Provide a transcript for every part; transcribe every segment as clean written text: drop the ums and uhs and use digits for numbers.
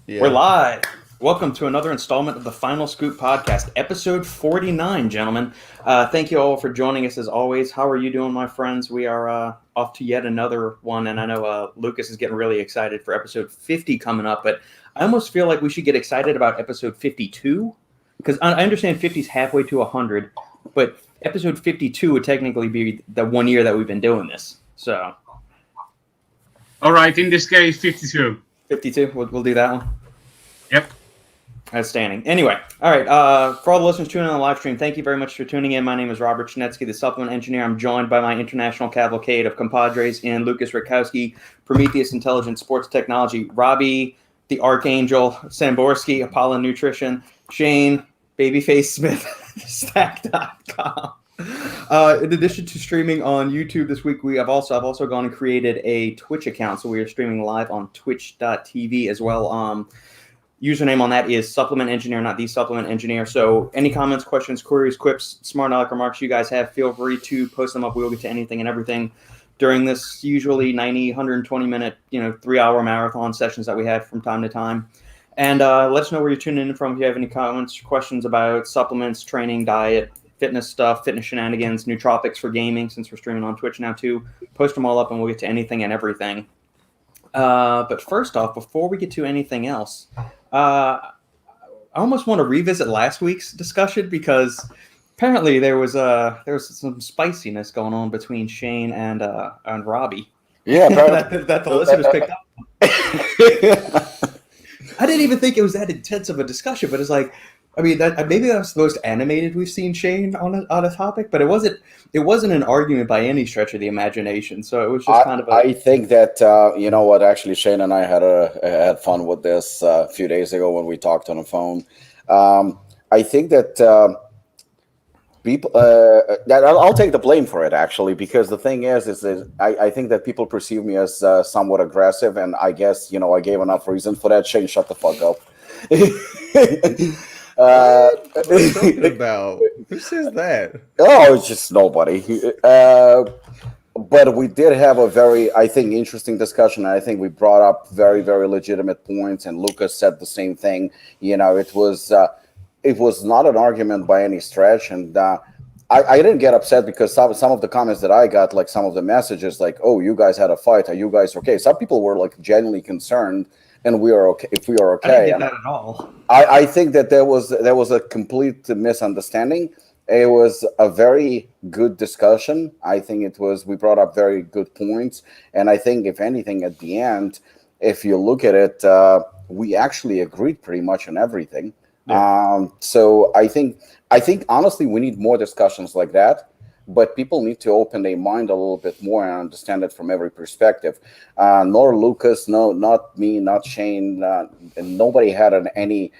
Yeah. We're live. Welcome to another installment of the Final Scoop podcast, episode 49, gentlemen. Thank you all for joining us as always. How are you doing, my friends? We are off to yet another one, and I know Lukasz is getting really excited for episode 50 coming up, but I almost feel like we should get excited about episode 52, because I understand 50 is halfway to 100, but episode 52 would technically be the 1 year that we've been doing this. So, all right, in this case, 52. 52, we'll do that one. Yep. Outstanding. Anyway, all right. For all the listeners tuning in on the live stream, thank you very much for tuning in. My name is Robert Schinetsky, the supplement engineer. I'm joined by my international cavalcade of compadres in Lukasz, Rytkowski, Prometeus Intelligent Sports Technology, Robbie, the Archangel, Samborsky, Apollon Nutrition, Shane, Babyface Smith, Stack.com. In addition to streaming on YouTube this week, I've also gone and created a Twitch account, so we are streaming live on Twitch.tv as well. Username on that is Supplement Engineer, not the Supplement Engineer. So any comments, questions, queries, quips, smart aleck remarks you guys have, feel free to post them up. We will get to anything and everything during this usually 90, 120 minute, 3-hour marathon sessions that we have from time to time. And let us know where you're tuning in from. If you have any comments, questions about supplements, training, diet, fitness stuff, fitness shenanigans, nootropics for gaming, since we're streaming on Twitch now too, post them all up and we'll get to anything and everything. But first off, before we get to anything else, I almost want to revisit last week's discussion because apparently there was some spiciness going on between Shane and Robbie. Yeah, that the listeners picked up. I didn't even think it was that intense of a discussion, but it's like, I mean, maybe that's the most animated we've seen Shane on a topic, but it wasn't an argument by any stretch of the imagination. So it was just kind of I think that, you know what, actually, Shane and I had fun with this a few days ago when we talked on the phone. I think that people, that I'll take the blame for it, actually, because the thing is that I think that people perceive me as somewhat aggressive, and I guess, I gave enough reason for that. Shane, shut the fuck up. What are you talking about? Who says that? Oh, it's just nobody. But we did have a very, I think, interesting discussion. I think we brought up very, very legitimate points, and Lukasz said the same thing. It was not an argument by any stretch, and I didn't get upset because some of the comments that I got, like some of the messages, like, "Oh, you guys had a fight. Are you guys okay?" Some people were like genuinely concerned. And we are okay. If we are okay, I didn't get that at all. I think that there was a complete misunderstanding. It was a very good discussion. I think we brought up very good points, and I think if anything, at the end, if you look at it, we actually agreed pretty much on everything. Yeah. So I think honestly, we need more discussions like that. But people need to open their mind a little bit more and understand it from every perspective. Nor Lukasz, no, not me, not Shane, and nobody had any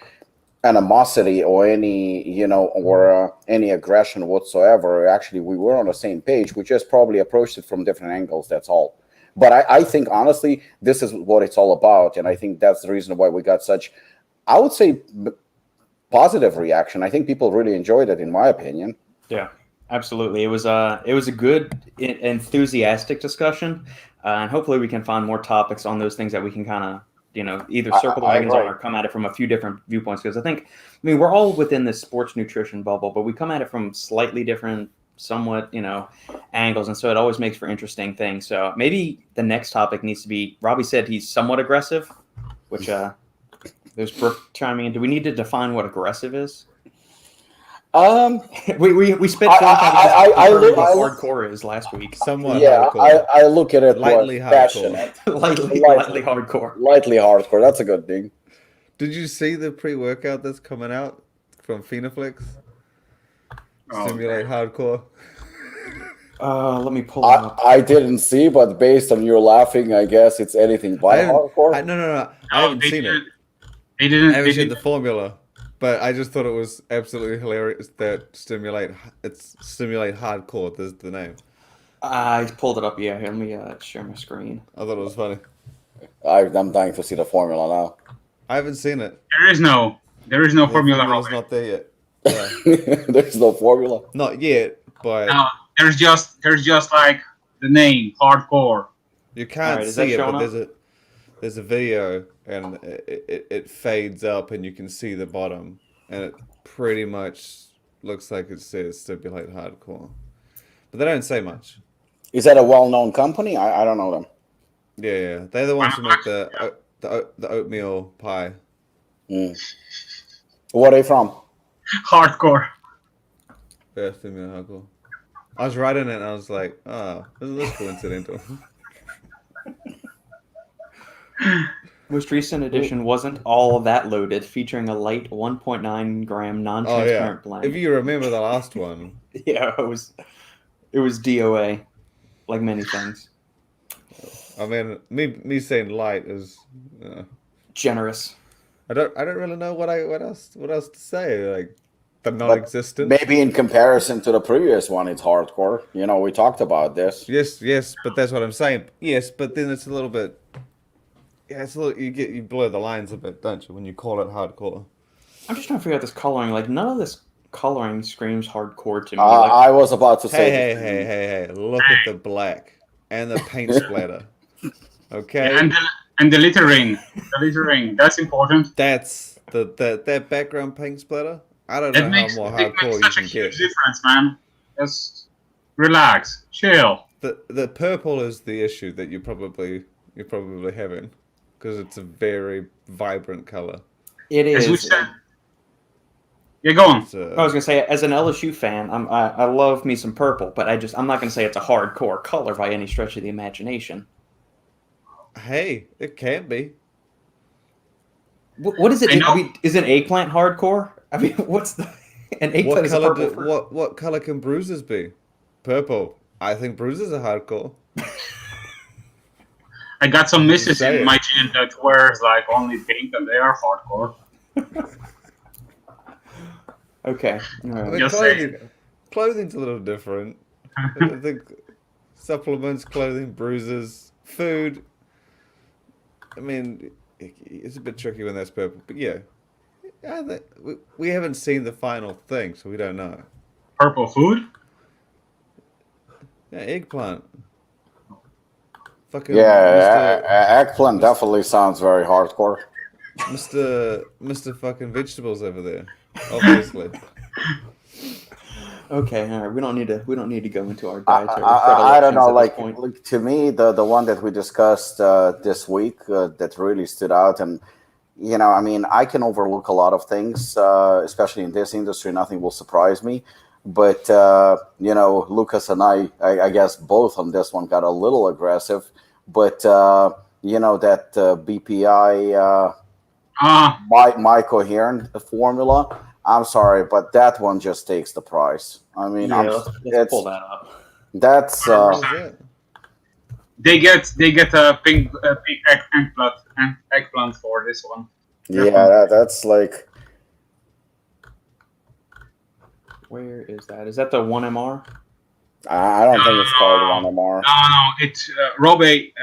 animosity or any, or any aggression whatsoever. Actually, we were on the same page. We just probably approached it from different angles. That's all. But I think, honestly, this is what it's all about. And I think that's the reason why we got such, I would say, positive reaction. I think people really enjoyed it, in my opinion. Yeah. Absolutely. It was a good, enthusiastic discussion, and hopefully we can find more topics on those things that we can kind of, either circle the wagons on or come at it from a few different viewpoints. Because I mean, we're all within this sports nutrition bubble, but we come at it from slightly different, somewhat, angles, and so it always makes for interesting things. So maybe the next topic needs to be, Robbie said he's somewhat aggressive, which there's Brooke chiming in. Do we need to define what aggressive is? We spent what hardcore is last week. Somewhat hardcore. I look at it lightly hardcore. lightly hardcore. Lightly hardcore. That's a good thing. Did you see the pre-workout that's coming out from Finaflex? Stimul8 hardcore. Let me pull it up. I didn't see, but based on your laughing, I guess it's anything but hardcore. No. I haven't seen it. I haven't seen the formula. But I just thought it was absolutely hilarious that Stimul8 hardcore is the name. I pulled it up. Yeah, here, let me share my screen. I thought it was funny. I'm dying to see the formula now. I haven't seen it. There is no formula. It's not there yet. Yeah. There's no formula. Not yet, but no, there's just like the name hardcore. You can't see it, but there's a video and it fades up and you can see the bottom and it pretty much looks like it says Stimulate Hardcore, but they don't say much. Is that a well-known company? I don't know them. Yeah, they're the ones who make the oatmeal pie. Mm. Where are they from? Hardcore. Yeah, Stimulate Hardcore. I was writing it and I was like, oh, isn't this coincidental? Most recent edition wasn't all that loaded, featuring a light 1.9 gram non-transparent blend. If you remember the last one. Yeah, it was DOA, like many things. I mean, me saying light is Generous. I don't really know what else to say. Like the non-existent. Maybe in comparison to the previous one, it's hardcore. You know, we talked about this. Yes, but that's what I'm saying. Yes, but then it's a little bit. Yeah, it's a little. You blur the lines a bit, don't you, when you call it hardcore? I'm just trying to figure out this coloring. Like none of this coloring screams hardcore to me. I was about to say. Hey! Look at the black and the paint splatter. Okay. And the littering. That's important. That's that background paint splatter. I don't know how more hardcore you such can a huge get. difference, man. Just relax, chill. The purple is the issue that you're probably having because it's a very vibrant color. It is. As we said. Yeah, go on. I was gonna say, as an LSU fan, I love me some purple, but I'm not gonna say it's a hardcore color by any stretch of the imagination. Hey, it can be. What is it? I mean, is an eggplant hardcore? I mean, what's an eggplant? What color can bruises be? Purple. I think bruises are hardcore. I got some misses in my gym that wears like only pink, and they are hardcore. Okay. Clothing's a little different. I think supplements, clothing, bruises, food. I mean, it's a bit tricky when that's purple, but yeah, we haven't seen the final thing, so we don't know. Purple food? Yeah, eggplant. Fucking eggplant definitely sounds very hardcore. Mr. fucking vegetables over there, obviously. Okay, all right. We don't need to go into our dietary. I don't know. Like to me, the one that we discussed this week that really stood out, and you know, I mean, I can overlook a lot of things, especially in this industry. Nothing will surprise me. But you know, Lukasz and I guess both on this one got a little aggressive. But you know that BPI my coherent formula. I'm sorry, but that one just takes the price. I mean, let's pull that up. That's they get a pink eggplant for this one. Yeah, that's like. Where is that? Is that the 1MR? I don't think it's called 1MR. No, it's Robbie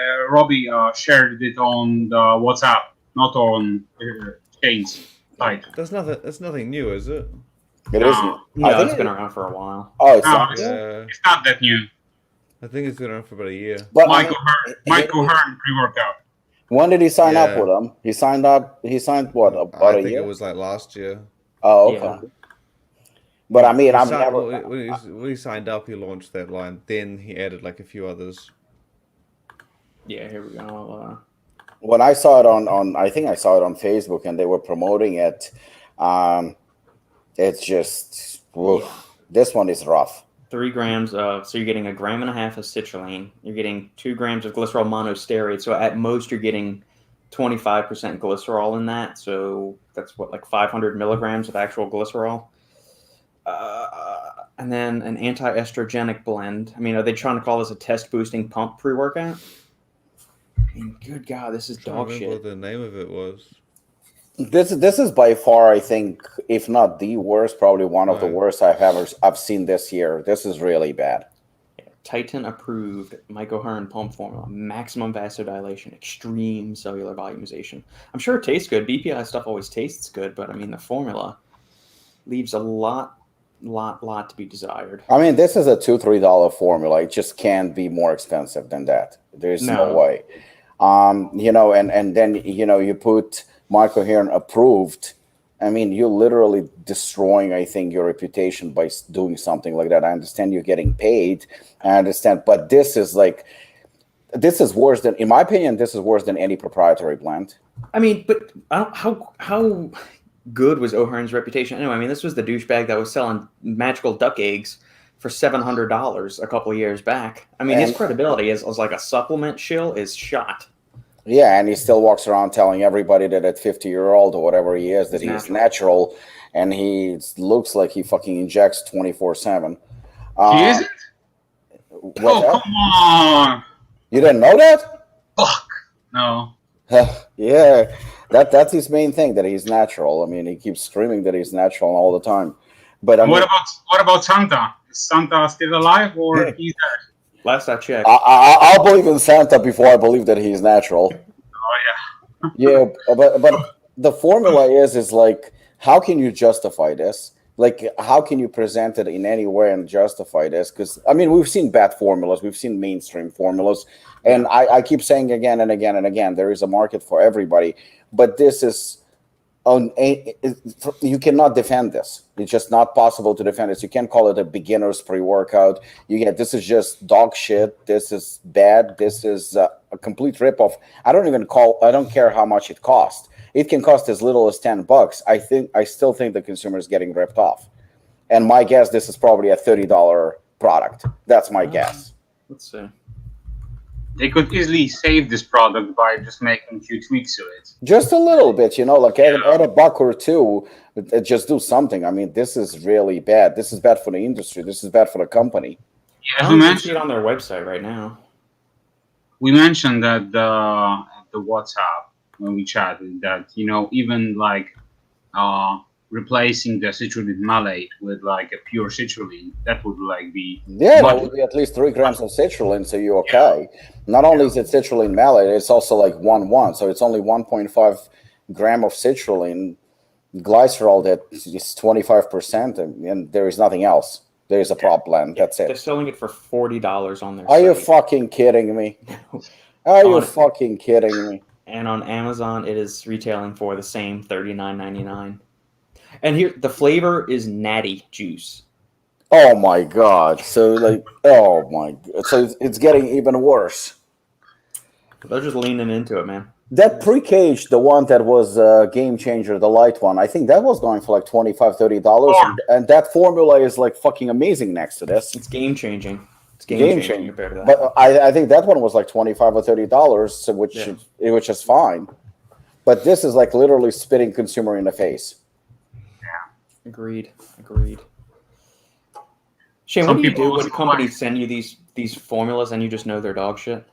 shared it on the WhatsApp, not on Shane's site. That's nothing new, is it? It isn't. No, it's been around for a while. Oh, it's not that new. I think it's been around for about a year. But Michael Hearn pre-workout. When did he sign up with them? He signed what, about a year? I think it was like last year. Oh, okay. Yeah. But I mean, when he signed up, he launched that line. Then he added like a few others. Yeah, here we go. When I saw it on, I think I saw it on Facebook, and they were promoting it. It's just this one is rough. 3 grams of, so you're getting 1.5 grams of citrulline. You're getting 2 grams of glycerol monostearate. So at most, you're getting 25% glycerol in that. So that's what, like 500 milligrams of actual glycerol. And then an anti-estrogenic blend. I mean, are they trying to call this a test-boosting pump pre-workout? I mean, good God, this is dog shit. What the name of it was. This is by far, I think, if not the worst, probably one of the worst I've seen this year. This is really bad. Titan approved Mike O'Hearn pump formula, maximum vasodilation, extreme cellular volumization. I'm sure it tastes good. BPI stuff always tastes good, but I mean the formula leaves a lot to be desired. I mean, this is a $2-3 formula. It just can't be more expensive than that. There's no way. And then you put Michael Hearn approved. I mean, you're literally destroying, I think, your reputation by doing something like that. I understand you're getting paid. I understand, but this is worse than, in my opinion, this is worse than any proprietary blend. I mean, but how good was O'Hearn's reputation? Anyway, I mean, this was the douchebag that was selling magical duck eggs for $700 a couple of years back. I mean, his credibility as like a supplement shill is shot. Yeah, and he still walks around telling everybody that at 50-year-old or whatever he is, that he's natural, and he looks like he fucking injects 24/7. He isn't? Come on! You didn't know that? Fuck! No. Yeah, that's his main thing, that he's natural. I mean, he keeps screaming that he's natural all the time. But what about Santa? Is Santa still alive, or he's dead? Last I checked. I'll believe in Santa before I believe that he's natural. Oh, yeah. Yeah, but the formula is like, how can you justify this? Like, how can you present it in any way and justify this? Because, I mean, we've seen bad formulas. We've seen mainstream formulas. And I keep saying again and again and again, there is a market for everybody. But this is... you cannot defend this. It's just not possible to defend this. You can't call it a beginner's pre-workout. This is just dog shit. This is bad. This is a complete ripoff. I don't care how much it costs. It can cost as little as $10. I still think the consumer is getting ripped off. And my guess, this is probably a $30 product. That's my guess. Let's see. They could easily save this product by just making a few tweaks to it. Just a little bit, like add a buck or two, just do something. I mean, this is really bad. This is bad for the industry. This is bad for the company. Yeah, I don't see it on their website right now. We mentioned that the WhatsApp when we chatted that even like replacing the citrulline malate with like a pure citrulline, that would like be that would be at least 3 grams of citrulline, so you're okay. Not only is it citrulline malate, it's also like 1,1, so it's only 1.5 gram of citrulline glycerol that is 25%, and there is nothing else. There is a prop blend. That's it. They're selling it for $40 on their site. Are you fucking kidding me? Are you fucking kidding me? And on Amazon, it is retailing for the same $39.99. And here, the flavor is natty juice. Oh my god! So so it's getting even worse. They're just leaning into it, man. That pre-cage, the one that was a game changer, the light one, I think that was going for like $25-$30, and that formula is like fucking amazing next to this. It's game changing. It's game changing compared to that. But I think that one was like $25 or $30, which is fine. But this is like literally spitting consumer in the face. Agreed. Shane, what do you do when companies send you these formulas and you just know they're dog shit?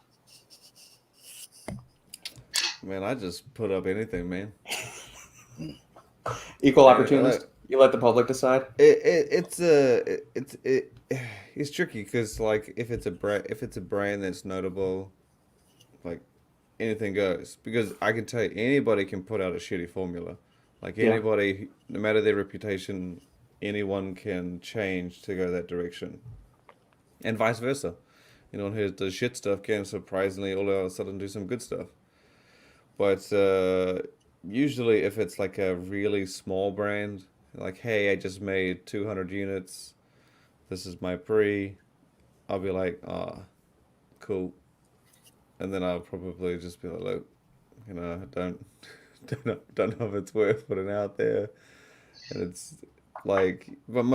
Man, I just put up anything, man. Equal opportunist. You let the public decide. It's tricky because like if it's a brand that's notable, like anything goes. Because I can tell you, anybody can put out a shitty formula. Like anybody, no matter their reputation, anyone can change to go that direction, and vice versa. Who does shit stuff can surprisingly all of a sudden do some good stuff. But usually, if it's like a really small brand, like hey, I just made 200 units, this is my I'll be like, cool, and then I'll probably just be like, look, don't know if it's worth putting out there. And it's like, but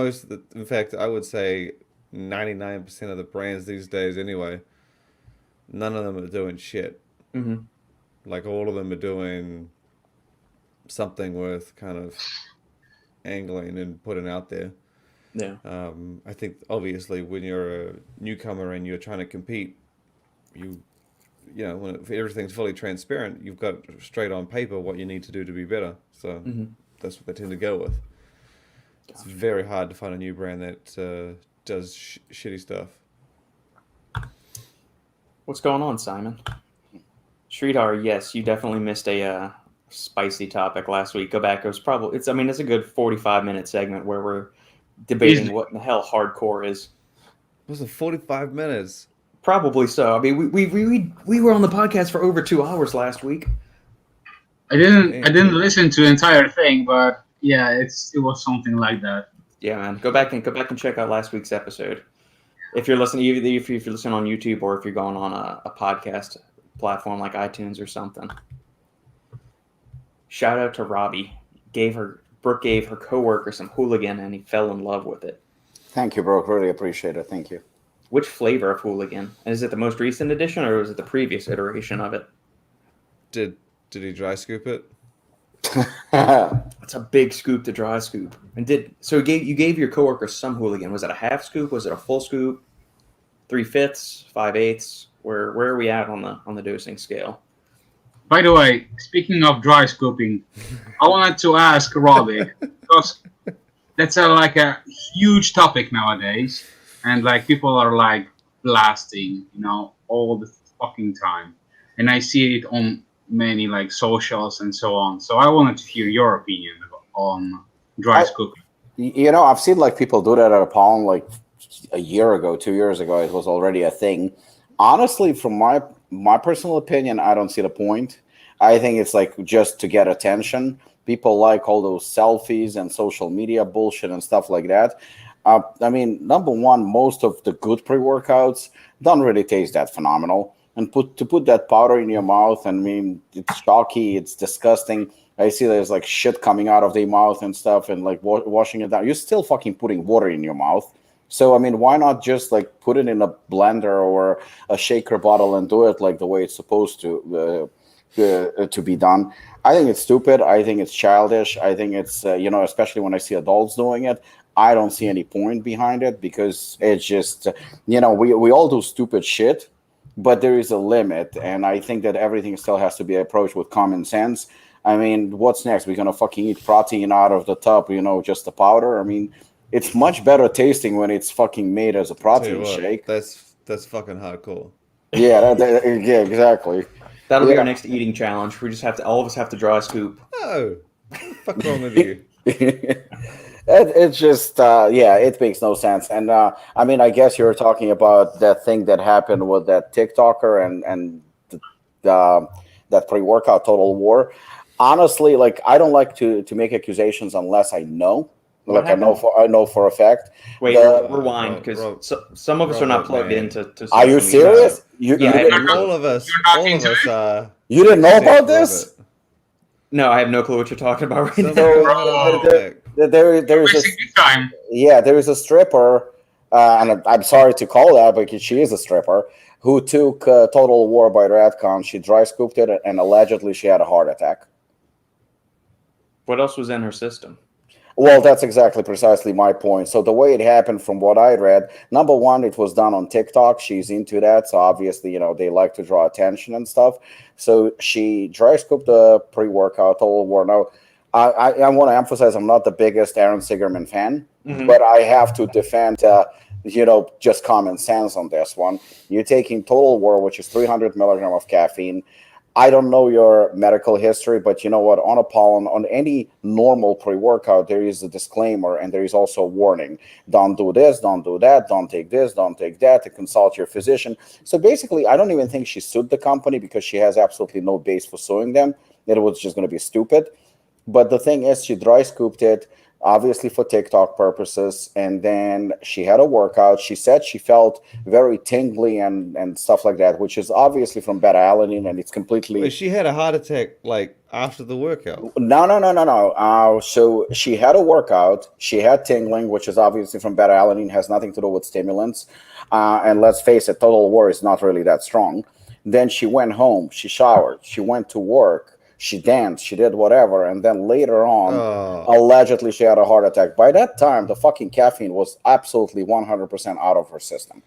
in fact, I would say 99% of the brands these days anyway, none of them are doing shit. Mm-hmm. Like all of them are doing something worth kind of angling and putting out there. Yeah. I think obviously when you're a newcomer and you're trying to compete, when everything's fully transparent, you've got straight on paper what you need to do to be better. So that's what they tend to go with. It's very hard to find a new brand that does shitty stuff. What's going on, Simon? Sridhar, yes, you definitely missed a spicy topic last week. Go back. It's a good 45-minute segment where we're debating what the hell hardcore is. Was it 45 minutes? Probably so. I mean, we were on the podcast for over 2 hours last week. I didn't listen to the entire thing, but yeah, it was something like that. Yeah, man. Go back and check out last week's episode. If you're listening, either if you're listening on YouTube or if you're going on a podcast platform like iTunes or something. Shout out to Robbie. Brooke gave her coworker some hooligan, and he fell in love with it. Thank you, Brooke. Really appreciate it. Thank you. Which flavor of hooligan? Is it the most recent edition, or was it the previous iteration of it? Did he dry scoop it? It's a big scoop to dry scoop. And you gave your coworker some hooligan. Was it a half scoop? Was it a full scoop? 3/5, 5/8? Where are we at on the dosing scale? By the way, speaking of dry scooping, I wanted to ask Robbie, because that's a huge topic nowadays, and like people are like blasting, all the fucking time, and I see it on many like socials and so on. So I wanted to hear your opinion on dry scooping. I've seen like people do that at Apollon like a year ago, 2 years ago. It was already a thing. Honestly, from my personal opinion, I don't see the point. I think it's like just to get attention. People like all those selfies and social media bullshit and stuff like that. I mean, number one, most of the good pre-workouts don't really taste that phenomenal. And to put that powder in your mouth, I mean, it's chalky, it's disgusting. I see there's like shit coming out of their mouth and stuff, and like washing it down. You're still fucking putting water in your mouth. So, I mean, why not just like put it in a blender or a shaker bottle and do it like the way it's supposed to be done? I think it's stupid. I think it's childish. I think it's, especially when I see adults doing it, I don't see any point behind it, because it's just, we all do stupid shit, but there is a limit. And I think that everything still has to be approached with common sense. I mean, what's next? We're going to fucking eat protein out of the tub, just the powder. I mean, it's much better tasting when it's fucking made as a protein shake. That's fucking hardcore. Yeah, yeah, exactly. That'll be our next eating challenge. We just all of us have to dry scoop. Oh, what the fuck wrong with you? It's just, it makes no sense. And I mean, I guess you were talking about that thing that happened with that TikToker and that pre-workout total war. Honestly, like, I don't like to make accusations unless I know. Like, I know for a fact. Wait, rewind, because some of us are not plugged into. Are you serious? All of us. You didn't know about this? No, I have no clue what you're talking about right now. There is a stripper, and I'm sorry to call that, but she is a stripper, who took Total War by Radcon. She dry scooped it, and allegedly she had a heart attack. What else was in her system? Well, that's precisely my point. So the way it happened, from what I read, number one, it was done on TikTok. She's into that, so obviously, they like to draw attention and stuff. So she dry scooped the pre-workout Total War. Now, I want to emphasize, I'm not the biggest Aaron Sigerman fan, but I have to defend, just common sense on this one. You're taking Total War, which is 300 milligrams of caffeine. I don't know your medical history, but you know what? On Apollon, on any normal pre-workout, there is a disclaimer, and there is also a warning. Don't do this, don't do that, don't take this, don't take that, to consult your physician. So basically, I don't even think she sued the company, because she has absolutely no base for suing them. It was just going to be stupid. But the thing is, she dry scooped it, obviously for TikTok purposes, and then she had a workout. She said she felt very tingly and stuff like that, which is obviously from beta-alanine, and it's completely... Wait, she had a heart attack, like, after the workout? No. So she had a workout. She had tingling, which is obviously from beta-alanine, has nothing to do with stimulants. And let's face it, Total War is not really that strong. Then she went home. She showered. She went to work. She danced, she did whatever, and then later on, allegedly, she had a heart attack. By that time, the fucking caffeine was absolutely 100% out of her system,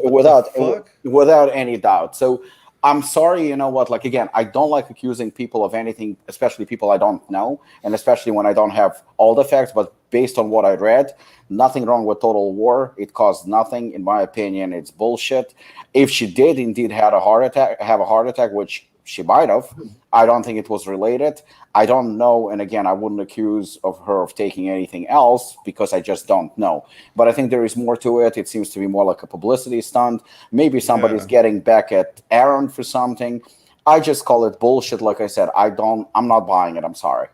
without any doubt. So I'm sorry, like, again, I don't like accusing people of anything, especially people I don't know, and especially when I don't have all the facts, but based on what I read, nothing wrong with Total War. It caused nothing, in my opinion. It's bullshit. If she did indeed have a heart attack, which she might have. I don't think it was related. I don't know. And again, I wouldn't accuse of her of taking anything else because I just don't know. But I think there is more to it. It seems to be more like a publicity stunt. Maybe somebody's getting back at Aaron for something. I just call it bullshit. Like I said, I'm not buying it. I'm sorry.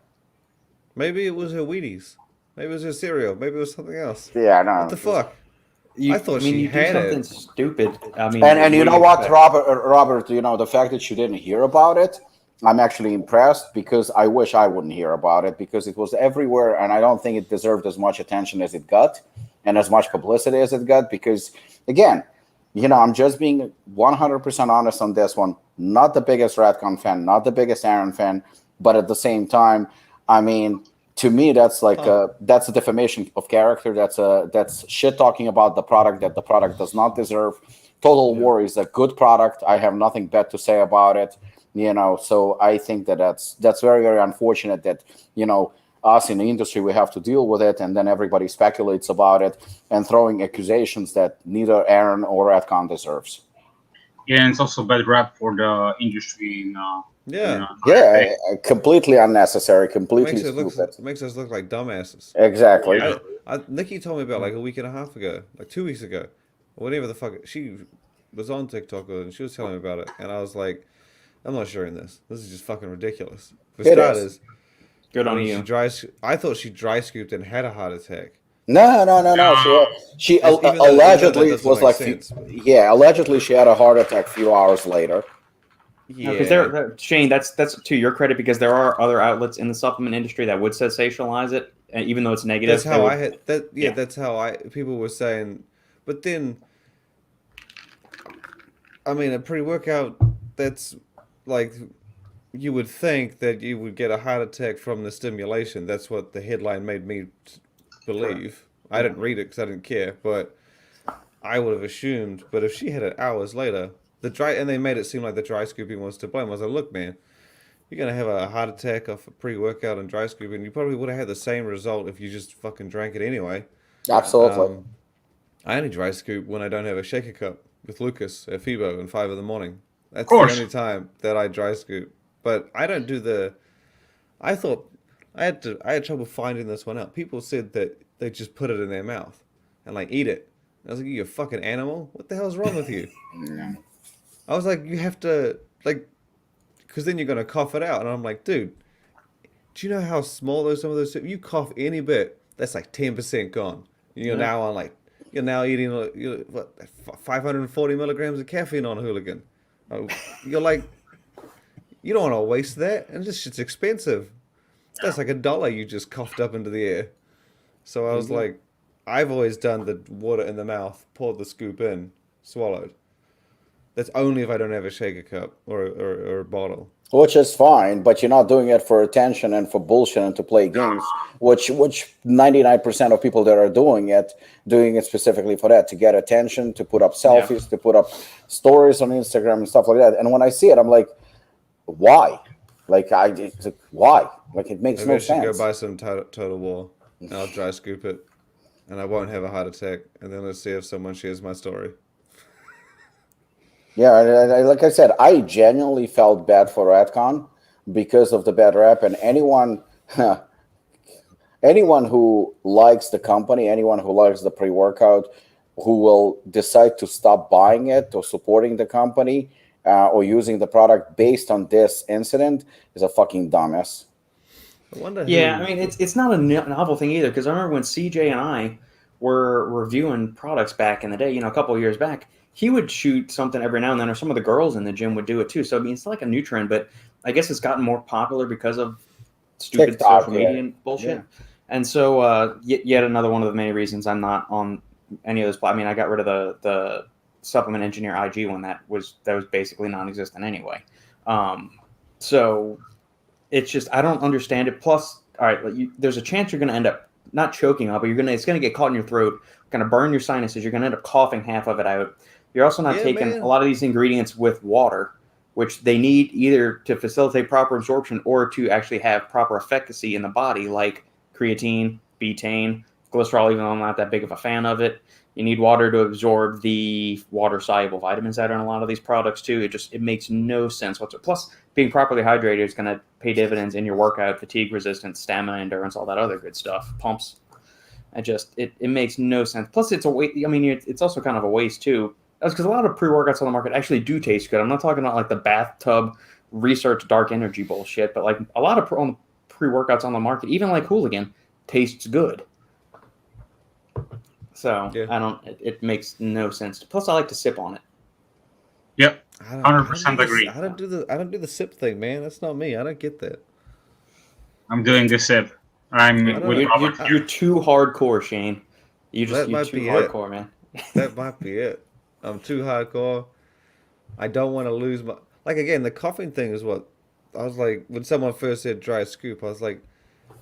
Maybe it was her Wheaties. Maybe it was her cereal. Maybe it was something else. Yeah, no. What the fuck? I thought mean, she you had do something it. stupid. I mean, And you know what, expect? Robert, you know, the fact that you didn't hear about it, I'm actually impressed because I wish I wouldn't hear about it because it was everywhere and I don't think it deserved as much attention as it got and as much publicity as it got because, again, you know, I'm just being 100% honest on this one. Not the biggest Ratcon fan, not the biggest Aaron fan, but at the same time, I mean, to me, that's like that's a defamation of character. That's shit talking about the product that the product does not deserve. Total War is a good product. I have nothing bad to say about it. You know, so I think that's very, very unfortunate that, you know, us in the industry, we have to deal with it, and then everybody speculates about it and throwing accusations that neither Aaron or Ratcon deserves. Yeah, and it's also bad rap for the industry. Completely unnecessary, completely stupid. Makes us look like dumbasses. Exactly. Nikki told me about like a week and a half ago, like 2 weeks ago, or whatever the fuck. She was on TikTok and she was telling me about it, and I was like, I'm not sharing this. This is just fucking ridiculous. For starters, good on you. I thought she dry scooped and had a heart attack. No. She allegedly it was like allegedly she had a heart attack a few hours later. Yeah, because Shane, that's to your credit because there are other outlets in the supplement industry that would sensationalize it, even though it's negative. That's how I had that. Yeah, that's how people were saying. But then, I mean, a pre-workout that's like you would think that you would get a heart attack from the stimulation. That's what the headline made me believe. I didn't read it because I didn't care, but I would have assumed. But if she had it hours later. And they made it seem like the dry scooping was to blame. I was like, look, man, you're going to have a heart attack off a pre-workout and dry scooping. You probably would have had the same result if you just fucking drank it anyway. Absolutely. I only dry scoop when I don't have a shaker cup with Lukasz at FIBO at 5 a.m. That's the only time that I dry scoop. But I don't do I thought, I had trouble finding this one out. People said that they just put it in their mouth and like eat it. I was like, you a fucking animal? What the hell's wrong with you? Yeah. I was like, you have to, like, because then you're going to cough it out. And I'm like, dude, do you know how small some of those, you cough any bit, that's like 10% gone. You're now on like, you're now eating, what, 540 milligrams of caffeine on Hooligan. You're like, you don't want to waste that. And this shit's expensive. That's like $1 you just coughed up into the air. So I was like, I've always done the water in the mouth, poured the scoop in, swallowed. That's only if I don't have a shaker cup or a bottle. Which is fine, but you're not doing it for attention and for bullshit and to play games, which 99% of people that are doing it specifically for that, to get attention, to put up selfies, to put up stories on Instagram and stuff like that. And when I see it, I'm like, why? Why? Like, it makes no sense. Maybe I should go buy some Total War, and I'll dry scoop it, and I won't have a heart attack, and then let's see if someone shares my story. Yeah, like I said, I genuinely felt bad for Ratcon because of the bad rap, and anyone who likes the company, anyone who likes the pre-workout, who will decide to stop buying it or supporting the company or using the product based on this incident is a fucking dumbass. I wonder I mean, it's not a novel thing either, because I remember when CJ and I were reviewing products back in the day, a couple of years back, he would shoot something every now and then, or some of the girls in the gym would do it too. So, I mean, it's not like a new trend, but I guess it's gotten more popular because of stupid TikTok, social media and bullshit. Yeah. And so, yet another one of the many reasons I'm not on any of those. I mean, I got rid of the Supplement Engineer IG one that was basically non-existent anyway. So it's just, I don't understand it. Plus, all right, there's a chance you're going to end up not choking up, but it's going to get caught in your throat, going to burn your sinuses. You're going to end up coughing half of it out. You're also not taking a lot of these ingredients with water, which they need either to facilitate proper absorption or to actually have proper efficacy in the body, like creatine, betaine, glycerol, even though I'm not that big of a fan of it. You need water to absorb the water-soluble vitamins that are in a lot of these products too. It makes no sense whatsoever. Plus, being properly hydrated is going to pay dividends in your workout, fatigue resistance, stamina, endurance, all that other good stuff, pumps. It makes no sense. Plus, it's a waste. I mean, it's also kind of a waste too. That's because a lot of pre-workouts on the market actually do taste good. I'm not talking about like the bathtub research dark energy bullshit, but like a lot of pre-workouts on the market, even like Hooligan, tastes good. So it makes no sense. Plus, I like to sip on it. Yep, 100% agree. I don't do the sip thing, man. That's not me. I don't get that. I'm doing the sip. You're too hardcore, Shane. You're too hardcore, man. That might be it. I'm too hardcore. I don't want to lose my... Like, again, the coughing thing is what... I was like, when someone first said dry scoop, I was like,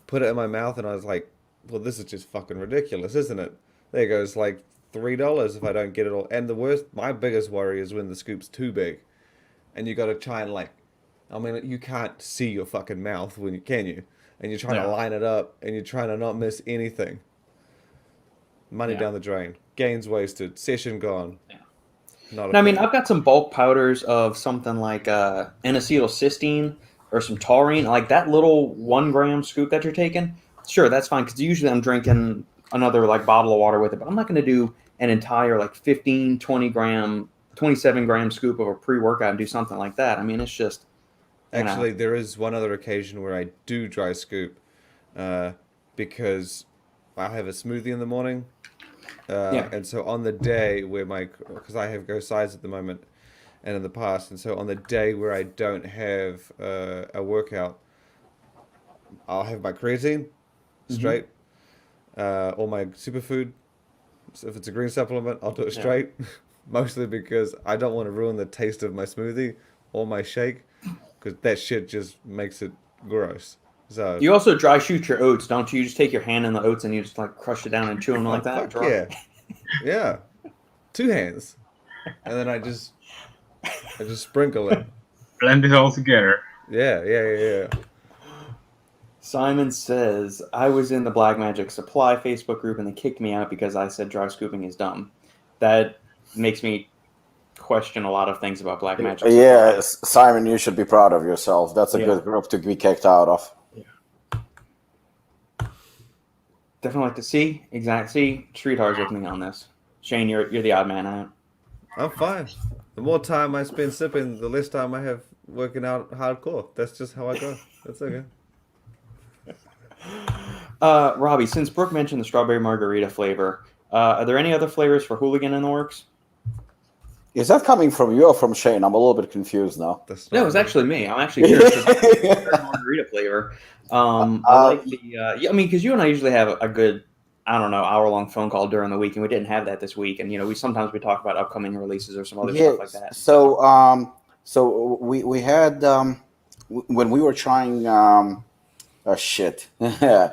put it in my mouth, and I was like, well, this is just fucking ridiculous, isn't it? There goes like $3 if I don't get it all. And my biggest worry is when the scoop's too big. And you got to try and like... I mean, you can't see your fucking mouth can you? And you're trying to line it up, and you're trying to not miss anything. Money down the drain. Gains wasted. Session gone. Yeah. I mean, I've got some bulk powders of something like N-acetylcysteine or some taurine. Like that little 1 gram scoop that you're taking, sure, that's fine. Because usually I'm drinking another like bottle of water with it. But I'm not going to do an entire like 15, 20 gram, 27 gram scoop of a pre-workout and do something like that. I mean, it's just... Actually, there is one other occasion where I do dry scoop because I have a smoothie in the morning. And so on the day where because I have Go Size at the moment and in the past, and so on the day where I don't have a workout, I'll have my creatine straight or my superfood. So if it's a green supplement, I'll do it straight. Mostly because I don't want to ruin the taste of my smoothie or my shake. Because that shit just makes it gross. So you also dry shoot your oats, don't you? You just take your hand in the oats and you just like crush it down and chew them like that. Yeah. 2 hands, and then I just sprinkle it. Blend it all together. Yeah. Simon says, I was in the Black Magic Supply Facebook group and they kicked me out because I said dry scooping is dumb. That makes me question a lot of things about Black Magic. Yeah, Simon, you should be proud of yourself. That's a good group to be kicked out of. Yeah. Definitely like to see. Streethar's with me on this. Shane, you're the odd man out. I'm fine. The more time I spend sipping, the less time I have working out hardcore. That's just how I go. That's okay. Robbie, since Brooke mentioned the strawberry margarita flavor, are there any other flavors for Hooligan in the works? Is that coming from you or from Shane? I'm a little bit confused now. No, it's actually me. I'm actually curious about the margarita flavor. I like the I mean, because you and I usually have a good, I don't know, hour-long phone call during the week, and we didn't have that this week. And we sometimes talk about upcoming releases or some other stuff like that. So we had when we were trying. Shit. All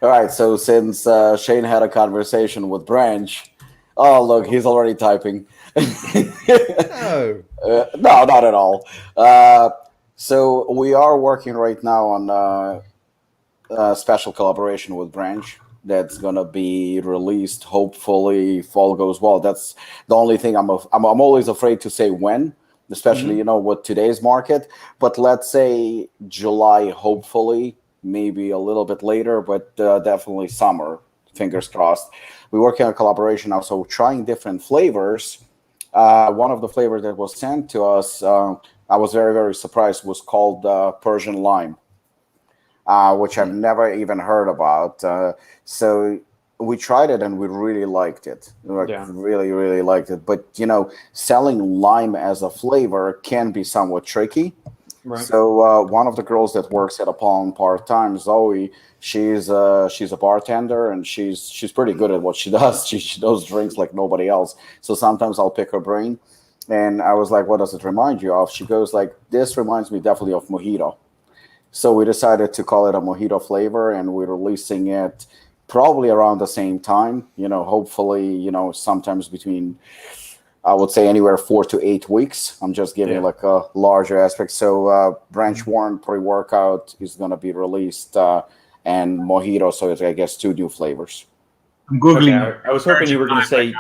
right. So since Shane had a conversation with Branch, oh look, he's already typing. No. No, not at all. So we are working right now on a special collaboration with Branch that's gonna be released. Hopefully, if all goes well. That's the only thing I'm always afraid to say when, especially with today's market. But let's say July, hopefully, maybe a little bit later, but definitely summer. Fingers crossed. We're working on a collaboration now, so trying different flavors. One of the flavors that was sent to us, I was very, very surprised, was called Persian Lime, which I've never even heard about. So we tried it and we really liked it. Really, really liked it. But, selling lime as a flavor can be somewhat tricky. Right. So one of the girls that works at Apollon part-time, Zoe, she's a bartender and she's pretty good at what she does. She does drinks like nobody else. So sometimes I'll pick her brain. And I was like, what does it remind you of? She goes like, this reminds me definitely of mojito. So we decided to call it a mojito flavor, and we're releasing it probably around the same time. Hopefully, sometimes between, I would say, anywhere 4 to 8 weeks. I'm just giving like a larger aspect. So Branch Warren pre-workout is going to be released, and mojito. So it's, I guess, 2 new flavors. I'm Googling. Okay, I was hoping you were going to say.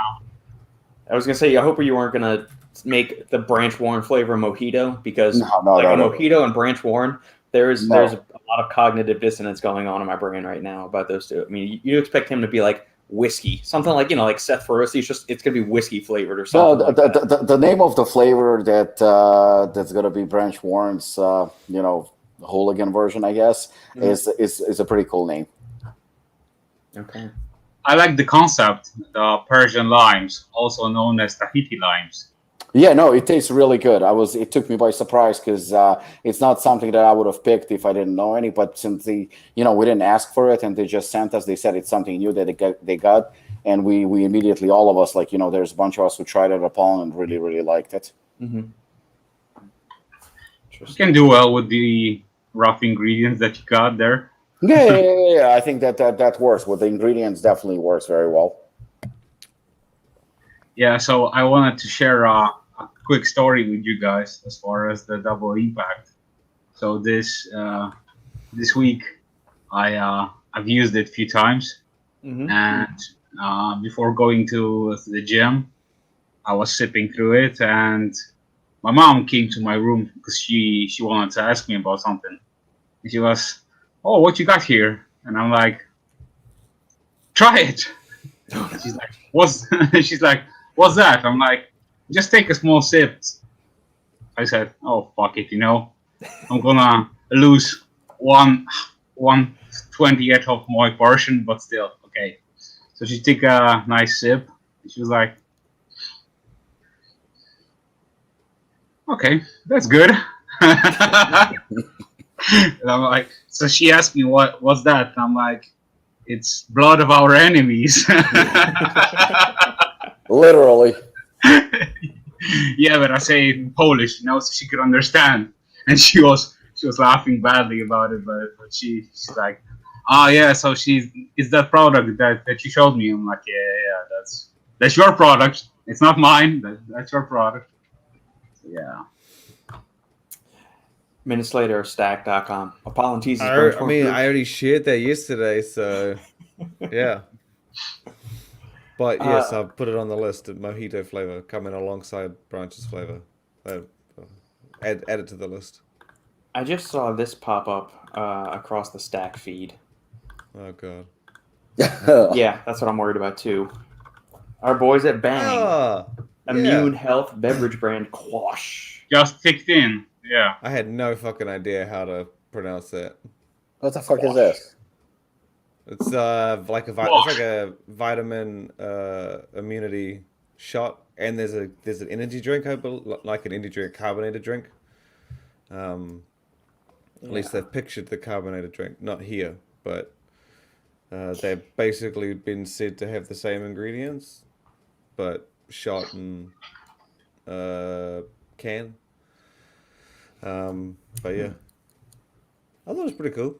I was going to say, I hope you weren't going to make the Branch Warren flavor mojito because No, mojito and Branch Warren, there's No. a lot of cognitive dissonance going on in my brain right now about those two. I mean, you expect him to be like whiskey, something like like Seth Ferrosi. It's gonna be whiskey flavored or No, something. the name of the flavor that's gonna be Branch Warren's, hooligan version, I guess, is a pretty cool name. Okay. I like the concept, the Persian limes, also known as Tahiti limes. Yeah, no, it tastes really good. It took me by surprise because it's not something that I would have picked if I didn't know any. But since we didn't ask for it and they just sent us, they said it's something new that they got, and we immediately, all of us, there's a bunch of us who tried it at Apollon and really, really liked it. Mm-hmm. You can do well with the rough ingredients that you got there. Yeah. I think that works with the ingredients. Definitely works very well. Yeah, so I wanted to share a quick story with you guys as far as the double impact. So this week, I've used it a few times, and before going to the gym, I was sipping through it, and my mom came to my room because she wanted to ask me about something. And she was, "Oh, what you got here?" And I'm like, "Try it." She's like, "What's?" She's like, "What's that?" I'm like, "Just take a small sip." I said, "Oh, fuck it, I'm gonna lose 1/20th of my portion, but still, okay." So she took a nice sip. She was like, "Okay, that's good." And I'm like, so she asked me, what's that? And I'm like, "It's blood of our enemies." Literally. Yeah, but I say it in Polish, so she could understand. And she was laughing badly about it, but she's like, yeah, so it's that product that you showed me. I'm like, yeah, that's your product. It's not mine. That's your product. So, yeah. Minutes later, stack.com. Apollon teases. I already shared that yesterday, so yeah. But yes, I'll put it on the list. Mojito flavor coming alongside Branch's flavor. Add it to the list. I just saw this pop up across the Stack feed. Oh god. Yeah, that's what I'm worried about too. Our boys at Bang, Immune Health beverage brand Quash. Just ticked in. Yeah. I had no fucking idea how to pronounce that. What the fuck is this? It's like a vitamin immunity shot, and there's an energy drink, like an energy drink, carbonated drink. At least they've pictured the carbonated drink, not here, but they've basically been said to have the same ingredients, but shot and can. But yeah, I thought it was pretty cool.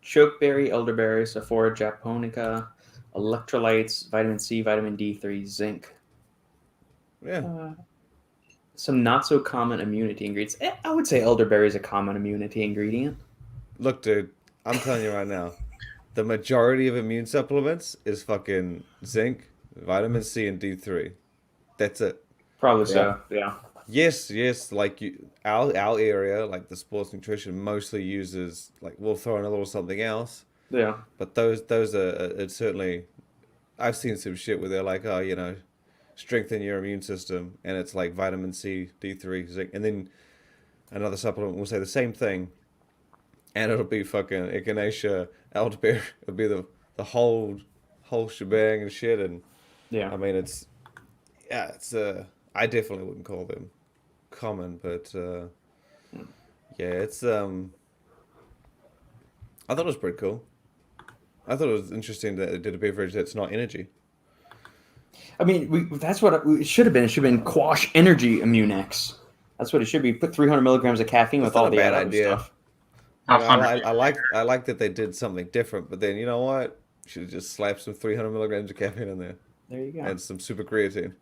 Chokeberry, elderberry, Sephora japonica, electrolytes, vitamin C, vitamin D3, zinc. Yeah. Some not so common immunity ingredients. I would say elderberry is a common immunity ingredient. Look, dude, I'm telling you right now, the majority of immune supplements is fucking zinc, vitamin C, and D3. That's it. Probably so. Yeah. Yes, like our area, like the sports nutrition, mostly uses, like, we'll throw in a little something else. Yeah. But those are it's certainly, I've seen some shit where they're like, oh, strengthen your immune system, and it's like vitamin C, D3, zinc, and then another supplement will say the same thing, and it'll be fucking echinacea, elderberry, it'll be the whole shebang and shit, and yeah, I mean it's I definitely wouldn't call them common, but yeah, it's I thought it was pretty cool. I thought it was interesting that it did a beverage that's not energy. I mean, that's what it should have been. It should have been Quash Energy Immune X. That's what it should be. Put 300 milligrams of caffeine with all the other stuff. I like that they did something different, but then you know what? Should have just slapped some 300 milligrams of caffeine in there. There you go. And some super creatine.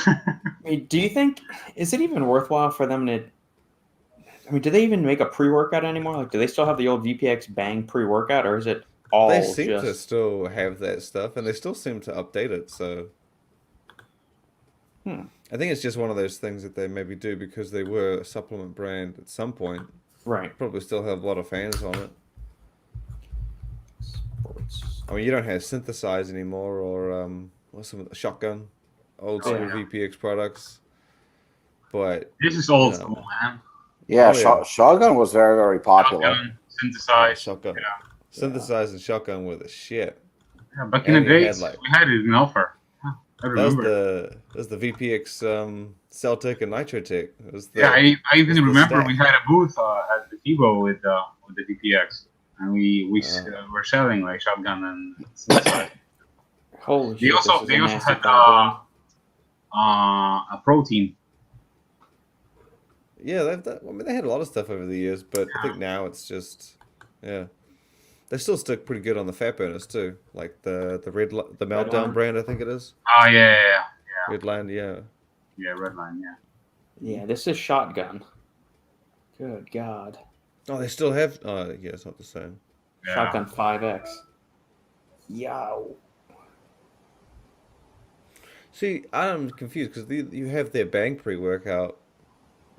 I mean, do you think, is it even worthwhile for them to, I mean, do they even make a pre-workout anymore? Like, do they still have the old VPX Bang pre-workout, or is it all They seem to still have that stuff, and they still seem to update it, so. I think it's just one of those things that they maybe do because they were a supplement brand at some point. Right. Probably still have a lot of fans on it. Sports. I mean, you don't have Synthesize anymore, or what's some of the Shotgun, old school Yeah. VPX products. But This is old Yeah. school, man. Yeah, Oh, yeah. Shotgun was very, very popular. Shotgun, synthesize. Shotgun, Yeah. Synthesize and Shotgun were the shit. Yeah, back in And the you days, had, like- we had it in offer. Yeah, I That was remember. the VPX Celtic and Nitrotech. It was the, Yeah, I even was the remember stack. we had a booth at the Tivo with the VPX, and we were selling like shotgun and synthesizer. Holy They shit! also- this is they a also nasty had, problem. A protein. Yeah, I mean, they had a lot of stuff over the years, but I think now it's just, yeah. They still stick pretty good on the fat burners too, like the Meltdown Redline? brand, I think it is. Oh yeah. Redline, yeah. Yeah, Redline, yeah. Yeah, this is shotgun. Good God. Oh, they still have. Oh, yeah, it's not the same. Yeah. Shotgun 5X. Yow. See, I'm confused because you have their Bang pre-workout,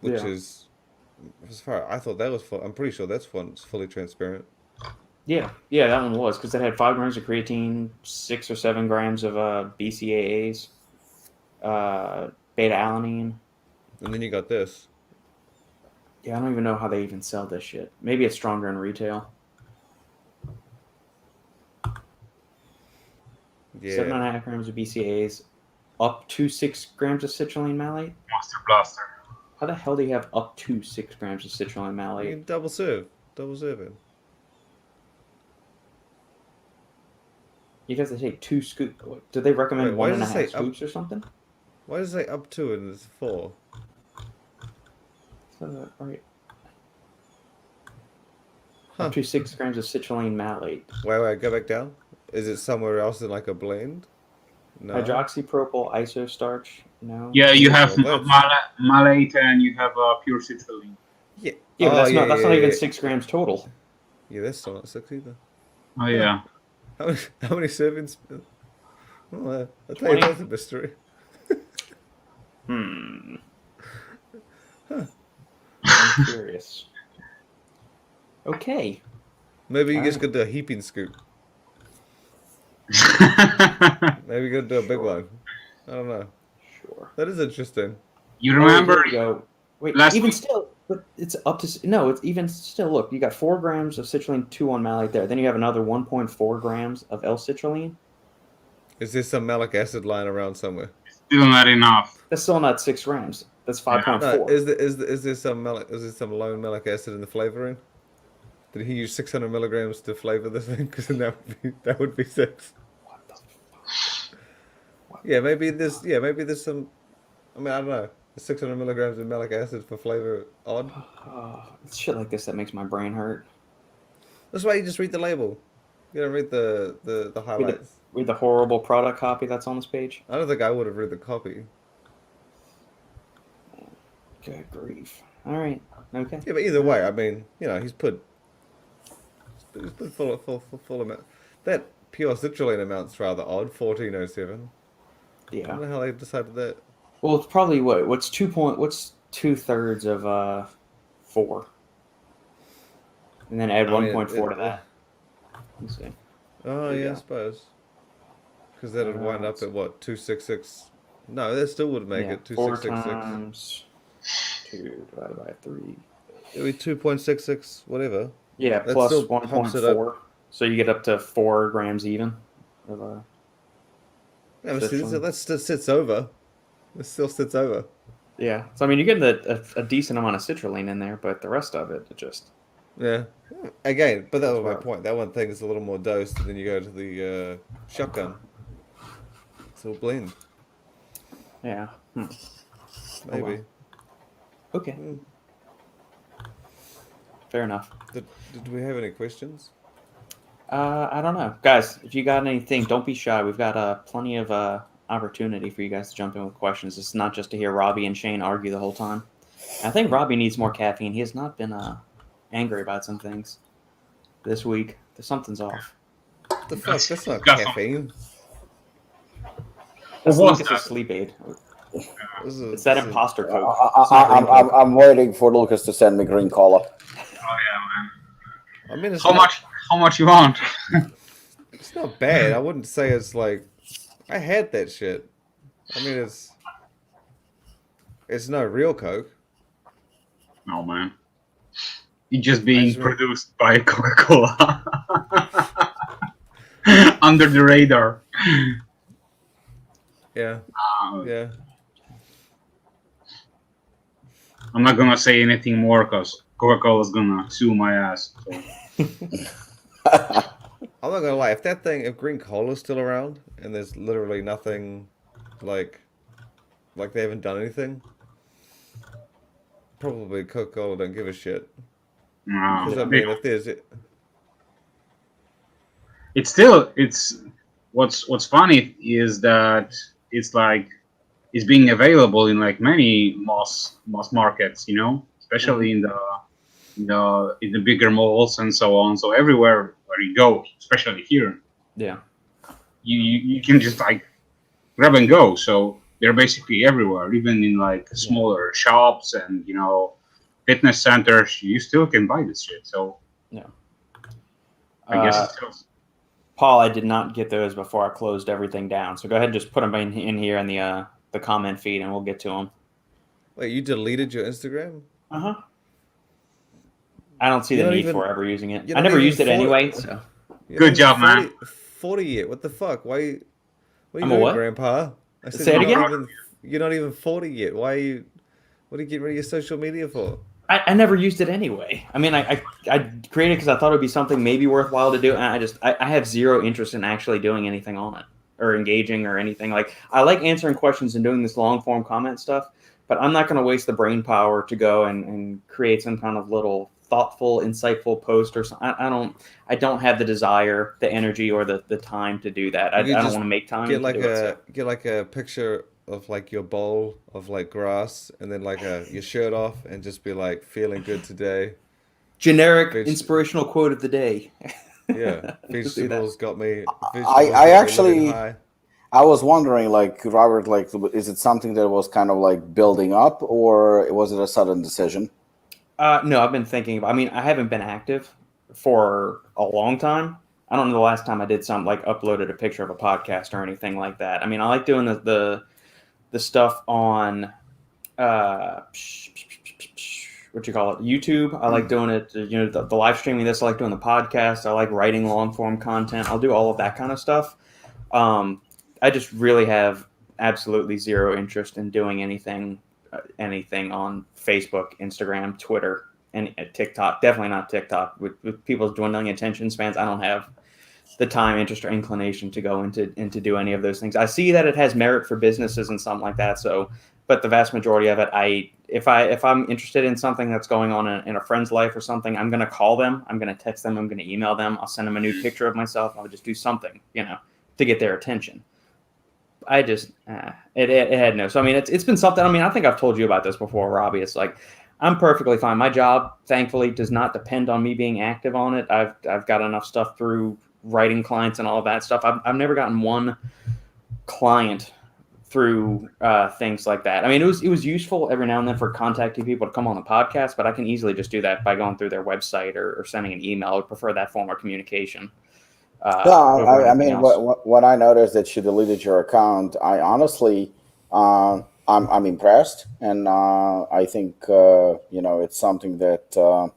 which Yeah. is, as far I thought that was full. I'm pretty sure that's one's fully transparent. Yeah, that one was because it had 5 grams of creatine, 6 or 7 grams of BCAAs, beta alanine. And then you got this. Yeah, I don't even know how they even sell this shit. Maybe it's stronger in retail. Yeah. 7.5 grams of BCAAs, up to 6 grams of citrulline malate. Monster Blaster. How the hell do you have up to 6 grams of citrulline You malate? can double serving. You'd have to take 2 scoops. Did they recommend Wait, why one does and a it half say up- scoops or something? Why does it say up to and it's 4? Right. Huh. Up to 6 grams of citrulline malate. Wait, go back down. Is it somewhere else in like a blend? No. Hydroxypropyl isostarch? No. Yeah, you have Well, that's- malate and you have pure citrulline. Yeah. Yeah, but Oh, that's yeah, not yeah, even yeah. 6 grams total. Yeah, that's still not 6 either. Oh yeah. How many servings? Well, I'll tell you 20? that's a mystery. I'm curious. Okay. Maybe you just Alright. could do a heaping scoop. Maybe you could do a big Sure. one. I don't know. Sure. That is interesting. You Oh, remember? here we go. Wait, last even week- still, but it's up to no. It's even still. Look, you got 4 grams of citrulline 2 malate there. Then you have another 1.4 grams of L-citrulline. Is there some malic acid lying around somewhere? Still not enough. That's still not 6 grams. That's 5.4. No, is there some lone malic acid in the flavoring? Did he use 600 milligrams to flavor this thing? Because then that would be 6. What the fuck? Yeah, maybe there's some. I mean, I don't know. Is 600 milligrams of malic acid for flavor odd? It's shit like this that makes my brain hurt. That's why you just read the label. You don't read the highlights. Read the horrible product copy that's on this page. I don't think I would have read the copy. Good grief. All right. Okay. Yeah, but either way, I mean, he's put full amount. That pure citrulline amount's rather odd. 1407. I Yeah. don't know how they decided that. Well, it's probably what's 2/3 of 4, and then add I mean, 1.4 to that. Let's see. Oh There you yeah, I go. suppose. Because that'd wind up Right. at what 266. No, that still would make it 4 2666. times 2 divided by 3. It'd be 2.66, whatever. Yeah, That plus still pumps it 1.4. So you get up to 4 grams even. Of, Yeah, but see, Citrulline. that still sits over. It still sits over. yeah. So I mean, you're getting a decent amount of citrulline in there, but the rest of it just. Yeah. Again, but that was my That's point. That one thing is a little more dosed, and then you go to the shotgun. It's all blend, Yeah. maybe. wow. Okay. Hmm. Fair enough. Did we have any questions? I don't know, guys. If you got anything, don't be shy. We've got plenty of opportunity for you guys to jump in with questions. It's not just to hear Robbie and Shane argue the whole time. I think Robbie needs more caffeine. He has not been angry about some things this week. Something's off. The fuck? That's not got some- caffeine. That's was Lucas' that? sleep aid. It's that imposter Coke. I'm waiting for Lukasz to send me green cola. Oh yeah, man. I mean, it's How much you want? It's not bad. I wouldn't say it's like I had that shit. I mean, it's no real Coke. No, man. It's just being produced by Coca-Cola. Under the radar. Yeah. Yeah. I'm not gonna say anything more because Coca-Cola's gonna sue my ass. So. I'm not gonna lie. If green cola's still around and there's literally nothing, like they haven't done anything, probably Coca-Cola don't give a shit. No, Because I mean, if there's it's what's funny is that it's being available in like many mass markets, you know, especially in the bigger malls and so on. So everywhere where you go, especially here, yeah, you can just like grab and go. So they're basically everywhere, even in like smaller shops and fitness centers. You still can buy this shit. So yeah. I guess it's still. Paul, I did not get those before I closed everything down. So go ahead and just put them in here in the comment feed, and we'll get to them. Wait, you deleted your Instagram? Uh-huh. I don't see the need for ever using it. I never used it anyway. So good job, man. 40 yet? What the fuck? What are you I'm doing, what? Grandpa? I said, Say it again. You're not even 40 yet. What are you getting rid of your social media for? I never used it anyway. I mean, I created it because I thought it would be something maybe worthwhile to do, and I have zero interest in actually doing anything on it or engaging or anything. Like, I like answering questions and doing this long form comment stuff, but I'm not going to waste the brain power to go and create some kind of little thoughtful, insightful post or something. I don't have the desire, the energy, or the time to do that. I don't want to make time. Get like a picture of like your bowl of like grass and then like your shirt off and just be like feeling good today. Generic inspirational quote of the day. Yeah, vegetables got me. I actually I was wondering, like, Robert, like, is it something that was kind of like building up, or was it a sudden decision? No, I've been thinking about. I mean, I haven't been active for a long time. I don't know the last time I did something like uploaded a picture of a podcast or anything like that. I mean, I like doing the stuff on what you call it, YouTube. I like doing it, the live streaming this. I like doing the podcast. I like writing long form content. I'll do all of that kind of stuff. I just really have absolutely zero interest in doing anything on Facebook, Instagram, Twitter, and TikTok. Definitely not TikTok. With people's dwindling attention spans, I don't have the time, interest, or inclination to go into do any of those things. I see that it has merit for businesses and something like that. So, but the vast majority of it, if I'm interested in something that's going on in a friend's life or something, I'm going to call them, I'm going to text them, I'm going to email them, I'll send them a new picture of myself. I'll just do something, to get their attention. I just, it had no. So, I mean, it's been something. I mean, I think I've told you about this before, Robbie. It's like, I'm perfectly fine. My job, thankfully, does not depend on me being active on it. I've got enough stuff through writing clients and all of that stuff. I've never gotten one client through things like that. I mean, it was useful every now and then for contacting people to come on the podcast, but I can easily just do that by going through their website or sending an email. I would prefer that form of communication. I mean, when I noticed that you deleted your account, I honestly, I'm impressed, and I think it's something that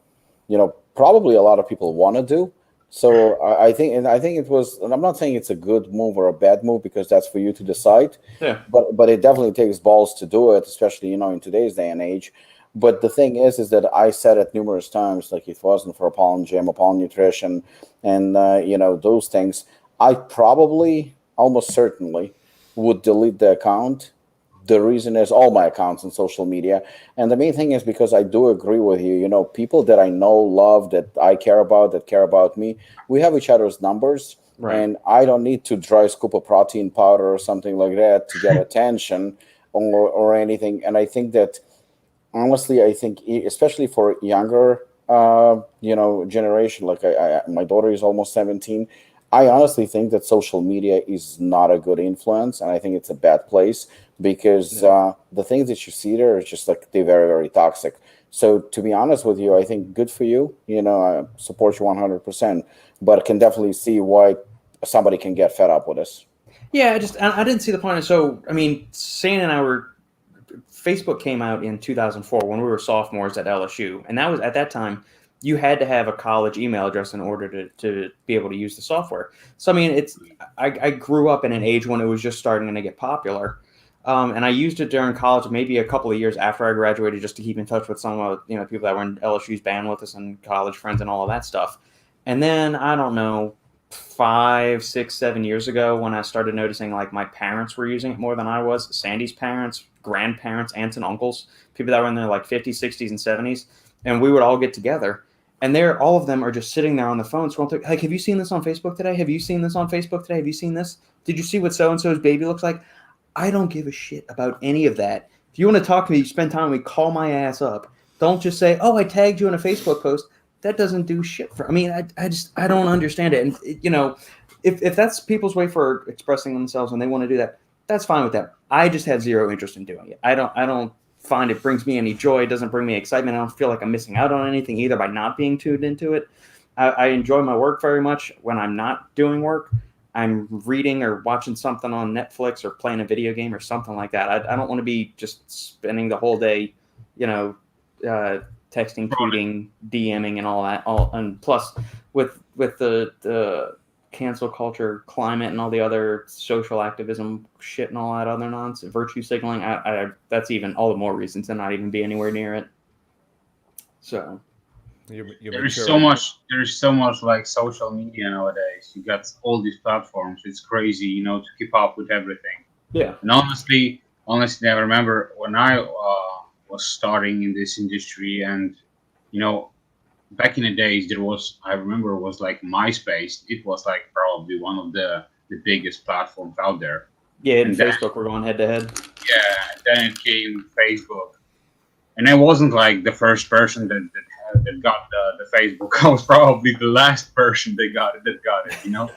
probably a lot of people want to do. So I think it was, and I'm not saying it's a good move or a bad move because that's for you to decide. Yeah. But it definitely takes balls to do it, especially in today's day and age. But the thing is that I said it numerous times, like, if it wasn't for Apollon Gym, Apollon Nutrition, and those things, I probably, almost certainly, would delete the account. The reason is all my accounts on social media, and the main thing is because I do agree with you. People that I know, love, that I care about, that care about me, we have each other's numbers, right. And I don't need to dry scoop a protein powder or something like that to get attention or anything. And I think that, honestly, I think especially for younger, generation, like my daughter is almost 17. I honestly think that social media is not a good influence, and I think it's a bad place because the things that you see there are just like they're very, very toxic. So to be honest with you, I think good for you. I support you 100%, but I can definitely see why somebody can get fed up with this. Yeah, I didn't see the point. So I mean, Sane and I were Facebook came out in 2004 when we were sophomores at LSU, and that was at that time you had to have a college email address in order to be able to use the software. So I mean, I grew up in an age when it was just starting to get popular, and I used it during college, maybe a couple of years after I graduated, just to keep in touch with some of people that were in LSU's band with us and college friends and all of that stuff. And then I don't know, 5, 6, 7 years ago when I started noticing like my parents were using it more than I was, Sandy's parents, grandparents, aunts and uncles, people that were in their like 50s, 60s, and 70s, and we would all get together. And all of them are just sitting there on the phone scrolling through. Like, have you seen this on Facebook today? Have you seen this on Facebook today? Have you seen this? Did you see what so-and-so's baby looks like? I don't give a shit about any of that. If you want to talk to me, you spend time with me, call my ass up. Don't just say, oh, I tagged you in a Facebook post. That doesn't do shit for. I mean, I don't understand it. And if that's people's way for expressing themselves and they want to do that, that's fine with them. I just had zero interest in doing it. I don't find it brings me any joy. It doesn't bring me excitement. I don't feel like I'm missing out on anything either by not being tuned into it. I enjoy my work very much when I'm not doing work. I'm reading or watching something on Netflix or playing a video game or something like that. I don't want to be just spending the whole day, texting, tweeting, DMing, and all that. And plus, with the cancel culture climate and all the other social activism shit and all that other nonsense, virtue signaling, that's even all the more reasons to not even be anywhere near it. So there's so much like social media nowadays. You got all these platforms. It's crazy, to keep up with everything. Yeah. And honestly, I remember when I was starting in this industry, and back in the days, I remember it was like MySpace. It was like probably one of the biggest platforms out there. Yeah, and Facebook were going head to head. Yeah, then it came Facebook. And I wasn't like the first person that got the Facebook. I was probably the last person that got it.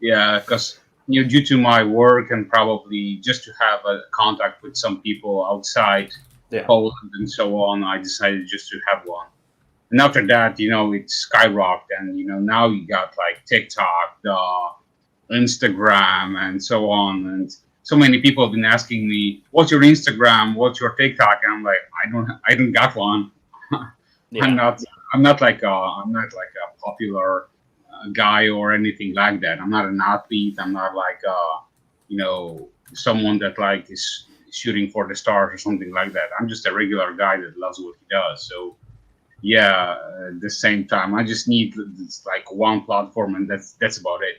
Yeah, because due to my work and probably just to have a contact with some people outside Poland and so on, I decided just to have one. And after that, it skyrocketed, and now you got like TikTok, the Instagram, and so on. And so many people have been asking me, "What's your Instagram? What's your TikTok?" And I'm like, I don't got one. Yeah. I'm not like a popular guy or anything like that. I'm not an athlete. I'm not like someone that like is shooting for the stars or something like that. I'm just a regular guy that loves what he does. So yeah, at the same time, I just need like one platform, and that's about it.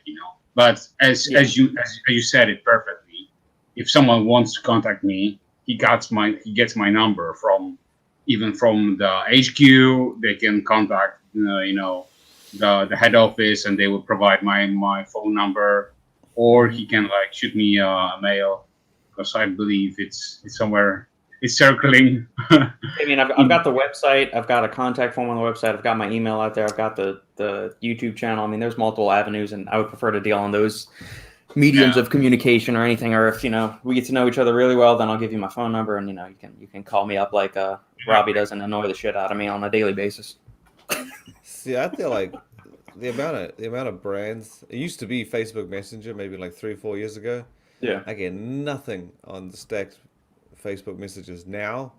But as you said it perfectly, if someone wants to contact me, he gets my number from the HQ. They can contact the head office, and they will provide my phone number, or he can like shoot me a mail, because I believe it's somewhere. It's circling. I mean, I've got the website. I've got a contact form on the website. I've got my email out there. I've got the YouTube channel. I mean, there's multiple avenues, and I would prefer to deal on those mediums of communication or anything. Or if we get to know each other really well, then I'll give you my phone number, and you can call me up like Robbie does and annoy the shit out of me on a daily basis. See, I feel like the amount of brands. It used to be Facebook Messenger, maybe like 3 or 4 years ago. Yeah. I get nothing on the stacked Facebook messages now.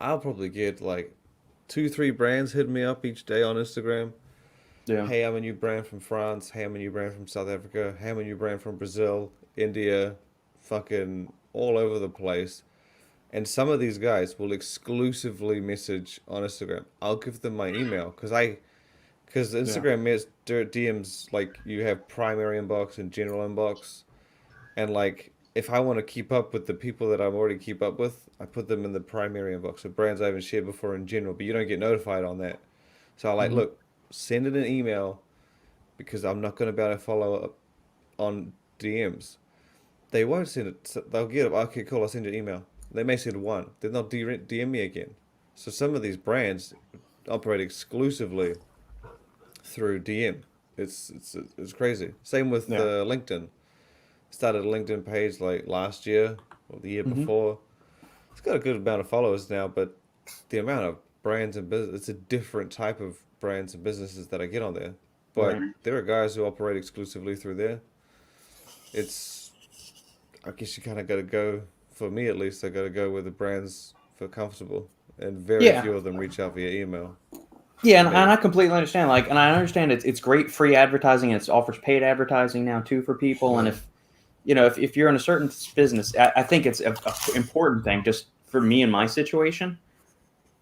I'll probably get like 2-3 brands hitting me up each day on Instagram. Yeah. Hey, I'm a new brand from France. Hey, I'm a new brand from South Africa. Hey, I'm a new brand from Brazil, India, fucking all over the place. And some of these guys will exclusively message on Instagram. I'll give them my email because Instagram DMs, like, you have primary inbox and general inbox, and like, if I want to keep up with the people that I'm already keep up with, I put them in the primary inbox. So brands I haven't shared before in general, but you don't get notified on that. So I like, look, send it an email, because I'm not going to be able to follow up on DMs. They won't send it. So they'll get it. Okay, cool, I'll send you an email. They may send one. Then they'll DM me again. So some of these brands operate exclusively through DM. It's crazy. Same with Yeah. LinkedIn. Started a LinkedIn page like last year or the year before. It's got a good amount of followers now, but the amount of brands and business, it's a different type of brands and businesses that I get on there. But Right. there are guys who operate exclusively through there. It's, I guess you kind of got to go, for me at least, I got to go where the brands feel comfortable. And very Yeah. few of them reach out via email Yeah, to and me. I completely understand. Like, and I understand it's great free advertising. And it offers paid advertising now too for people. And if if you're in a certain business, I think it's a important thing. Just for me in my situation,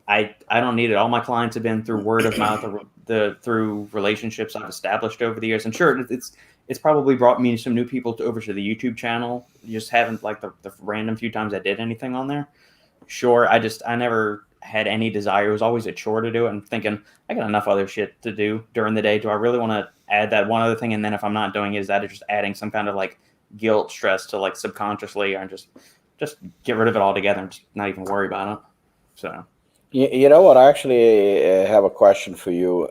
I don't need it. All my clients have been through word of mouth or through relationships I've established over the years. And sure, it's probably brought me some new people over to the YouTube channel. Just haven't like the random few times I did anything on there. Sure, I never had any desire. It was always a chore to do it. And thinking I got enough other shit to do during the day. Do I really want to add that one other thing? And then if I'm not doing it, is that just adding some kind of like guilt, stress to like subconsciously, or just get rid of it altogether and just not even worry about it. So. You know what? I actually have a question for you.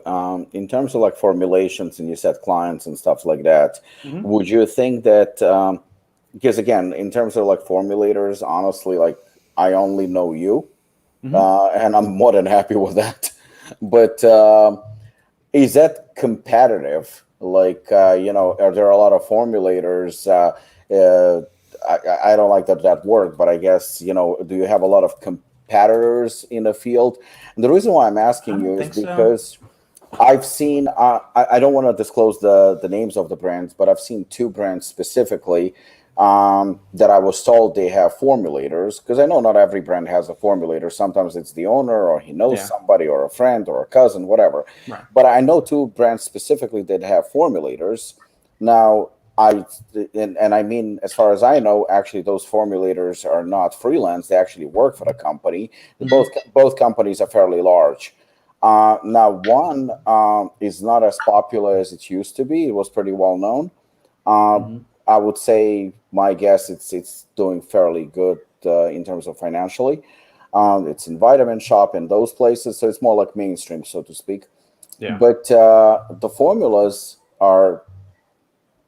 In terms of like formulations, and you said clients and stuff like that, Mm-hmm. would you think that, because again, in terms of like formulators, honestly, like I only know you, and I'm more than happy with that. But is that competitive? Like, are there a lot of formulators? I don't like that word, but I guess, do you have a lot of competitors in the field? And the reason why I'm I asking you don't is think so. because I've seen, I don't want to disclose the names of the brands, but I've seen two brands specifically that I was told they have formulators, because I know not every brand has a formulator. Sometimes it's the owner, or he knows Yeah. somebody, or a friend, or a cousin, whatever. Right. But I know two brands specifically that have formulators. Now, and I mean, as far as I know, actually, those formulators are not freelance. They actually work for the company. Both companies are fairly large. Now, one is not as popular as it used to be. It was pretty well known. I would say my guess it's doing fairly good in terms of financially. It's in Vitamin Shop and those places, so it's more like mainstream, so to speak. Yeah. But the formulas are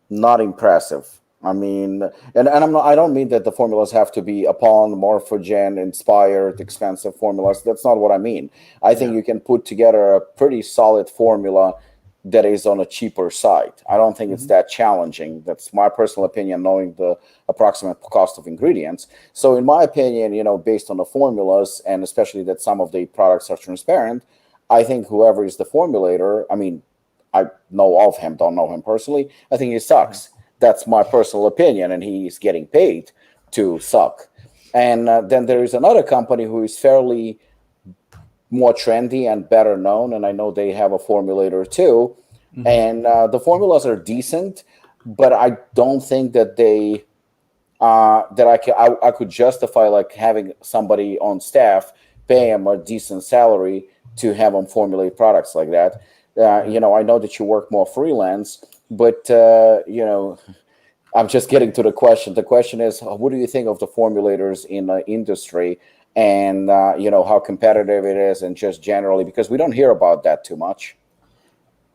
not impressive. I mean, and I don't mean that the formulas have to be Apollon, Morphogen, inspired, expensive formulas. That's not what I mean. I think Yeah. you can put together a pretty solid formula that is on a cheaper side. I don't think it's that challenging. That's my personal opinion, knowing the approximate cost of ingredients. So in my opinion, based on the formulas, and especially that some of the products are transparent, I think whoever is the formulator, I mean, I know of him, don't know him personally, I think he sucks. That's my personal opinion, and he's getting paid to suck. And then there is another company who is fairly more trendy and better known, and I know they have a formulator too. And the formulas are decent, but I don't think that they that I could justify like having somebody on staff pay him a decent salary to have him formulate products like that. I know that you work more freelance, but I'm just getting to the question. The question is, what do you think of the formulators in the industry, and how competitive it is, and just generally, because we don't hear about that too much.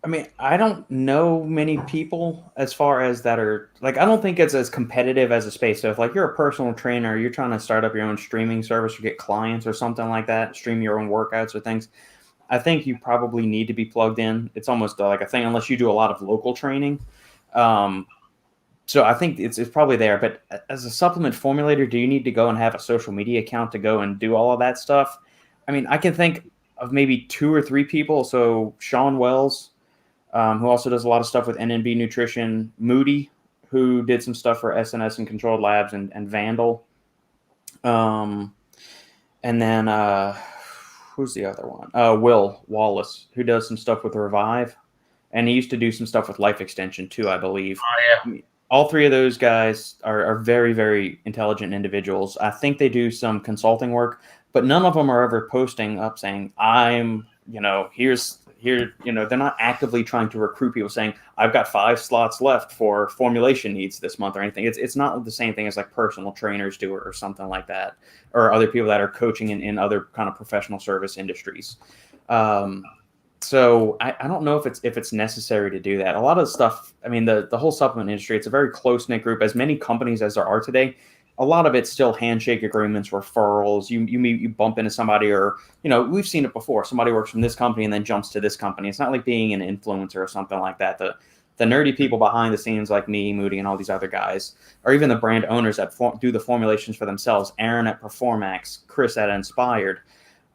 I mean, I don't know many people as far as that are like, I don't think it's as competitive as a space. So if like you're a personal trainer, you're trying to start up your own streaming service or get clients or something like that, stream your own workouts or things, I think you probably need to be plugged in. It's almost like a thing unless you do a lot of local training. So I think it's probably there. But as a supplement formulator, do you need to go and have a social media account to go and do all of that stuff? I mean, I can think of maybe 2 or 3 people. So Sean Wells, who also does a lot of stuff with NNB Nutrition, Moody, who did some stuff for SNS and Controlled Labs, and Vandal. And then who's the other one? Will Wallace, who does some stuff with Revive. And he used to do some stuff with Life Extension too, I believe. Oh, yeah. I mean, all 3 of those guys are very, very intelligent individuals. I think they do some consulting work, but none of them are ever posting up saying, I'm, here, they're not actively trying to recruit people saying, I've got 5 slots left for formulation needs this month or anything. It's not the same thing as like personal trainers do or something like that, or other people that are coaching in other kind of professional service industries. So I don't know if it's necessary to do that. A lot of the stuff, I mean, the whole supplement industry, it's a very close-knit group. As many companies as there are today, a lot of it's still handshake agreements, referrals. You bump into somebody, or we've seen it before. Somebody works from this company and then jumps to this company. It's not like being an influencer or something like that. The nerdy people behind the scenes, like me, Moody, and all these other guys, or even the brand owners that do the formulations for themselves. Aaron at Performax, Chris at Inspired.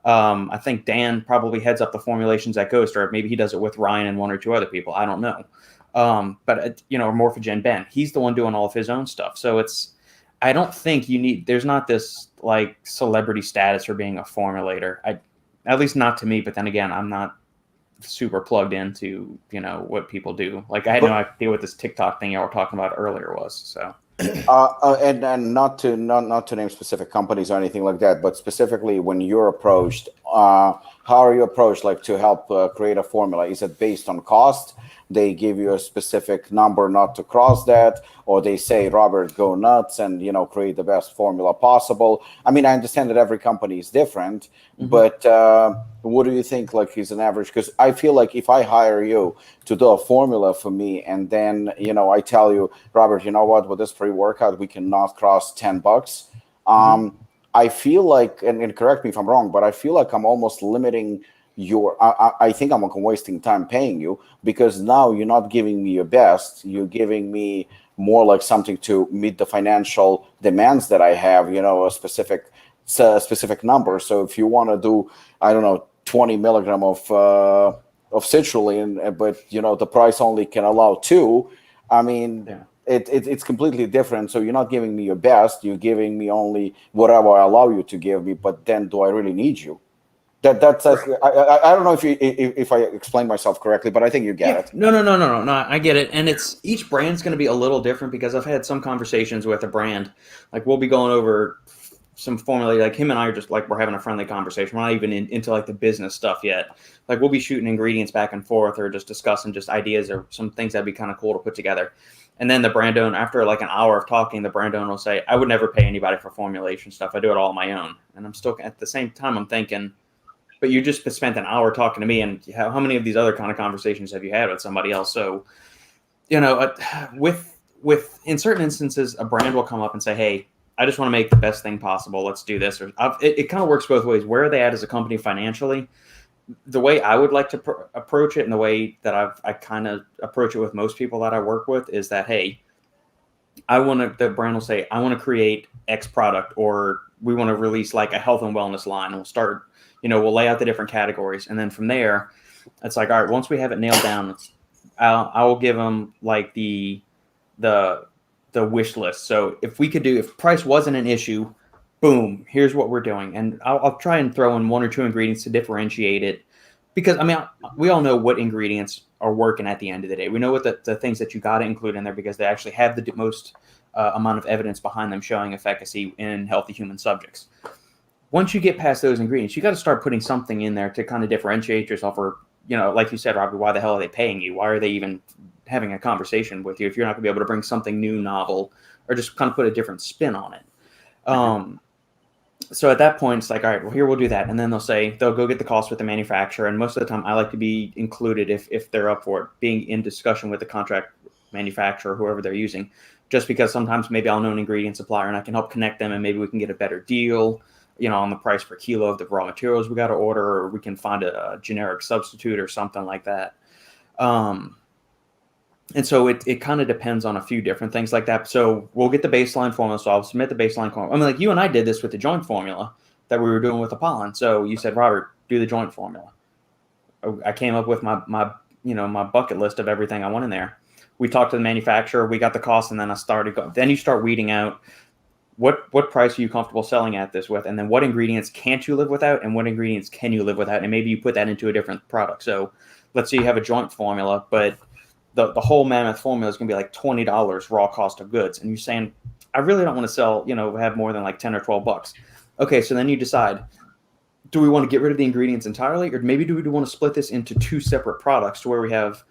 I think Dan probably heads up the formulations at Ghost, or maybe he does it with Ryan and one or two other people. I don't know. But Morphogen Ben, he's the one doing all of his own stuff. So I don't think there's not this like celebrity status for being a formulator. At least not to me, but then again, I'm not super plugged into, what people do. Like I had no idea what this TikTok thing y'all were talking about earlier was. So. And not to name specific companies or anything like that, but specifically when you're approached, how are you approached, like to help create a formula? Is it based on cost? They give you a specific number not to cross that, or they say, Robert, go nuts and create the best formula possible. I mean, I understand that every company is different, but what do you think like is an average? Because I feel like if I hire you to do a formula for me, and then I tell you, Robert, you know what, with this pre-workout we cannot cross $10. I feel like, and correct me if I'm wrong, but I feel like I'm almost limiting I think I'm wasting time paying you, because now you're not giving me your best. You're giving me more like something to meet the financial demands that I have, a specific number. So if you want to do, I don't know, 20 milligram of citrulline, but the price only can allow 2. I mean, it's completely different. So you're not giving me your best. You're giving me only whatever I allow you to give me. But then, do I really need you? That's I don't know if I explained myself correctly, but I think you get it. No, I get it. And it's each brand's going to be a little different, because I've had some conversations with a brand. Like we'll be going over some formula, like him and I are just like, we're having a friendly conversation. We're not even into like the business stuff yet. Like we'll be shooting ingredients back and forth, or just discussing just ideas or some things that'd be kind of cool to put together. And then the brand owner, after like an hour of talking, the brand owner will say, I would never pay anybody for formulation stuff. I do it all on my own. And I'm still, at the same time, I'm thinking, but you just spent an hour talking to me, and how many of these other kind of conversations have you had with somebody else? So, with in certain instances, a brand will come up and say, hey, I just want to make the best thing possible. Let's do this. Or it kind of works both ways. Where are they at as a company financially? The way I would like to approach it, and the way that I kind of approach it with most people that I work with, is that, hey, the brand will say, I want to create X product, or we want to release like a health and wellness line. And we'll start, we'll lay out the different categories. And then from there, it's like, all right, once we have it nailed down, I will give them like the wish list. So if price wasn't an issue, boom, here's what we're doing. And I'll try and throw in 1 or 2 ingredients to differentiate it. Because, I mean, we all know what ingredients are working at the end of the day. We know what the things that you got to include in there, because they actually have the most amount of evidence behind them showing efficacy in healthy human subjects. Once you get past those ingredients, you got to start putting something in there to kind of differentiate yourself, or, like you said, Robbie, why the hell are they paying you? Why are they even having a conversation with you if you're not going to be able to bring something new, novel, or just kind of put a different spin on it? So at that point, it's like, all right, well, here, we'll do that. And then they'll go get the cost with the manufacturer. And most of the time, I like to be included if they're up for it, being in discussion with the contract manufacturer, whoever they're using, just because sometimes maybe I'll know an ingredient supplier and I can help connect them, and maybe we can get a better deal, on the price per kilo of the raw materials we got to order, or we can find a generic substitute or something like that. And so it kind of depends on a few different things like that. So we'll get the baseline formula. So I'll submit the baseline formula. I mean, like you and I did this with the joint formula that we were doing with Apollon. So you said, Robert, do the joint formula. I came up with my bucket list of everything I want in there. We talked to the manufacturer, we got the cost, and then then you start weeding out what price are you comfortable selling at this with, and then what ingredients can't you live without, and what ingredients can you live without, and maybe you put that into a different product. So let's say you have a joint formula, but the whole mammoth formula is going to be like $20 raw cost of goods. And you're saying, I really don't want to sell, have more than like 10 or 12 bucks. Okay. So then you decide, do we want to get rid of the ingredients entirely? Or maybe do we want to split this into 2 separate products, to where we have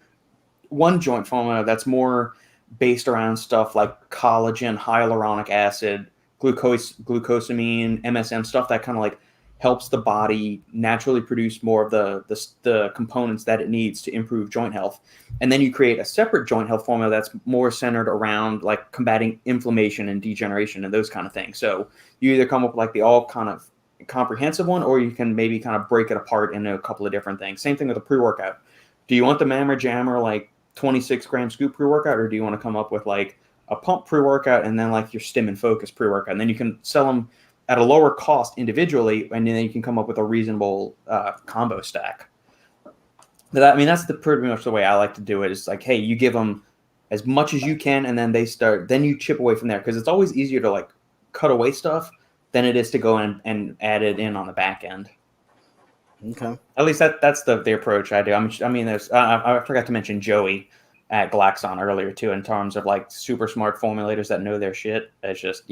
one joint formula that's more based around stuff like collagen, hyaluronic acid, glucosamine, MSM, stuff that kind of like helps the body naturally produce more of the components that it needs to improve joint health. And then you create a separate joint health formula that's more centered around like combating inflammation and degeneration and those kind of things. So you either come up with like the all kind of comprehensive one, or you can maybe kind of break it apart into a couple of different things. Same thing with a pre-workout. Do you want the Mammer Jammer like 26 gram scoop pre-workout, or do you want to come up with like a pump pre-workout and then like your stim and focus pre-workout? And then you can sell them at a lower cost individually, and then you can come up with a reasonable combo stack. That's pretty much the way I like to do it. Is like, hey, you give them as much as you can, and then then you chip away from there, because it's always easier to like cut away stuff than it is to go in and add it in on the back end. Okay. At least that's the approach I do. There's I forgot to mention Joey at Glaxon earlier too, in terms of like super smart formulators that know their shit. It's just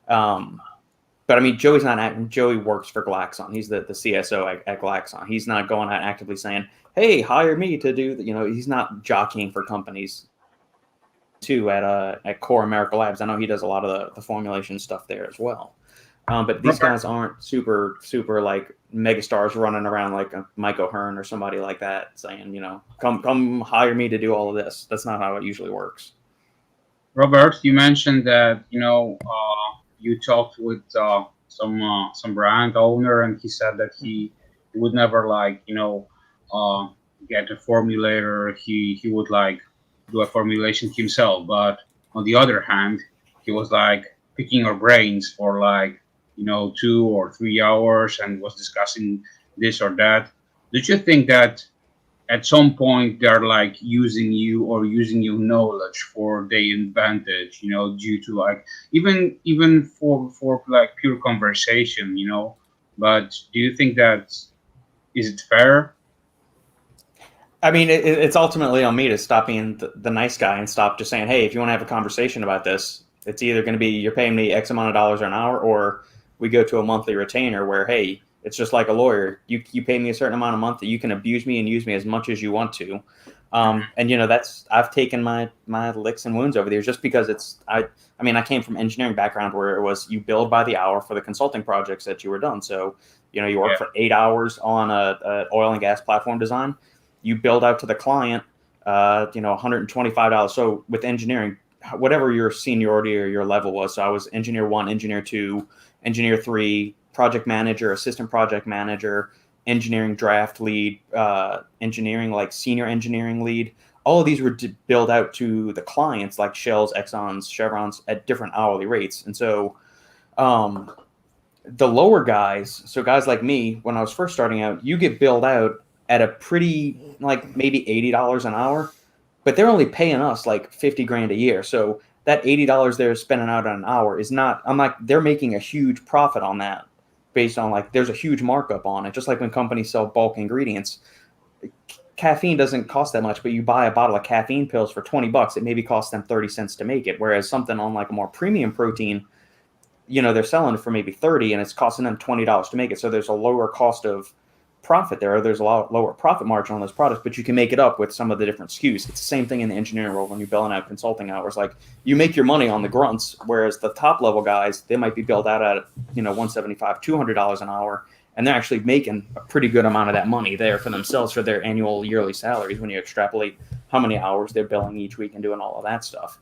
But I mean, Joey's not acting. Joey works for Glaxon. He's the CSO at Glaxon. He's not going out actively saying, "Hey, hire me to do." He's not jockeying for companies too at Core America Labs. I know he does a lot of the formulation stuff there as well. But these guys aren't super like megastars running around like a Mike O'Hearn or somebody like that saying, come hire me to do all of this. That's not how it usually works. Robert, you mentioned that you talked with some brand owner, and he said that he would never get a formulator. He would like do a formulation himself. But on the other hand, he was like picking our brains for 2 or 3 hours and was discussing this or that. Did you think that at some point they're like using you or using your knowledge for their advantage, due to like even for like pure conversation, but do you think that is it fair? I mean, it's ultimately on me to stop being the nice guy and stop just saying, hey, if you want to have a conversation about this, it's either going to be you're paying me X amount of dollars an hour, or we go to a monthly retainer where, hey, it's just like a lawyer. You pay me a certain amount a month that you can abuse me and use me as much as you want to. I've taken my licks and wounds over the years, just because I came from engineering background where it was you billed by the hour for the consulting projects that you were done. So, you work for 8 hours on a oil and gas platform design. You build out to the client, $125. So with engineering, whatever your seniority or your level was. So I was engineer 1, engineer 2, engineer 3, project manager, assistant project manager, engineering draft lead, engineering like senior engineering lead. All of these were billed out to the clients like Shells, Exxons, Chevrons at different hourly rates. And so the lower guys, so guys like me, when I was first starting out, you get billed out at a pretty like maybe $80 an hour, but they're only paying us like 50 grand a year. So that $80 they're spending out on an hour is not, they're making a huge profit on that based on like, there's a huge markup on it. Just like when companies sell bulk ingredients, caffeine doesn't cost that much, but you buy a bottle of caffeine pills for $20, it maybe costs them 30 cents to make it. Whereas something on like a more premium protein, they're selling it for maybe 30 and it's costing them $20 to make it. So there's a lower cost of profit there. There's a lot lower profit margin on those products, but you can make it up with some of the different SKUs. It's the same thing in the engineering world when you're billing out consulting hours. Like you make your money on the grunts, whereas the top level guys, they might be billed out at $175, $200 an hour, and they're actually making a pretty good amount of that money there for themselves for their annual yearly salaries when you extrapolate how many hours they're billing each week and doing all of that stuff.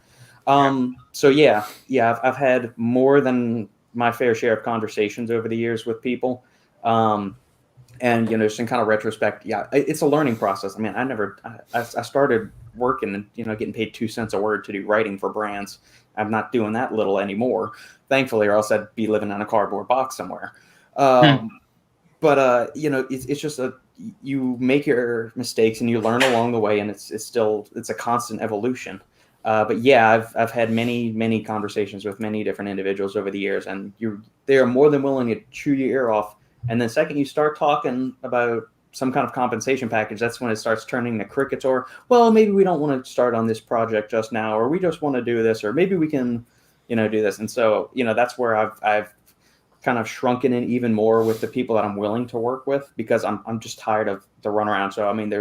I've had more than my fair share of conversations over the years with people. And, just in kind of retrospect, it's a learning process. I mean, I started working and, getting paid 2 cents a word to do writing for brands. I'm not doing that little anymore, thankfully, or else I'd be living in a cardboard box somewhere. But it's just you make your mistakes and you learn along the way, and it's a constant evolution. But I've had many conversations with many different individuals over the years, and they are more than willing to chew your ear off. And then second you start talking about some kind of compensation package, that's when it starts turning to crickets, or, well, maybe we don't want to start on this project just now, or we just want to do this, or maybe we can, do this. And so, that's where I've kind of shrunken in even more with the people that I'm willing to work with, because I'm just tired of the runaround. So, I mean,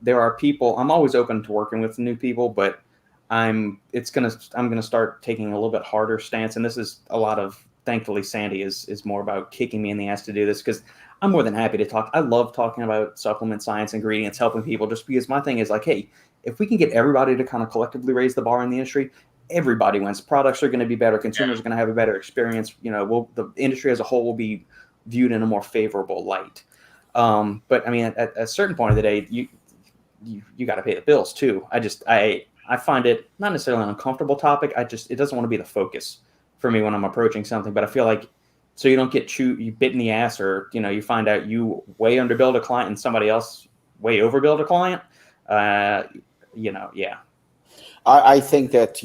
there are people, I'm always open to working with new people, but I'm going to start taking a little bit harder stance. And this is a lot of thankfully Sandy is more about kicking me in the ass to do this, because I'm more than happy to talk. I love talking about supplement science, ingredients, helping people, just because my thing is like, hey, if we can get everybody to kind of collectively raise the bar in the industry, everybody wins. Products are going to be better. Consumers are going to have a better experience. The industry as a whole will be viewed in a more favorable light. But I mean, at a certain point of the day, you got to pay the bills too. I find it not necessarily an uncomfortable topic. It doesn't want to be the focus for me when I'm approaching something. But I feel like, so you don't get you bit in the ass, or you find out you way underbilled a client and somebody else way overbilled a client. Yeah. I think that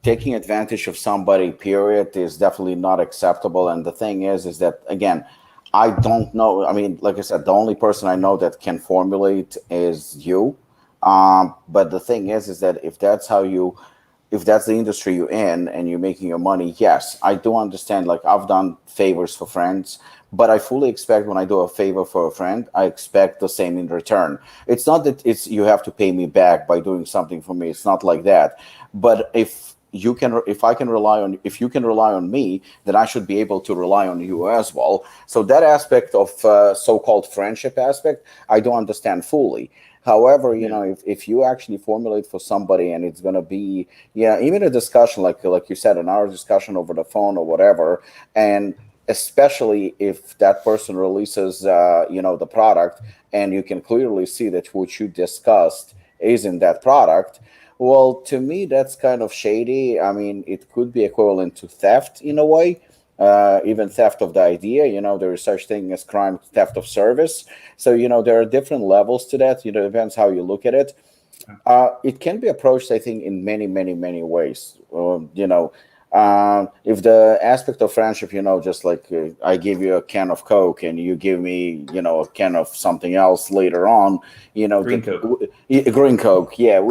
taking advantage of somebody, period, is definitely not acceptable. And the thing is that, again, I don't know. I mean, like I said, the only person I know that can formulate is you. But the thing is that if that's the industry you're in and you're making your money, yes, I do understand. Like, I've done favors for friends, but I fully expect when I do a favor for a friend, I expect the same in return. It's not that you have to pay me back by doing something for me. It's not like that. But if you can rely on me, then I should be able to rely on you as well. So that aspect of so-called friendship aspect, I don't understand fully. However, if you actually formulate for somebody and it's going to be, even a discussion like you said, an hour discussion over the phone or whatever, and especially if that person releases, the product, and you can clearly see that what you discussed is in that product. Well, to me, that's kind of shady. I mean, it could be equivalent to theft in a way, even theft of the idea. There is such thing as crime, theft of service. So, there are different levels to that. It depends how you look at it. It can be approached, I think, in many, many, many ways. If the aspect of friendship, just like I give you a can of Coke and you give me, a can of something else later on, Green Coke. Green Coke. Yeah,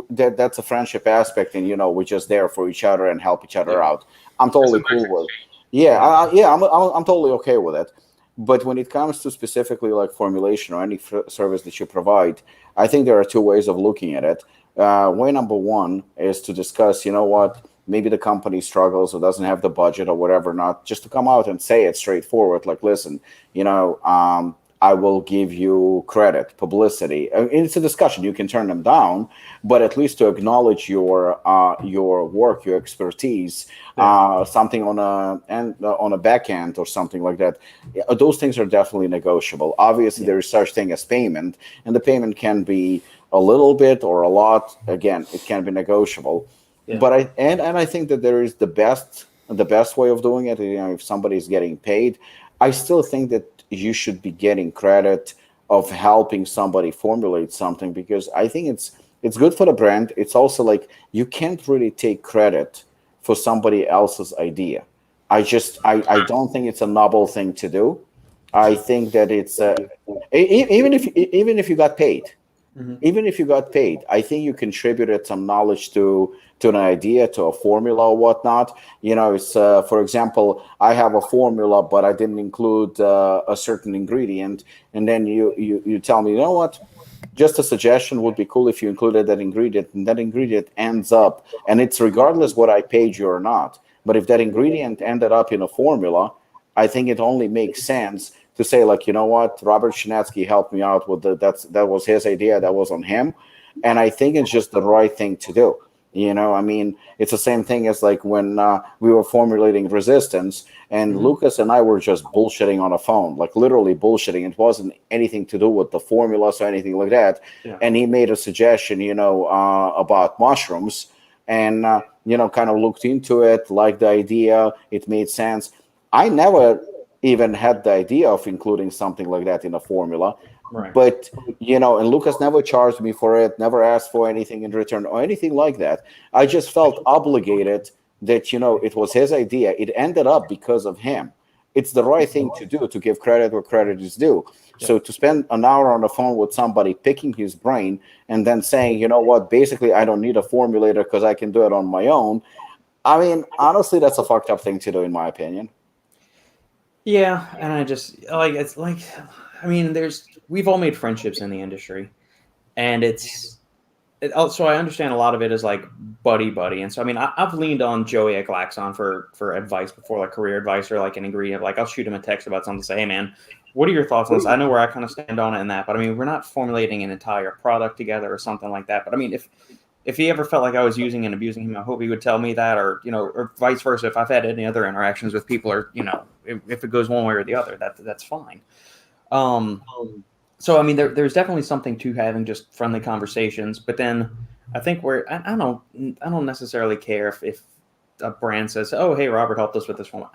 that's a friendship aspect, and we're just there for each other and help each other out. I'm totally cool with. I'm totally okay with it. But when it comes to specifically like formulation or any service that you provide, I think there are two ways of looking at it. Way number one is to discuss, maybe the company struggles or doesn't have the budget or whatever, not just to come out and say it straightforward, like, listen, I will give you credit, publicity. It's a discussion. You can turn them down, but at least to acknowledge your work, your expertise, something on a back end or something like that. Those things are definitely negotiable. Obviously, there is such thing as payment, and the payment can be a little bit or a lot. Again, it can be negotiable. Yeah. But I think that there is the best way of doing it. If somebody is getting paid, I still think that you should be getting credit of helping somebody formulate something, because I think it's good for the brand. It's also like you can't really take credit for somebody else's idea. I don't think it's a noble thing to do. I think that it's even if you got paid. Mm-hmm. Even if you got paid, I think you contributed some knowledge to an idea, to a formula or whatnot. It's for example, I have a formula, but I didn't include a certain ingredient, and then you tell me, what? Just a suggestion would be cool if you included that ingredient, and that ingredient ends up, and it's regardless what I paid you or not. But if that ingredient ended up in a formula, I think it only makes sense to say, like, what, Robert Schinetsky helped me out with that was his idea, that was on him. And I think it's just the right thing to do. I mean, it's the same thing as like when we were formulating resistance, and Lukasz and I were just bullshitting on a phone, like literally bullshitting. It wasn't anything to do with the formulas or anything like that. Yeah. And he made a suggestion, about mushrooms, and, kind of looked into it, liked the idea. It made sense. I never even had the idea of including something like that in a formula. Right. But, and Lukasz never charged me for it, never asked for anything in return or anything like that. I just felt obligated that, it was his idea. It ended up because of him. It's the right thing to do, to give credit where credit is due. Yeah. So to spend an hour on the phone with somebody, picking his brain, and then saying, basically I don't need a formulator because I can do it on my own. I mean, honestly, that's a fucked up thing to do, in my opinion. Yeah, and I just we've all made friendships in the industry, and it's so I understand a lot of it is like buddy, and so I mean I've leaned on Joey at Glaxon for advice before, like career advice or like an ingredient. Like I'll shoot him a text about something, say, hey man, what are your thoughts on this? I know where I kind of stand on it and that, but I mean we're not formulating an entire product together or something like that. But I mean if he ever felt like I was using and abusing him, I hope he would tell me that, or or vice versa. If I've had any other interactions with people, or if it goes one way or the other, that's fine. So I mean, there's definitely something to having just friendly conversations, but then I think I don't necessarily care if a brand says, "Oh, hey, Robert helped us with this one."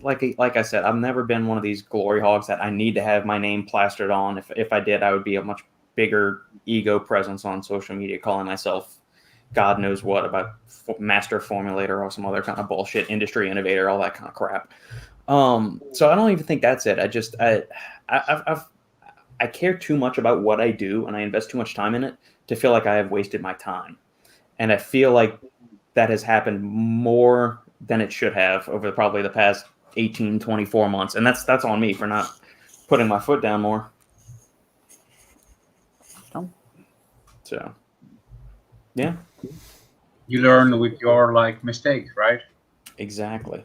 Like I said, I've never been one of these glory hogs that I need to have my name plastered on. If I did, I would be a much bigger ego presence on social media, calling myself God knows what about master formulator or some other kind of bullshit, industry innovator, all that kind of crap. So I don't even think that's it. I care too much about what I do, and I invest too much time in it to feel like I have wasted my time. And I feel like that has happened more than it should have over probably the past 18, 24 months. And that's on me for not putting my foot down more. So, yeah. You learn with your mistakes, right? Exactly.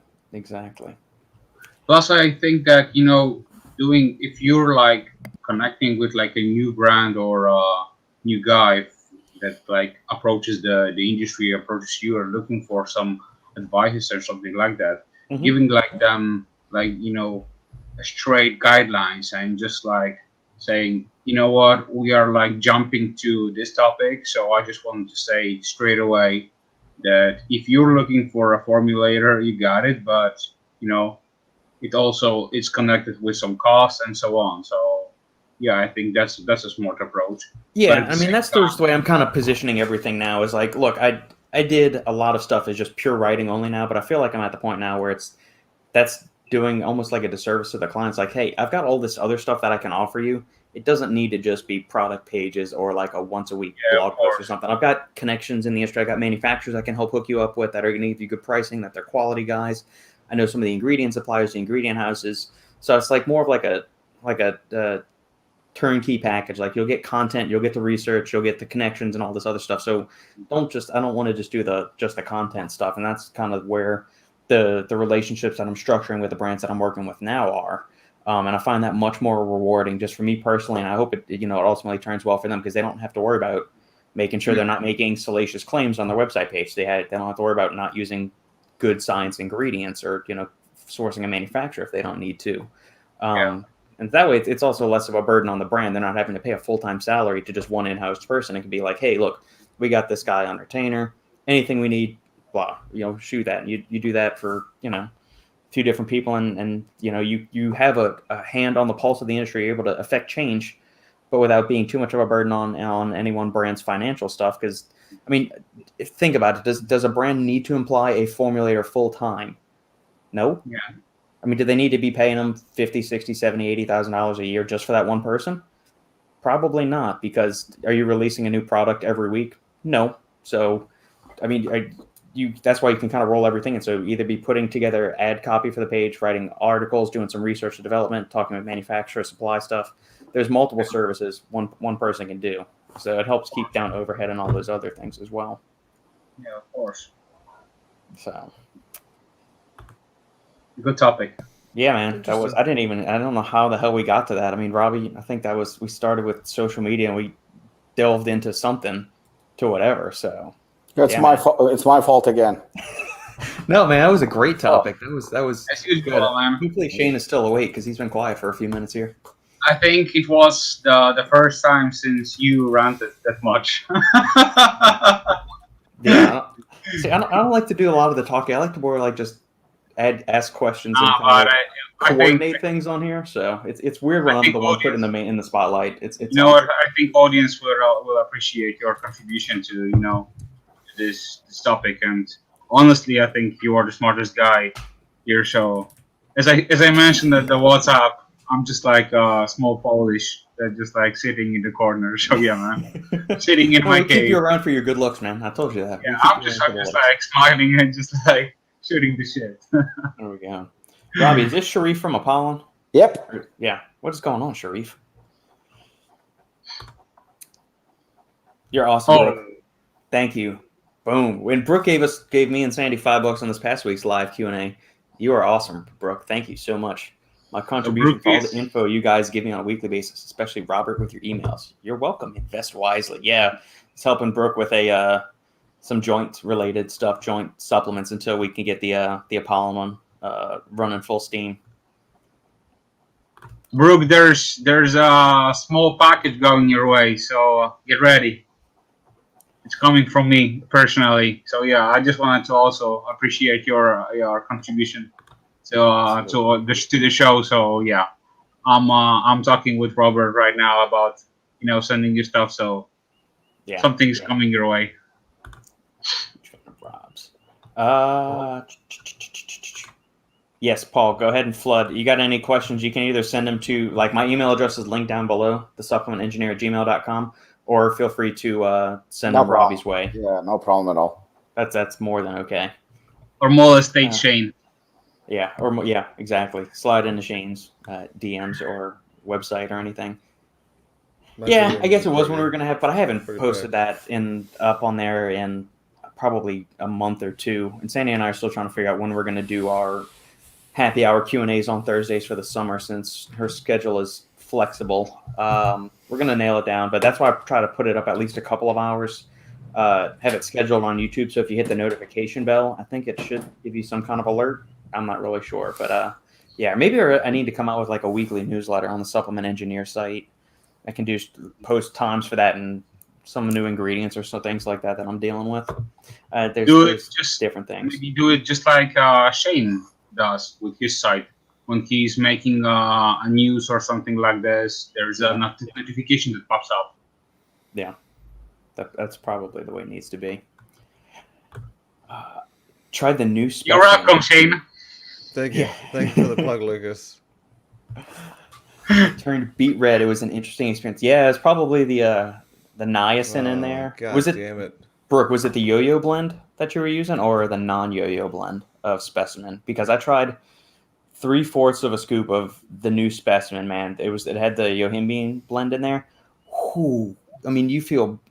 Plus, I think that if you're connecting with a new brand or a new guy that approaches the industry, approaches you, or looking for some advice or something like that, giving them straight guidelines and just saying, you know what, we are jumping to this topic, so I just wanted to say straight away that if you're looking for a formulator, you got it, but it also is connected with some costs and so on. So yeah, I think that's a smart approach. Yeah, I mean that's the way I'm kind of positioning everything now. Is like, look, I did a lot of stuff as just pure writing only now, but I feel like I'm at the point now where that's doing almost like a disservice to the clients. Like, hey, I've got all this other stuff that I can offer you. It doesn't need to just be product pages or like a once a week blog post or something. I've got connections in the industry. I got manufacturers I can help hook you up with that are going to give you good pricing, that they're quality guys. I know some of the ingredient suppliers, the ingredient houses. So it's like more of like a turnkey package. Like you'll get content, you'll get the research, you'll get the connections and all this other stuff. So I don't want to just do the content stuff. And that's kind of where the relationships that I'm structuring with the brands that I'm working with now are. And I find that much more rewarding just for me personally. And I hope it ultimately turns well for them, because they don't have to worry about making sure they're not making salacious claims on their website page. They don't have to worry about not using good science ingredients or, sourcing a manufacturer if they don't need to. And that way it's also less of a burden on the brand. They're not having to pay a full-time salary to just one in-house person. It can be like, hey, look, we got this guy on retainer, anything we need, blah, shoot that. And you do that for, a few different people, and you have a hand on the pulse of the industry. You're able to affect change, but without being too much of a burden on any one brand's financial stuff. Because I mean, think about it. Does a brand need to employ a formulator full time? No. Yeah. I mean, do they need to be paying them $50,000, $60,000, $70,000, $80,000 a year just for that one person? Probably not, because are you releasing a new product every week? No. So, I mean, that's why you can kind of roll everything. And so either be putting together ad copy for the page, writing articles, doing some research and development, talking with manufacturer, supply stuff. There's multiple services one person can do. So it helps keep down overhead and all those other things as well. Yeah, of course. So good topic. Yeah, man. I don't know how the hell we got to that. I mean, Robbie, I think we started with social media and we delved into something to whatever. So it's my fault. It's my fault again. No, man, that was a great topic. That was That's good. Hopefully Shane is still awake because he's been quiet for a few minutes here. I think it was the first time since you ranted that much. Yeah. See, I don't like to do a lot of the talking. I like to more like just ask questions and kind of coordinate things on here. So it's weird when I'm the one put in the spotlight. It's what I think audience will appreciate your contribution to this topic. And honestly, I think you are the smartest guy here. So as I mentioned at the WhatsApp, I'm just like a small Polish that just like sitting in the corner. So yeah, man, sitting in my cave. Keep you around for your good looks, man. I told you that. Yeah, I'm just like smiling and just like shooting the shit. There we go. Robbie, is this Sharif from Apollon? Yep. Yeah. What is going on, Sharif? You're awesome, Oh, Brooke. Thank you. Boom. When Brooke gave me and Sandy $5 on this past week's live Q&A, you are awesome, Brooke. Thank you so much. My contribution Brooke for all the is info you guys give me on a weekly basis, especially Robert with your emails. You're welcome. Invest wisely. Yeah, it's helping Brooke with some joint related stuff, joint supplements until we can get the Apollon one running full steam. Brooke. There's a small package going your way, so get ready. It's coming from me personally. So yeah, I just wanted to also appreciate your contribution to the show. So yeah, I'm talking with Robert right now about sending you stuff. So Yeah, something's coming your way. Rob's. Yes, Paul, go ahead and flood. You got any questions, you can either send them to, like, my email address is linked down below, thesupplementengineer@gmail.com, or feel free to send No them problem. Robbie's way. Yeah, no problem at all. That's more than okay. Or molestate Shane. Yeah, exactly. Slide into Shane's DMs or website or anything. I guess it was when we were going to have, but I haven't posted that up on there in probably a month or two. And Sandy and I are still trying to figure out when we're going to do our happy hour Q&As on Thursdays for the summer, since her schedule is flexible. We're going to nail it down, but that's why I try to put it up at least a couple of hours, have it scheduled on YouTube. So if you hit the notification bell, I think it should give you some kind of alert. I'm not really sure, but maybe I need to come out with like a weekly newsletter on the Supplement Engineer site. I can post times for that and some new ingredients or some things like that I'm dealing with. There's just different things. Maybe do it just like Shane does with his site. When he's making a news or something like this, there's a notification that pops up. Yeah, that's probably the way it needs to be. Try the new specimen. You're welcome, Shane. Thank you. Thank you for the plug, Lucas. Turned beet red. It was an interesting experience. Yeah, it's probably the niacin in there. God damn it. Brooke, was it the yo-yo blend that you were using, or the non-yo-yo blend of specimen? Because I tried 3/4 of a scoop of the new specimen, man. It had the yohimbine blend in there. Whew. I mean,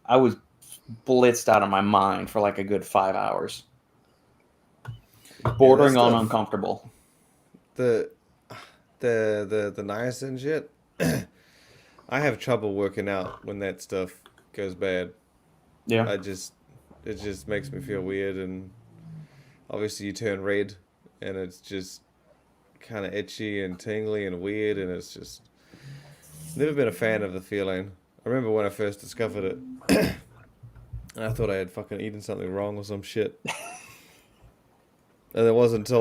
I was blitzed out of my mind for like a good 5 hours. Bordering on uncomfortable. The niacin shit. I have trouble working out when that stuff goes bad. Yeah. It just makes me feel weird, and obviously you turn red, and it's just kind of itchy and tingly and weird, and it's just never been a fan of the feeling. I remember when I first discovered it, and I thought I had fucking eaten something wrong or some shit. And it wasn't until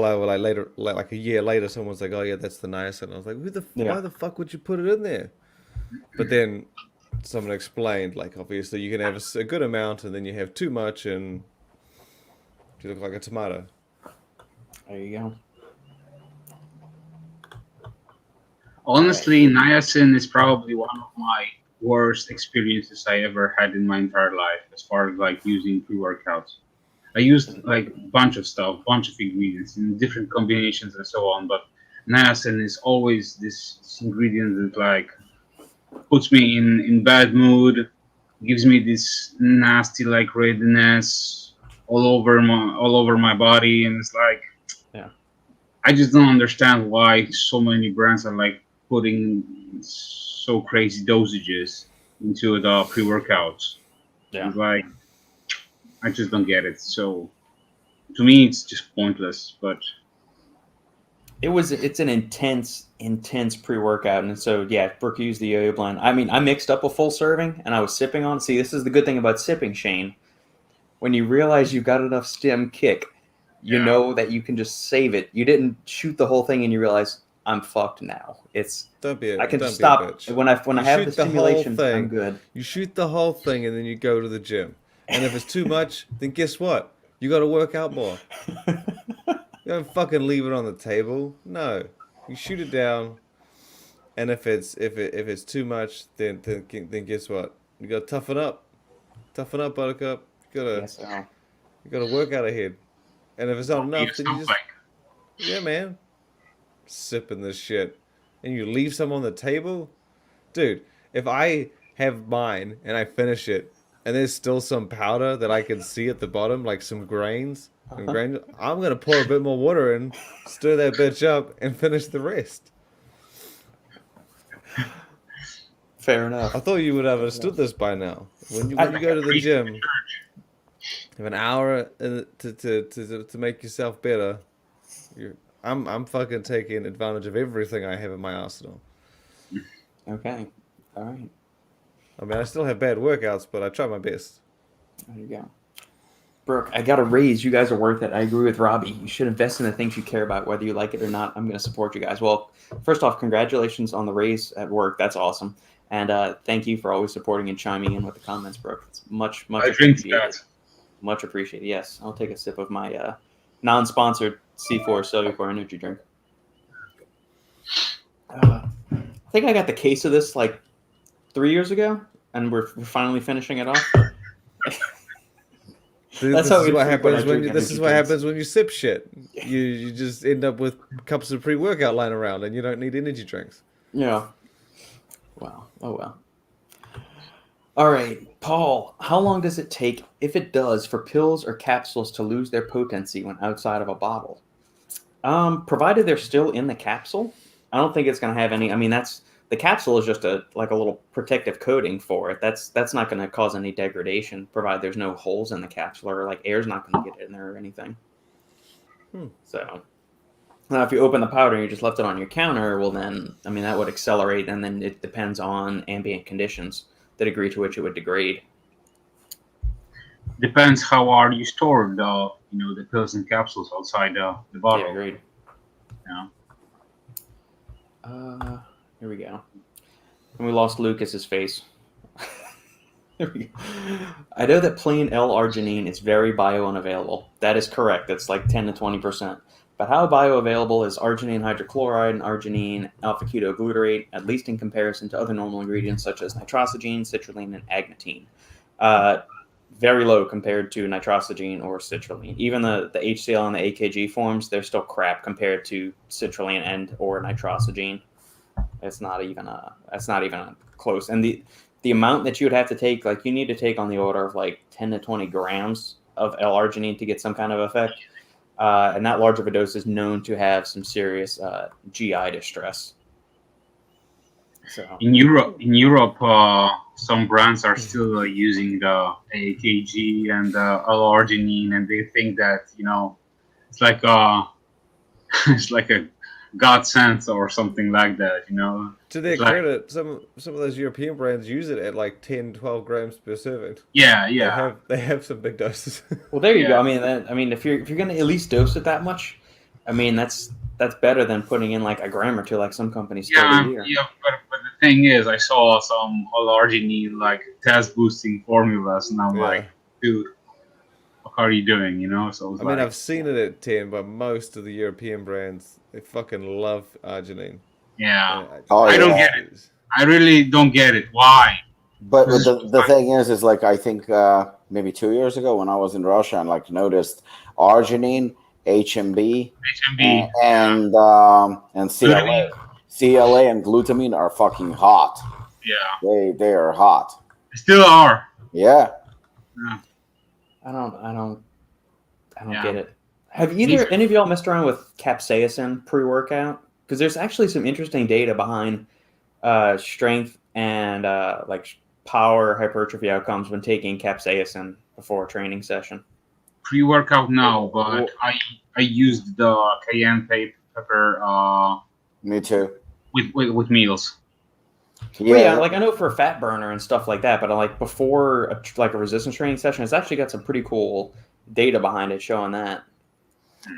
like a year later, someone's like, "Oh yeah, that's the niacin." I was like, "Why the fuck would you put it in there?" But then someone explained, like, obviously you can have a good amount, and then you have too much, and you look like a tomato. There you go. Honestly, niacin is probably one of my worst experiences I ever had in my entire life, as far as like using pre-workouts. I used like a bunch of stuff, bunch of ingredients in different combinations and so on, but niacin is always this ingredient that like puts me in bad mood, gives me this nasty like redness all over my body, and it's like, I just don't understand why so many brands are like putting so crazy dosages into the pre-workouts. Yeah. It's like, I just don't get it. So to me, it's just pointless. But it's an intense pre-workout, and so Brooke used the yo-yo blend. I mean, I mixed up a full serving and I was sipping on it. See, this is the good thing about sipping, Shane. When you realize you've got enough stim kick, you know that you can just save it. You didn't shoot the whole thing and you realize, I'm fucked now. I can just stop when I have the stimulation. I'm good. You shoot the whole thing and then you go to the gym. And if it's too much, then guess what? You got to work out more. You don't fucking leave it on the table. No, you shoot it down. And if it's too much, then guess what? You got to toughen up. Toughen up, Buttercup. You gotta work out ahead. And if it's not enough, then you just man, sipping this shit, and you leave some on the table, dude. If I have mine and I finish it, and there's still some powder that I can see at the bottom, like some grains. I'm gonna pour a bit more water in, stir that bitch up, and finish the rest. Fair enough. I thought you would have understood this by now. When you go to the gym, you have an hour to make yourself better. I'm fucking taking advantage of everything I have in my arsenal. Okay. All right. I mean, I still have bad workouts, but I try my best. There you go. Brooke, I got a raise. You guys are worth it. I agree with Robbie. You should invest in the things you care about, whether you like it or not. I'm going to support you guys. Well, first off, congratulations on the raise at work. That's awesome. And thank you for always supporting and chiming in with the comments, Brooke. It's much appreciated. Much appreciated. Yes, I'll take a sip of my non-sponsored C4 Cellular energy drink. I think I got the case of this like 3 years ago, and we're finally finishing it off. This is what happens when you sip shit. You just end up with cups of pre-workout lying around, and you don't need energy drinks. Yeah. Wow. Oh well. All right, Paul. How long does it take, if it does, for pills or capsules to lose their potency when outside of a bottle? Provided they're still in the capsule, I don't think it's going to have any. I mean, the capsule is just a little protective coating for it. That's not going to cause any degradation, provided there's no holes in the capsule or like air's not going to get in there or anything. So now, if you open the powder and you just left it on your counter, well then, I mean, that would accelerate, and then it depends on ambient conditions, the degree to which it would degrade. Depends how are you stored the pills and capsules outside the bottle. Yeah, agreed. Yeah. Here we go. And we lost Lucas's face. There we go. I know that plain L-arginine is very biounavailable. That is correct. It's like 10 to 20%. But how bioavailable is arginine hydrochloride and arginine alpha-ketoglutarate, at least in comparison to other normal ingredients such as nitrosigine, citrulline, and agnatine? Very low compared to nitrosigine or citrulline. Even the HCl and the AKG forms, they're still crap compared to citrulline and or nitrosigine. It's not even close. And the amount that you would have to take, like you need to take on the order of like 10 to 20 grams of L-arginine to get some kind of effect. And that large of a dose is known to have some serious GI distress. So in Europe, some brands are still using the AKG and L-arginine, and they think that it's like it's like a godsend or something like that. To their credit, some of those European brands use it at like 10, 12 grams per serving. Yeah. They have some big doses. Well, there you go. I mean, if you're gonna at least dose it that much, I mean that's better than putting in like a gram or two, like some companies do a year. Yeah. But the thing is, I saw some L-arginine like test boosting formulas, and I'm like, dude, what are you doing? So I mean, I've seen it at 10, but most of the European brands, they fucking love arginine. Yeah. I don't get it. I really don't get it. Why? But the thing is like I think maybe 2 years ago when I was in Russia and like noticed arginine, HMB, and CLA. CLA and glutamine are fucking hot. Yeah. They are hot. They still are. Yeah. I don't get it. Have any of y'all messed around with capsaicin pre-workout? Because there's actually some interesting data behind strength and like power hypertrophy outcomes when taking capsaicin before a training session. Pre-workout now, but I used the cayenne pepper. Me too. With meals. Yeah, like I know for a fat burner and stuff like that, but like before a resistance training session, it's actually got some pretty cool data behind it showing that.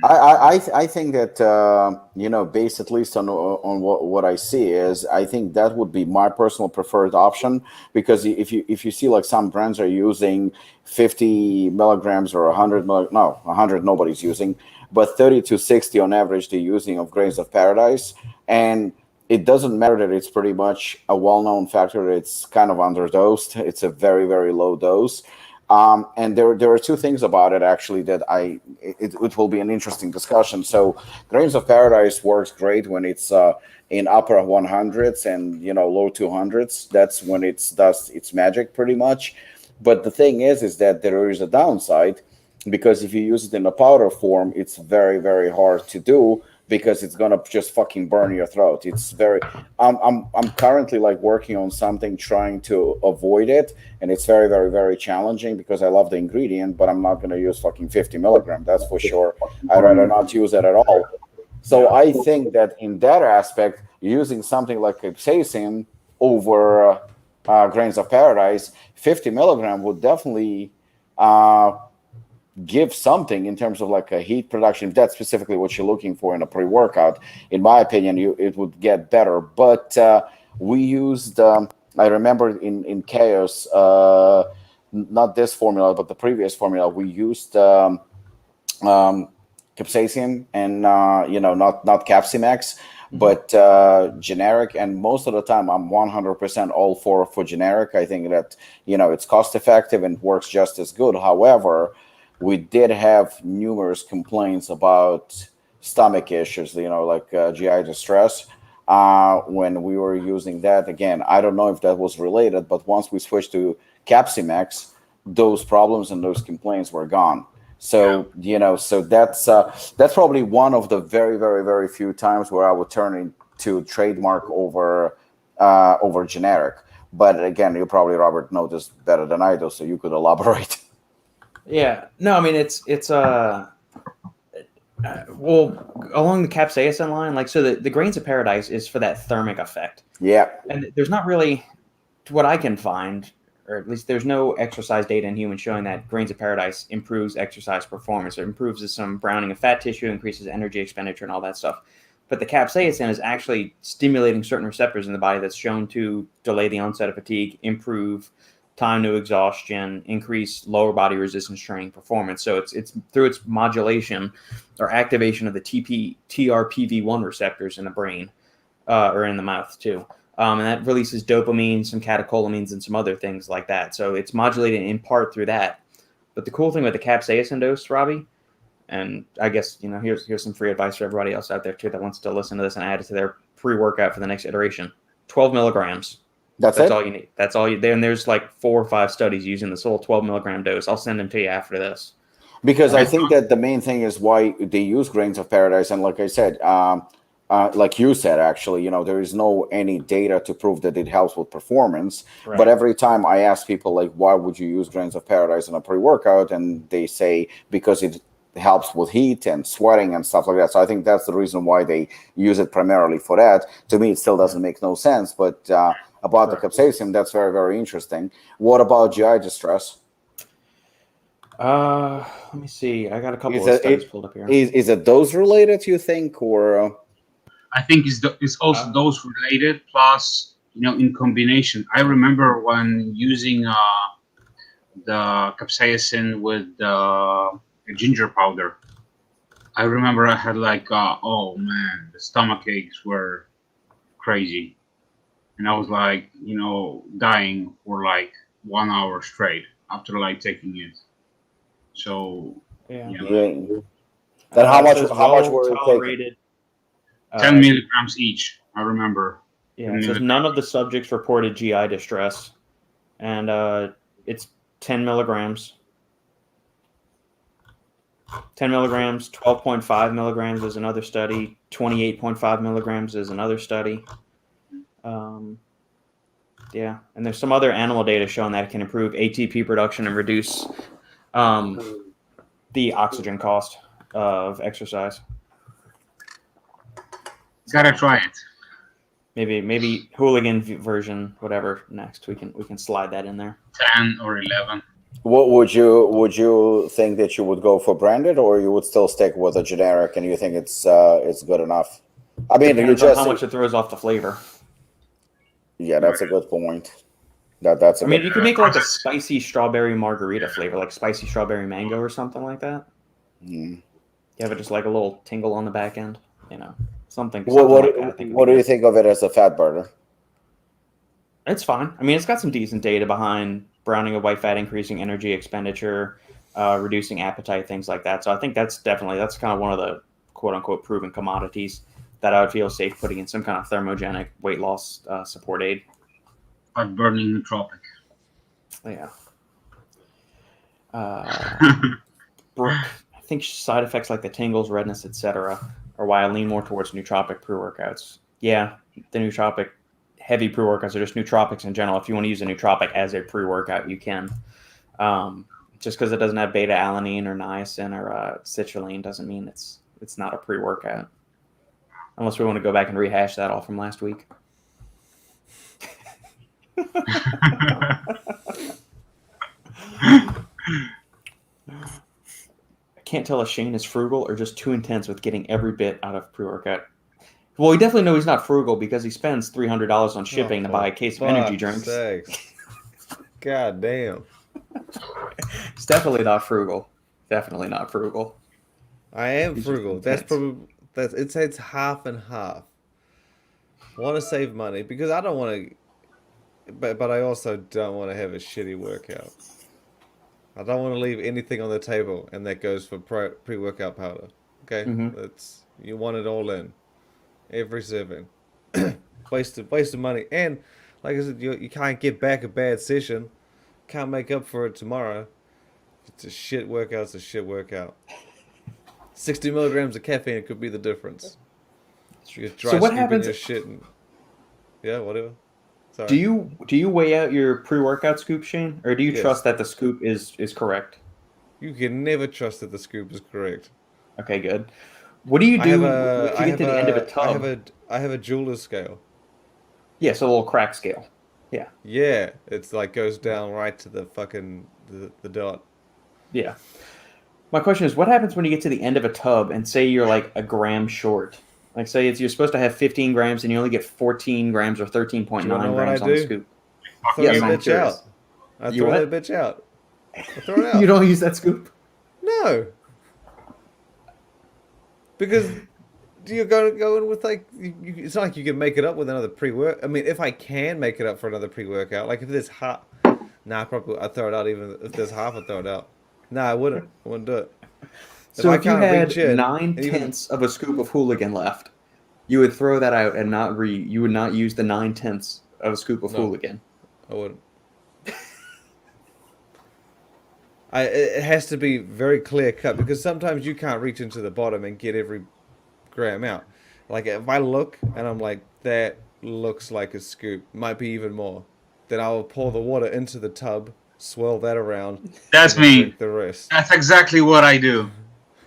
I think that based at least on what I see is I think that would be my personal preferred option, because if you see like some brands are using 50 milligrams or 100 nobody's using, but 30 to 60 on average they're using of grains of paradise, and it doesn't matter that it's pretty much a well-known factor. It's kind of underdosed. It's a very, very low dose. And there are two things about it actually that it will be an interesting discussion. So grains of paradise works great when it's in upper 100s and low 200s. That's when it does its magic pretty much. But the thing is that there is a downside, because if you use it in a powder form, it's very, very hard to do, because it's gonna just fucking burn your throat. It's very. I'm currently like working on something trying to avoid it, and it's very, very, very challenging because I love the ingredient, but I'm not gonna use fucking 50 milligram. That's for sure. I'd rather not use it at all. So I think that in that aspect, using something like capsaicin over grains of paradise, 50 milligram would definitely give something in terms of like a heat production. If that's specifically what you're looking for in a pre-workout, in my opinion, it would get better. But we used, I remember in Chaos, not this formula, but the previous formula, we used capsaicin and not Capsimax, but generic. And most of the time I'm 100% all for generic. I think that it's cost effective and works just as good. However, we did have numerous complaints about stomach issues, like GI distress, when we were using that. Again, I don't know if that was related, but once we switched to Capsimax, those problems and those complaints were gone. So, so that's probably one of the very, very, very few times where I would turn into trademark over generic. But again, you probably, Robert, know this better than I do, so you could elaborate. Yeah, no, I mean it's well, along the capsaicin line, like, so the grains of paradise is for that thermic effect. Yeah, and there's not really, to what I can find, or at least there's no exercise data in humans showing that grains of paradise improves exercise performance. It improves some browning of fat tissue, increases energy expenditure, and all that stuff. But the capsaicin is actually stimulating certain receptors in the body that's shown to delay the onset of fatigue, improve time to exhaustion, increase lower body resistance training performance. So it's through its modulation or activation of the TRPV1 receptors in the brain, or in the mouth too. And that releases dopamine, some catecholamines, and some other things like that. So it's modulated in part through that. But the cool thing with the capsaicin dose, Robbie, and I guess, here's some free advice for everybody else out there too that wants to listen to this and add it to their pre-workout for the next iteration. 12 milligrams. That's all you need. That's all you. And there's like 4 or 5 studies using this little 12 milligram dose. I'll send them to you after this. Because I think that the main thing is why they use grains of paradise. And like I said, like you said, actually, there is no any data to prove that it helps with performance. Right. But every time I ask people, like, why would you use grains of paradise in a pre-workout? And they say, because it helps with heat and sweating and stuff like that. So I think that's the reason why they use it primarily for that. To me, it still doesn't make no sense. But about the capsaicin, that's very, very interesting. What about GI distress? Let me see. I got a couple of studies pulled up here. Is it dose related, you think, or? I think it's also dose related. Plus, in combination. I remember when using the capsaicin with the ginger powder. I remember I had oh man, the stomach aches were crazy. And I was dying for 1 hour straight after taking it. So yeah. Then how much were tolerated? 10 milligrams each. I remember. Yeah, it says none of the subjects reported GI distress, and it's 10 milligrams. 10 milligrams, 12.5 milligrams is another study. 28.5 milligrams is another study. Yeah, and there's some other animal data showing that it can improve ATP production and reduce the oxygen cost of exercise. Gotta try it. Maybe hooligan version, whatever. Next, we can slide that in there. 10 or 11. What would you think that you would go for branded, or you would still stick with a generic, and you think it's good enough? I mean, you just how much it throws off the flavor. Yeah, that's a good point. That's. You could make a spicy strawberry margarita flavor, like spicy strawberry mango or something like that. You have it just like a little tingle on the back end, something. What do you think of it as a fat burner? It's fine. It's got some decent data behind browning of white fat, increasing energy expenditure, reducing appetite, things like that. So I think that's kind of one of the quote unquote proven commodities that I would feel safe putting in some kind of thermogenic weight loss support aid. Fat burning nootropic. Yeah. I think side effects like the tingles, redness, etc., are why I lean more towards nootropic pre-workouts. Yeah, the nootropic heavy pre-workouts are just nootropics in general. If you want to use a nootropic as a pre-workout, you can. Just because it doesn't have beta-alanine or niacin or citrulline doesn't mean it's not a pre-workout. Unless we want to go back and rehash that all from last week. I can't tell if Shane is frugal or just too intense with getting every bit out of pre-workout. Well, we definitely know he's not frugal because he spends $300 on shipping to buy a case of energy drinks. God damn. It's definitely not frugal. Definitely not frugal. I am frugal. That's probably it's half and half. Want to save money because I don't want to, but I also don't want to have a shitty workout. I don't want to leave anything on the table, and that goes for pre-workout powder. Okay, that's you want it all in, every serving. waste of money, and like I said, you can't get back a bad session, can't make up for it tomorrow. It's a shit workout. It's a shit workout. 60 milligrams of caffeine could be the difference. So what happens? Your shit and, yeah, whatever. Sorry. Do you weigh out your pre-workout scoop, Shane, or do you trust that the scoop is correct? You can never trust that the scoop is correct. Okay, good. What do you do if you get to the end of a tub? I have a jeweler's scale. Yeah, so a little crack scale. Yeah. Yeah, it's like goes down right to the fucking the dot. Yeah. My question is, what happens when you get to the end of a tub and say you're like a gram short? Like say you're supposed to have 15 grams and you only get 14 grams or 13.9 grams on the scoop. I throw that bitch out. I throw that bitch out. I throw it out. You don't use that scoop? No. Because you're going to go in with like, it's not like you can make it up with another pre-work. I mean, if I can make it up for another pre-workout, like if there's half, probably I'd throw it out. Even if there's half, I'd throw it out. No, I wouldn't. I wouldn't do it. So if you had 9/10 of a scoop of Hooligan left, you would throw that out and you would not use the 9/10 of a scoop of Hooligan. I wouldn't. It has to be very clear cut because sometimes you can't reach into the bottom and get every gram out. Like if I look and I'm like, that looks like a scoop, might be even more, then I will pour the water into the tub, swirl that around. That's me. Drink the rest. That's exactly what I do.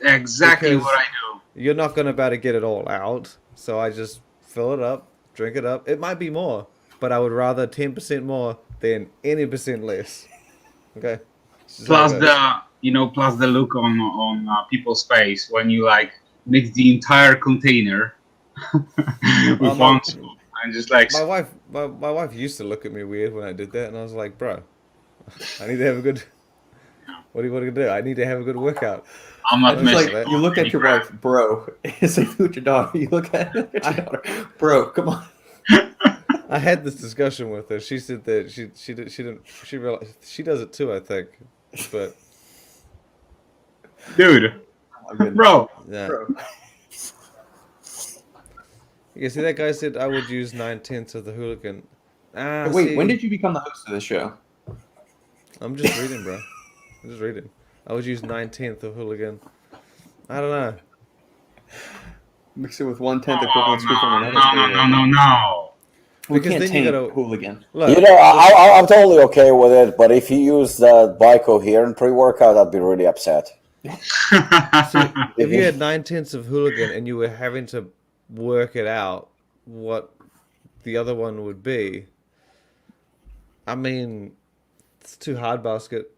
Exactly what I do. You're not going to be able to get it all out, so I just fill it up, drink it up. It might be more, but I would rather 10% more than any percent less. Okay. Plus the look on people's face when you like mix the entire container with one scoop and just like. My wife used to look at me weird when I did that, and I was like, bro, I need to have a good. What are you going to do? I need to have a good workout. I'm not missing like, you look at your wife, bro. Same thing with your daughter. You look at your daughter, bro. Come on. I had this discussion with her. She said that she realized she does it too. I think, but dude, bro. Yeah. Bro. You see, that guy said I would use 9/10 of the Hooligan. Wait, when did you become the host of this show? I'm just reading, bro. I'm just reading. I would use 9/10 of Hooligan. I don't know. Mix it with 1/10 equivalent scoop from another. No. Because then you gotta Hooligan. Look, I'm totally okay with it, but if you use the bicoherent pre-workout, I'd be really upset. So if you had 9/10 of Hooligan and you were having to work it out, what the other one would be, I mean, it's too hard basket.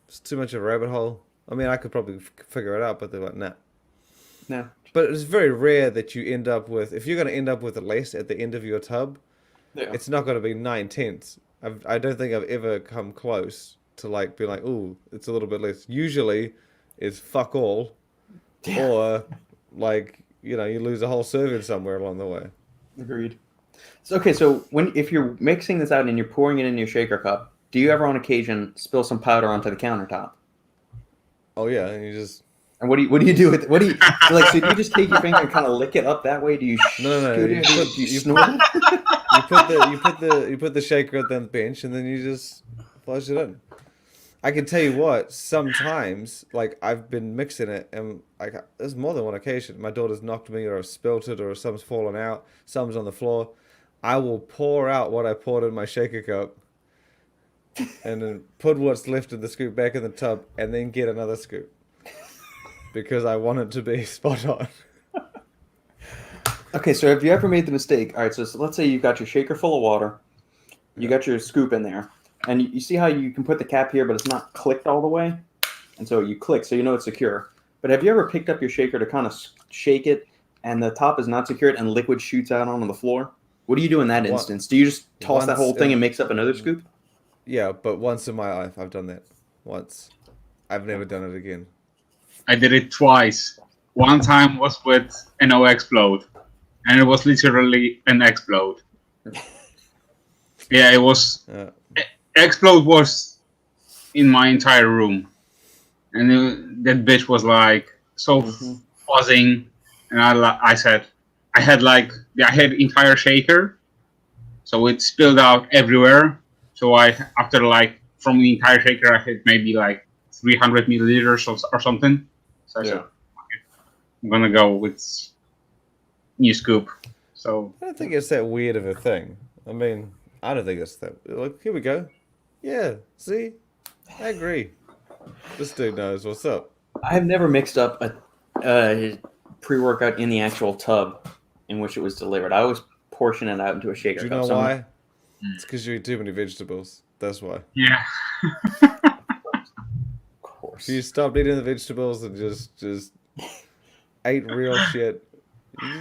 It's too much of a rabbit hole. I mean, I could probably figure it out, but they're like, nah. No. But it's very rare that you end up with, if you're going to end up with less at the end of your tub, it's not going to be 9/10. I don't think I've ever come close to like being like, ooh, it's a little bit less. Usually it's fuck all, or like, you lose a whole serving somewhere along the way. Agreed. So if you're mixing this out and you're pouring it in your shaker cup, do you ever on occasion spill some powder onto the countertop? Oh yeah, and you just. And what do you do with it? What do you like? So do you just take your finger and kind of lick it up that way? Do you? No. You snort it? You put the shaker at the bench and then you just flush it in. I can tell you what, sometimes, like, I've been mixing it, and like, there's more than one occasion. My daughter's knocked me, or I've spilt it, or some's fallen out, some's on the floor. I will pour out what I poured in my shaker cup, and then put what's left in the scoop back in the tub, and then get another scoop. Because I want it to be spot on. Okay, so have you ever made the mistake? All right, so let's say you've got your shaker full of water. You got your scoop in there. And you see how you can put the cap here, but it's not clicked all the way? And so you click, so you know it's secure. But have you ever picked up your shaker to kind of shake it, and the top is not secured, and liquid shoots out onto the floor? What do you do in that instance? Do you just toss that whole thing and mix up another scoop? Yeah, but once in my life, I've done that. Once. I've never done it again. I did it twice. One time was with an explode, and it was literally an explode. Yeah, it was. Explode was in my entire room, and that bitch was like so buzzing, and I said I had entire shaker, so it spilled out everywhere. So after from the entire shaker, I had maybe like 300 milliliters or something. So I said, okay, I'm gonna go with new scoop. So I don't think it's that weird of a thing. I mean, I don't think it's that. Look, here we go. Yeah, see? I agree. This dude knows what's up. I have never mixed up a pre-workout in the actual tub in which it was delivered. I always portion it out into a shaker Do you cup. know why? It's because you eat too many vegetables. That's why. yeah. Of course. If you stopped eating the vegetables and just ate real shit,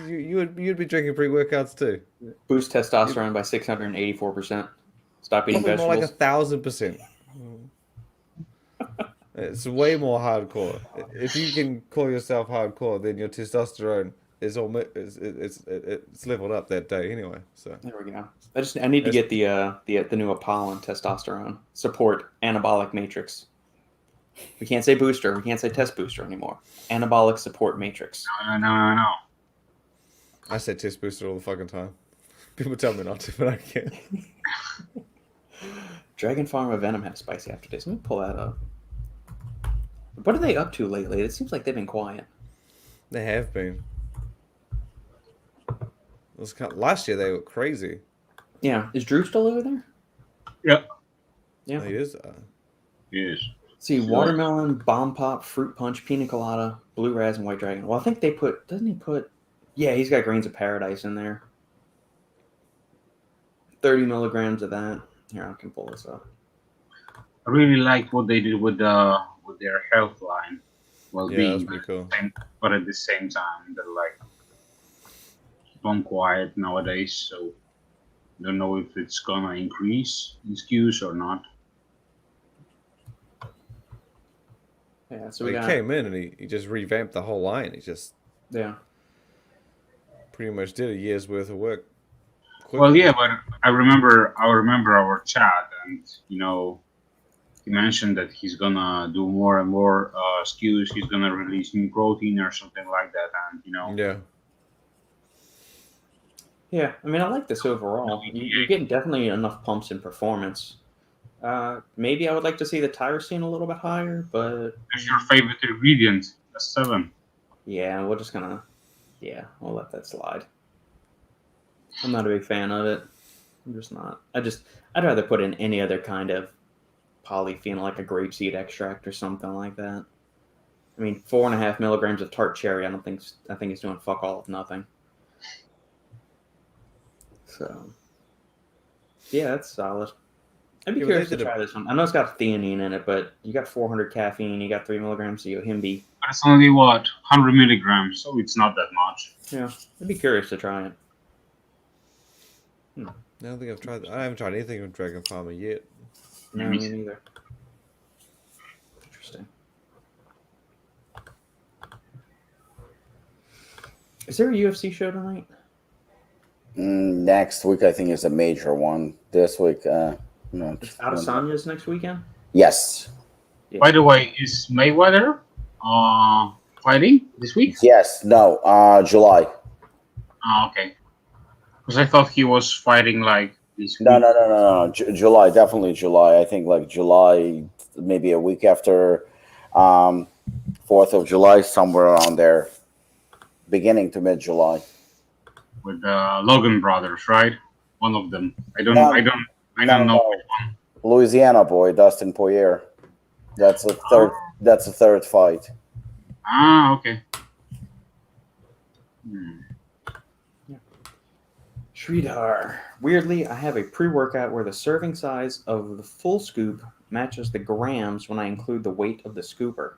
you'd be drinking pre-workouts too. Boost testosterone by 684%. Stop eating Probably more vegetables. like 1,000%. It's way more hardcore. If you can call yourself hardcore, then your testosterone is it's leveled up that day anyway. So There we go. I need to get the new Apollon testosterone support anabolic matrix. We can't say booster. We can't say test booster anymore. Anabolic support matrix. No. I say test booster all the fucking time. People tell me not to, but I can't. Dragon Pharma Venom had a spicy aftertaste. Let me pull that up. What are they up to lately? It seems like they've been quiet. They have been. Last year they were crazy. Yeah. Is Drew still over there? Yep. Yeah. He is. Yes. See, watermelon, bomb pop, fruit punch, pina colada, blue raz, and white dragon. Well, I think doesn't he put, yeah, he's got grains of paradise in there. 30 milligrams of that. Here, I can pull this up. I really liked what they did with their health line, well-being, that's pretty cool. but at the same time, they're like keep on quiet nowadays. So don't know if it's gonna increase in SKUs or not. Yeah, so He we got, came in and he just revamped the whole line. He just yeah. pretty much did a year's worth of work. Well, yeah, but I remember our chat, and he mentioned that he's gonna do more and more SKUs. He's gonna release new protein or something like that, and Yeah. Yeah, I mean, I like this overall. You're getting definitely enough pumps in performance. Maybe I would like to see the tyrosine a little bit higher, but What's your favorite ingredient? A 7. yeah, we'll let that slide. I'm not a big fan of it. I'm just not. I'd rather put in any other kind of polyphenol, like a grapeseed extract or something like that. I mean, 4.5 milligrams of tart cherry. I think it's doing fuck all of nothing. So, yeah, that's solid. I'd be curious to try this one. I know it's got theanine in it, but you got 400 caffeine, you got 3 milligrams of yohimbe. But it's only 100 milligrams, so it's not that much. Yeah, I'd be curious to try it. I don't think I've tried. I haven't tried anything with Dragon Pharma yet. No, me neither. Interesting. Is there a UFC show tonight? Next week, I think, is a major one. This week, It's Adesanya's next weekend? Yes. Yeah. By the way, is Mayweather fighting this week? Yes. No. July. Okay. Because I thought he was fighting like No. July, definitely July. I think like July, maybe a week after 4th of July, somewhere around there, beginning to mid July. With the Logan brothers, right? One of them. I don't No, know. no. Louisiana boy, Dustin Poirier. That's a third. Oh. That's a third fight. Ah, okay. Sridhar. Weirdly, I have a pre-workout where the serving size of the full scoop matches the grams when I include the weight of the scooper.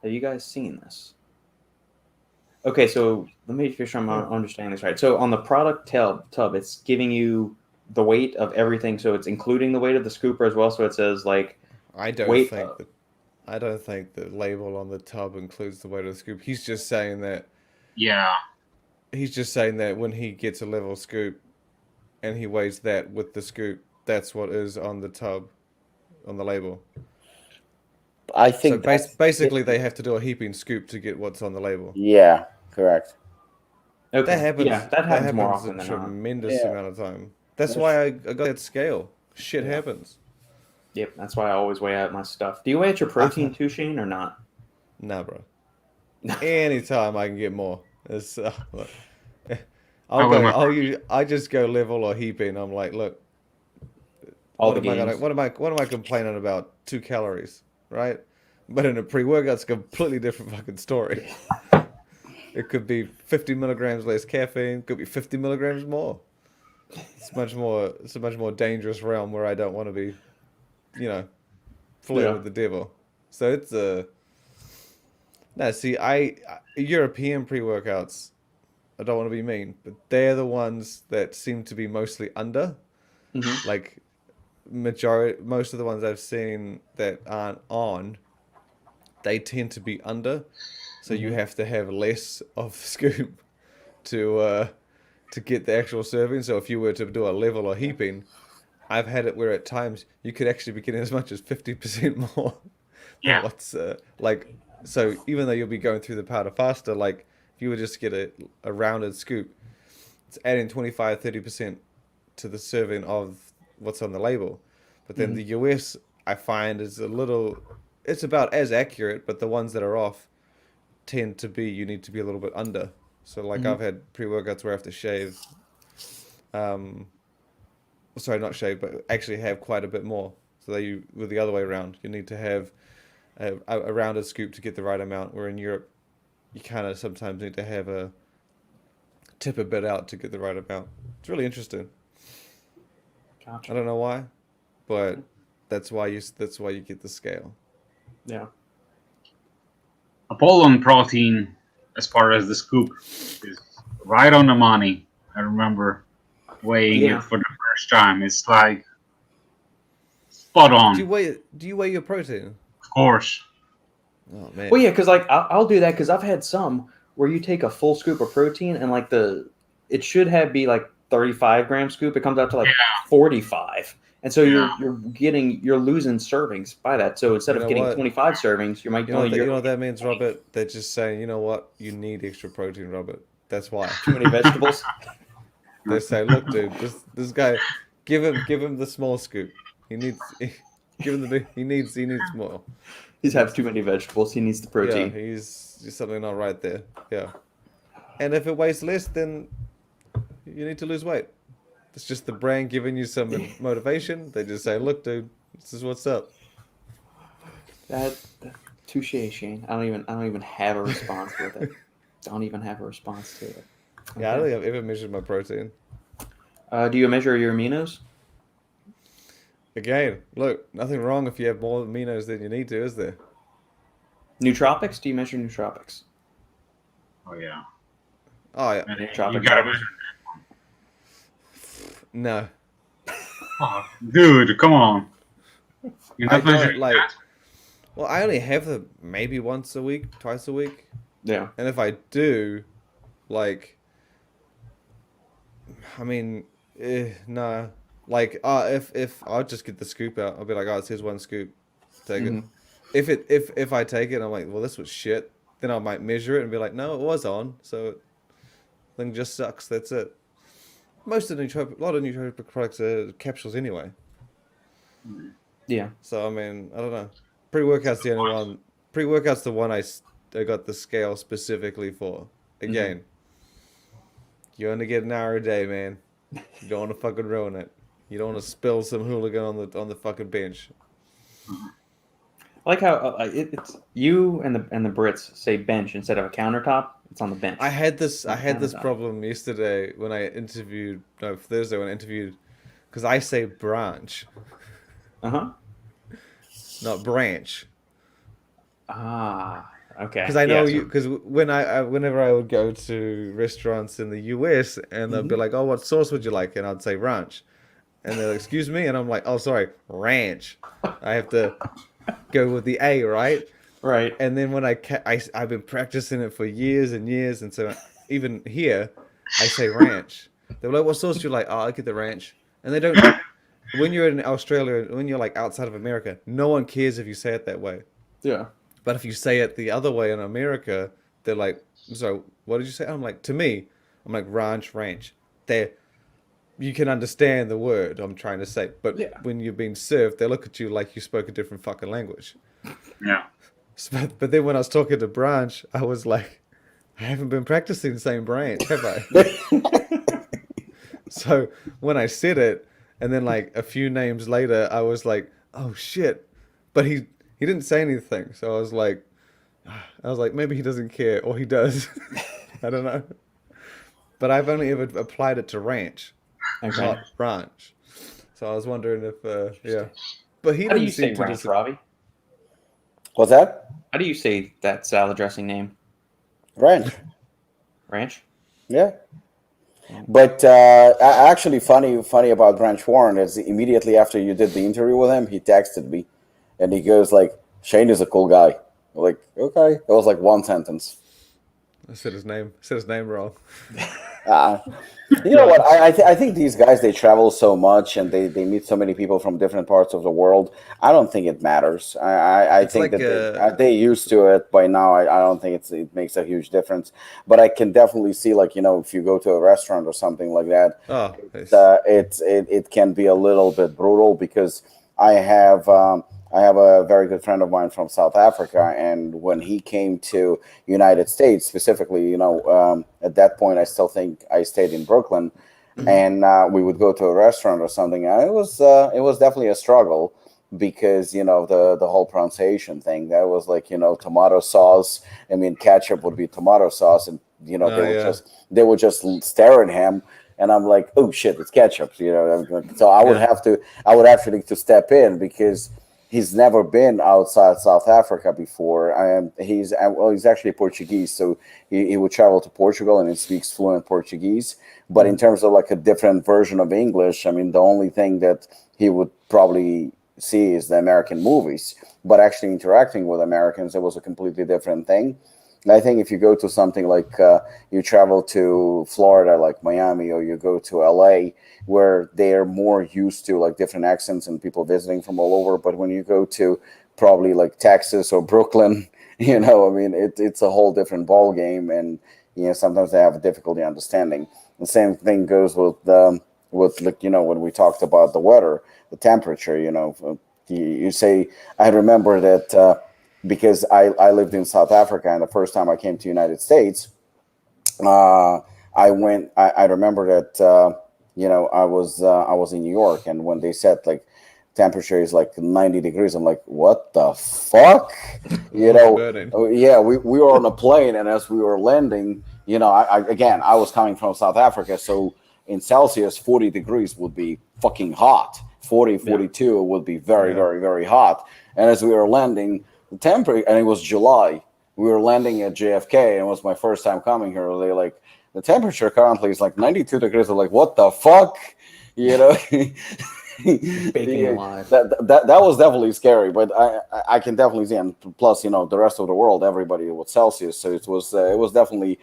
Have you guys seen this? Okay, so let me make sure I'm understanding this right. So on the product tub, it's giving you the weight of everything, so it's including the weight of the scooper as well. So it says like I don't think the label on the tub includes the weight of the scoop. He's just saying that. Yeah. He's just saying that when he gets a level scoop, and he weighs that with the scoop, that's what is on the tub, on the label. I think so basically they have to do a heaping scoop to get what's on the label. Yeah, correct. okay, That happens. Yeah, that happens more often a than not. tremendous amount of time. That's why I got that scale. Shit happens. Yep, that's why I always weigh out my stuff. Do you weigh out your protein too, Shane, or not? Nah, bro. Anytime I can get more. It's, I just go level or heaping. I'm like, look, what am I complaining about? 2 calories, right? But in a pre-workout, it's a completely different fucking story. It could be 50 milligrams less caffeine. Could be 50 milligrams more. It's a much more dangerous realm where I don't want to be, flirting with the devil. So it's European pre-workouts, I don't want to be mean, but they're the ones that seem to be mostly under. Mm-hmm. Like most of the ones I've seen that aren't on, they tend to be under. So you have to have less of the scoop to get the actual serving. So if you were to do a level or heaping, I've had it where at times you could actually be getting as much as 50% more. Yeah. What's so even though you'll be going through the powder faster, like if you would just get a rounded scoop, it's adding 25-30% to the serving of what's on the label. But then the US, I find, is it's about as accurate, but the ones that are off tend to be, you need to be a little bit under. So like I've had pre-workouts where I have to shave, sorry, not shave, but actually have quite a bit more. So with the other way around, you need to have a rounded scoop to get the right amount, where in Europe, you kind of sometimes need to have a tip a bit out to get the right amount. It's really interesting. Gotcha. I don't know why, but that's why you get the scale. Yeah. Apollon protein, as far as the scoop, is right on the money. I remember weighing it for the first time. It's like spot on. Do you weigh your protein? Of course. Oh man. Well, yeah, because like I'll do that because I've had some where you take a full scoop of protein and like it should be like 35-gram scoop. It comes out to like 45, and so you're losing servings by that. So instead of getting 25 servings, you might you know what that means, Robert? They're just saying, you know what, you need extra protein, Robert. That's why. Too many vegetables. They say, look, dude, this guy, give him the small scoop. He needs more. He's had too many vegetables. He needs the protein. Yeah, he's something not right there. Yeah. And if it weighs less, then you need to lose weight. It's just the brain giving you some motivation. They just say, look, dude, this is what's up. Touche, Shane. I don't even have a response with it. Don't even have a response to it. Okay. Yeah, I don't think I've ever measured my protein. Do you measure your aminos? Again, look, nothing wrong if you have more aminos than you need to, is there? Nootropics? Do you measure nootropics? Oh yeah. Oh yeah. You gotta measure. No. Oh, dude, come on. You're not measuring that? Well, I only have them maybe once a week, twice a week. Yeah. And if I do, like, I mean, no. Like, if I'll just get the scoop out, I'll be like, oh, here's one scoop, take it. If I take it, I'm like, well, this was shit. Then I might measure it and be like, no, it was on, so the thing just sucks. That's it. most of a lot of nootropic products are capsules anyway. Yeah. So I mean, I don't know. Pre-workout's the only one. Pre-workout's the one I got the scale specifically for. Again, you only get an hour a day, man. You don't want to fucking ruin it. You don't want to spill some hooligan on the fucking bench. I like how it's you and the Brits say bench instead of a countertop. It's on the bench. I had this problem yesterday when I interviewed. No, Thursday when I interviewed, because I say branch, Uh-huh. not branch. Ah, okay. Because I know you. Because whenever I would go to restaurants in the US and they'd be like, "Oh, what sauce would you like?" and I'd say ranch, and they're like, "Excuse me," and I'm like, "Oh, sorry, ranch." I have to go with the A, right? Right. And then when I've been practicing it for years and years, and so even here, I say ranch. They're like, "What sauce do you like?" "Oh, I get the ranch." And they don't. When you're in Australia, when you're like outside of America, no one cares if you say it that way. Yeah. But if you say it the other way in America, they're like, "So what did you say?" I'm like, to me, I'm like ranch. You can understand the word I'm trying to say, but when you're being served, they look at you like you spoke a different fucking language. Yeah. But then when I was talking to Branch, I was like, I haven't been practicing saying branch, have I? So when I said it, and then like a few names later, I was like, oh shit. But he didn't say anything. So I was like, maybe he doesn't care, or he does. I don't know. But I've only ever applied it to ranch, not ranch. So I was wondering if, yeah. But he How do didn't you say seem to ranch, Robbie? What's that? How do you say that salad dressing name? Ranch. Ranch? Yeah. But actually, funny about Branch Warren is immediately after you did the interview with him, he texted me, and he goes like, "Shane is a cool guy." I'm like, okay, it was like one sentence. I said his name wrong. You know what? I think these guys, they travel so much and they meet so many people from different parts of the world. I don't think it matters. I think like that they used to it by now. I don't think it makes a huge difference. But I can definitely see, like, you know, if you go to a restaurant or something like that, it can be a little bit brutal because I have a very good friend of mine from South Africa, and when he came to United States specifically, you know, at that point, I still think I stayed in Brooklyn, and we would go to a restaurant or something. And it was definitely a struggle because, you know, the whole pronunciation thing. That was like, you know, tomato sauce. I mean, ketchup would be tomato sauce, and you know, they would just stare at him. And I'm like, oh shit, it's ketchup, you know. So I would actually need to step in because he's never been outside South Africa before. He's actually Portuguese, so he would travel to Portugal and he speaks fluent Portuguese. But in terms of like a different version of English, I mean, the only thing that he would probably see is the American movies. But actually interacting with Americans, it was a completely different thing. I think if you go to something like you travel to Florida, like Miami, or you go to LA, where they're more used to like different accents and people visiting from all over. But when you go to probably like Texas or Brooklyn, you know, I mean, it's a whole different ball game, and you know, sometimes they have difficulty understanding. The same thing goes with like, you know, when we talked about the weather, the temperature. You know, you say, I remember that. Because I lived in South Africa, and the first time I came to United States, I remember that you know, I was in New York, and when they said like temperature is like 90 degrees, I'm like, what the fuck? You know, yeah, we were on a plane, and as we were landing, you know, I was coming from South Africa, so in Celsius, 40 degrees would be fucking hot. 40, 42 would be very, very, very hot. And as we were landing, the temperature, and it was July. We were landing at JFK, and it was my first time coming here. They like, the temperature currently is like 92 degrees. I'm like, what the fuck? You know, baking alive. That was definitely scary, but I can definitely see. And plus, you know, the rest of the world, everybody with Celsius, so it was definitely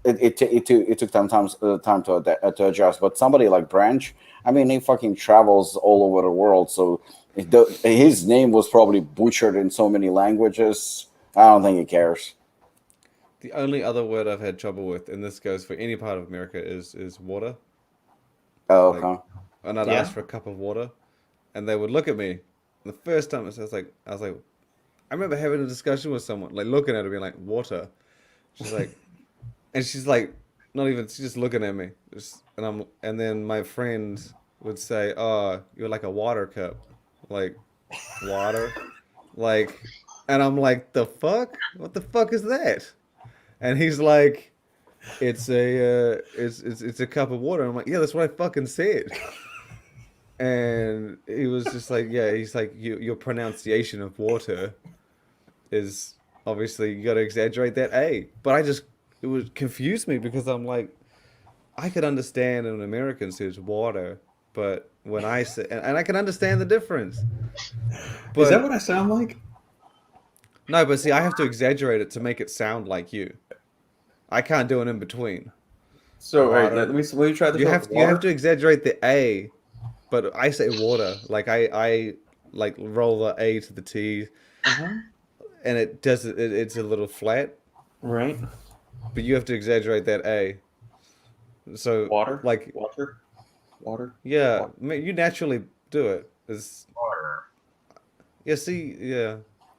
it took time to adjust. But somebody like Branch, I mean, he fucking travels all over the world, so. His name was probably butchered in so many languages. I don't think he cares. The only other word I've had trouble with, and this goes for any part of America, is water. Oh, Like, okay. and I'd Yeah. ask for a cup of water, and they would look at me. The first time, I was like, I remember having a discussion with someone, like looking at her, being like, "Water." She's like, and she's like, not even. She's just looking at me, and then my friend would say, "Oh, you're like a water cup, like water, like," and I'm like, "The fuck? What the fuck is that?" And he's like, it's a cup of water. I'm like, yeah, that's what I fucking said. And he was just like, yeah, he's like, your pronunciation of water is obviously you got to exaggerate that A. But it would confuse me because I'm like, I could understand an American says water, but when I say, and I can understand the difference. But Is that what I sound like? no, but see, I have to exaggerate it to make it sound like you. I can't do an in between. So, all right, Water. let me try this. You out. have to exaggerate the A, but I say water. Like I like roll the A to the T, Uh-huh. and it's a little flat, Right. but you have to exaggerate that A. So Water. like Water. yeah, Water. you naturally do it. It's Water. yeah, see yeah.